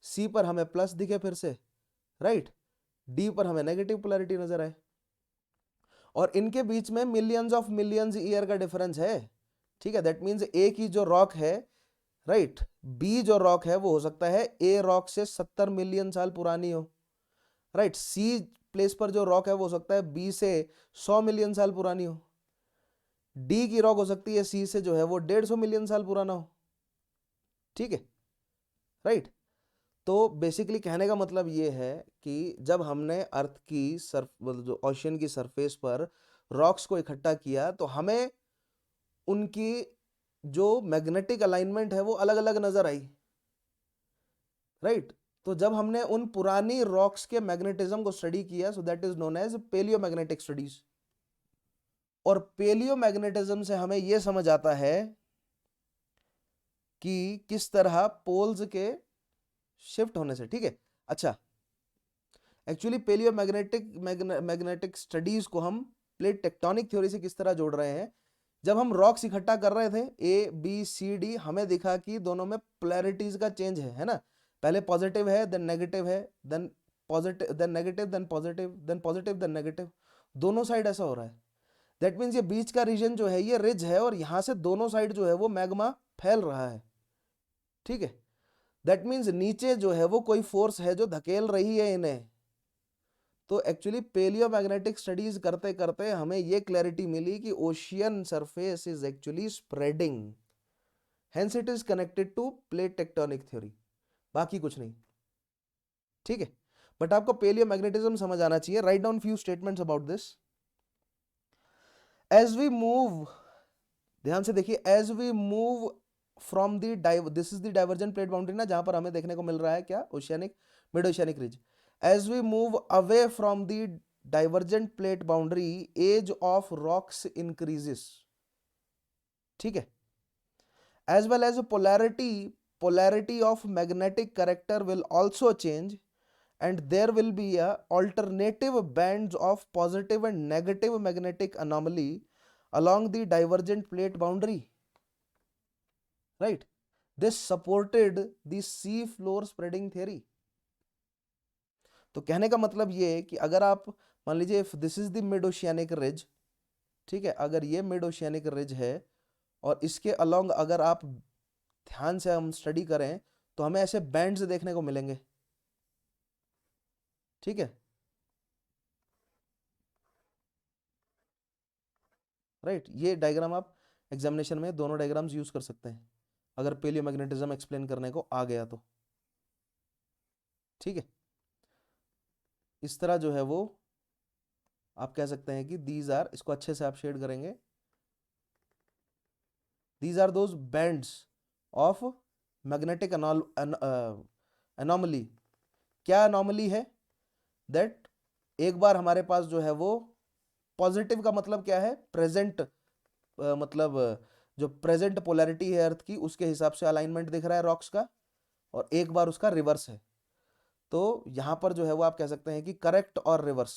सी पर हमें प्लस दिखे फिर से, राइट, डी पर हमें नेगेटिव पोलैरिटी नजर आए, और इनके बीच में मिलियंस ऑफ मिलियंस ईयर का डिफरेंस है, ठीक है, दैट मीन्स ए की जो रॉक है, राइट, बी जो रॉक है वो हो सकता है ए रॉक से 70 मिलियन साल पुरानी हो, राइट, सी प्लेस पर जो रॉक है वो हो सकता है बी से 100 मिलियन साल पुरानी हो, डी की रॉक हो सकती है सी से जो है वो 150 मिलियन साल पुराना हो, ठीक है, राइट। तो बेसिकली कहने का मतलब ये है कि जब हमने अर्थ की जो ओशियन की सरफेस पर रॉक्स को इकट्ठा किया तो हमें उनकी जो मैग्नेटिक अलाइनमेंट है वो अलग अलग नजर आई, राइट। तो जब हमने उन पुरानी रॉक्स के मैग्नेटिज्म को स्टडी किया, so that is known as paleomagnetic studies. और पेलियोमैग्नेटिज्म से हमें यह समझ आता है कि किस तरह पोल्स के शिफ्ट होने से, ठीक है। अच्छा, एक्चुअली मैग्नेटिक स्टडीज को हम प्लेट टेक्टोनिक थ्योरी से किस तरह जोड़ रहे हैं। जब हम रॉक्स इकट्ठा कर रहे थे ए बी सी डी, हमें दिखा कि दोनों में पोलैरिटीज का चेंज है ना। पहले पॉजिटिव है, देन नेगेटिव है, then positive, then negative, then positive, then positive, then negative, दोनों साइड ऐसा हो रहा है। दैट मीन्स ये बीच का रीजन जो है ये रिज है और यहां से दोनों साइड जो है वो मैग्मा फैल रहा है, ठीक है। दैट मीन्स नीचे जो है वो कोई फोर्स है जो धकेल रही है इन्हें। तो एक्चुअली पेलियोमैग्नेटिक स्टडीज करते करते हमें ये क्लैरिटी मिली कि ocean surface is actually spreading, hence it is connected to plate tectonic theory, बाकी कुछ नहीं, ठीक है। बट आपको पेलियोमैग्नेटिज्म समझ आना चाहिए। Right down few statements about this. As we move, ध्यान से देखिए, as we move from the this is the divergent plate boundary ना, जहां पर हमें देखने को मिल रहा है क्या, oceanic, mid oceanic ridge. As we move away from the divergent plate boundary, age of rocks increases, ठीक है। As well as polarity of magnetic character will also change, and there will be a alternative bands of positive and negative magnetic anomaly along the divergent plate boundary, right. This supported the sea floor spreading theory. तो कहने का मतलब ये है कि अगर आप मान लीजिए if this is the mid oceanic ridge, ठीक है, अगर ये मिड ओशियानिक रिज है और इसके अलोंग अगर आप ध्यान से हम स्टडी करें तो हमें ऐसे बैंड्स देखने को मिलेंगे, ठीक है, राइट। ये डायग्राम आप एग्जामिनेशन में दोनों डायग्राम्स यूज कर सकते हैं अगर पेलियोमैग्नेटिज्म एक्सप्लेन करने को आ गया तो, ठीक है। इस तरह जो है वो आप कह सकते हैं कि दीज आर, इसको अच्छे से आप शेड करेंगे, these are those bands of magnetic anomaly. क्या एनोमली है, दैट एक बार हमारे पास जो है वो पॉजिटिव का मतलब क्या है, प्रेजेंट, मतलब जो प्रेजेंट पोलैरिटी है अर्थ की उसके हिसाब से अलाइनमेंट दिख रहा है रॉक्स का, और एक बार उसका रिवर्स है। तो यहां पर जो है वो आप कह सकते हैं कि करेक्ट और रिवर्स,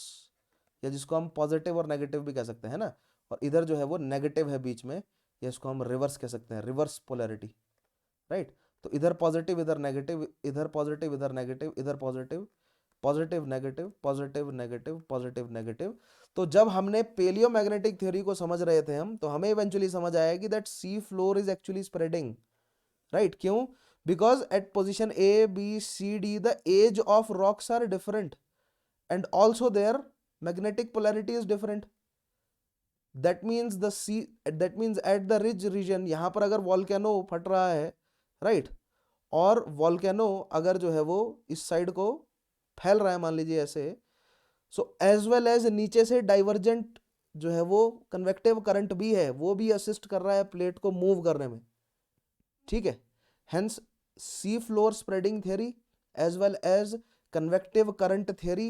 या जिसको हम पॉजिटिव और नेगेटिव भी कह सकते हैं ना, और इधर जो है वो नेगेटिव है बीच में, या इसको हम रिवर्स कह सकते हैं, रिवर्स पोलैरिटी, राइट। तो इधर पॉजिटिव, इधर नेगेटिव, इधर पॉजिटिव, इधर नेगेटिव, इधर positive, positive negative, positive negative, positive negative. तो जब हमने पेलियोमैग्नेटिक थ्योरी को समझ रहे थे हम, तो हमें इवेंचुअली समझ आया कि that sea floor is actually spreading, right. क्यों? Because at position A B C D the age of rocks are different and also their magnetic polarity is different. That means the sea, that means at the ridge region, यहां पर अगर volcano फट रहा है, right, और volcano अगर जो है वो इस साइड को फैल रहा है मान लीजिए ऐसे, सो एज वेल एज नीचे से डाइवर्जेंट जो है वो कन्वेक्टिव करंट भी है, वो भी असिस्ट कर रहा है प्लेट को मूव करने में, ठीक है। Hence sea floor spreading theory as well as convective current theory,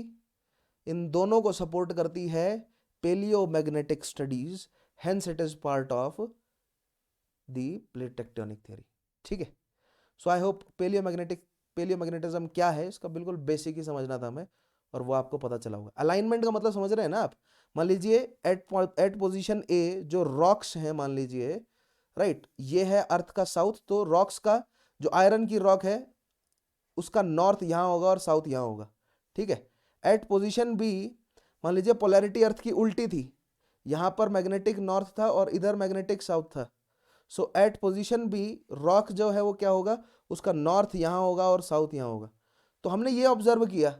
इन दोनों को सपोर्ट करती है paleomagnetic studies, hence it is part of the plate tectonic theory, ठीक है। सो आई होप पेलियोमैग्नेटिज्म क्या है इसका बिल्कुल बेसिक ही समझना था हमें, और वो आपको पता चला होगा। अलाइनमेंट का मतलब समझ रहे हैं ना आप। मान लीजिए एट पोजीशन ए जो रॉक्स हैं, मान लीजिए, राइट, ये है अर्थ का साउथ, तो रॉक्स का जो आयरन की रॉक है उसका नॉर्थ यहां होगा और साउथ यहां होगा, ठीक है। एट पोजीशन बी मान लीजिए पोलैरिटी अर्थ की उल्टी थी, यहां पर मैग्नेटिक नॉर्थ था और इधर मैग्नेटिक साउथ था। सो एट पोजीशन बी रॉक जो है वो क्या होगा, उसका नॉर्थ यहां होगा और साउथ यहां होगा। तो हमने ये ऑब्जर्व किया,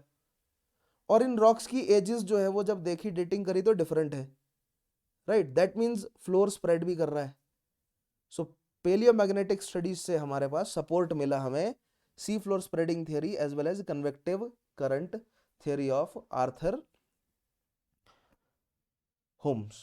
और इन रॉक्स की एजेस जो है वो जब देखी डेटिंग करी तो डिफरेंट है, right, that means floor spread भी कर रहा है। सो पेलियोमैग्नेटिक स्टडीज से हमारे पास सपोर्ट मिला हमें sea floor spreading theory as well as convective current theory of Arthur Holmes.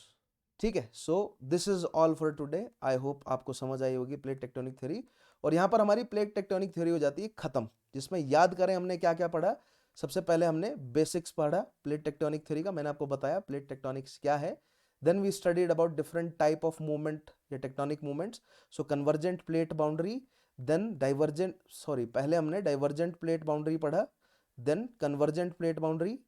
ठीक है, so this is all for today. I hope आपको समझ आई होगी प्लेट टेक्टोनिक थ्योरी। और यहाँ पर हमारी प्लेट टेक्टोनिक थ्योरी हो जाती है खत्म, जिसमें याद करें हमने क्या क्या पढ़ा। सबसे पहले हमने बेसिक्स पढ़ा प्लेट टेक्टोनिक थ्योरी का, मैंने आपको बताया प्लेट टेक्टोनिक्स क्या है। Then we studied about different type of movement या tectonic movements. So convergent plate boundary, then divergent, sorry पहले हमने डाइवर्जेंट प्लेट बाउंड्री पढ़ा, then convergent plate boundary.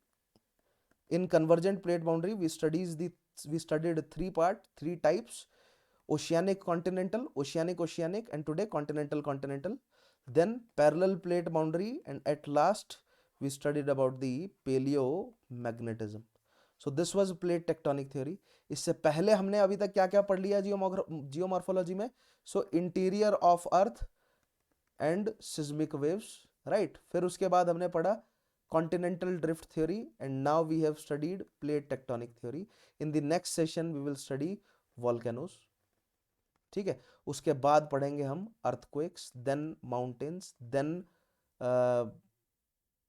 In convergent plate boundary, we studied three types: oceanic continental, oceanic oceanic, and today continental continental. Then parallel plate boundary, and at last we studied about the paleomagnetism. So this was plate tectonic theory. इससे पहले हमने अभी तक क्या क्या पढ़ लिया geomorphology में? So interior of earth and seismic waves, right. फिर उसके बाद हमने पढ़ा continental drift theory, and now we have studied plate tectonic theory. In the next session we will study volcanoes. ठीक है, उसके बाद पढ़ेंगे हम earthquakes, then mountains, then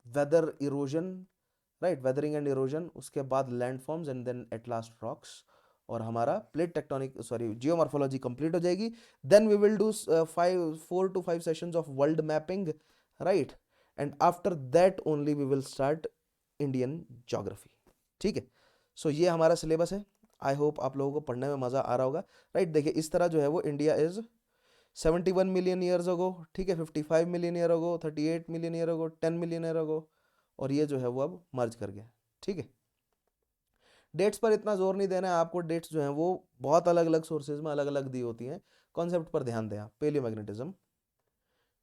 weather erosion, right, weathering and erosion, उसके बाद landforms, and then at last rocks. और हमारा plate tectonic sorry geomorphology complete हो जाएगी। Then we will do 4 to 5 sessions of world mapping, right, and after that only we will start Indian geography. ठीक है, सो ये हमारा सिलेबस है। I hope आप लोगों को पढ़ने में मज़ा आ रहा होगा, राइट। देखिए इस तरह जो है वो India is 71 million years ago, ठीक है, 55 million year ago, 38 million year ago, 10 million year ago, और ये जो है वो अब मर्ज कर गया। ठीक है, डेट्स पर इतना जोर नहीं देना है आपको, डेट्स जो हैं वो बहुत अलग अलग सोर्सेज में अलग अलग दी होती हैं। कॉन्सेप्ट पर ध्यान दें आप, पेलियोमैग्नेटिज्म।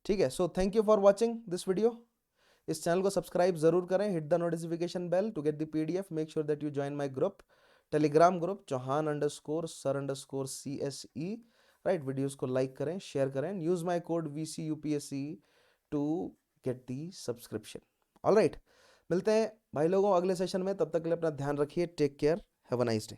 ठीक है, so thank you for watching this video. इस चैनल को सब्सक्राइब जरूर करें, hit the notification bell to get the PDF. Make sure that you join my group, telegram group Chauhan_sir_CSE, right. Videos को लाइक करें, share करें, use my code VCUPSC to get the subscription. Alright, मिलते हैं भाई लोगों अगले session में, तब तक के लिए अपना ध्यान रखिए। Take care, have a nice day.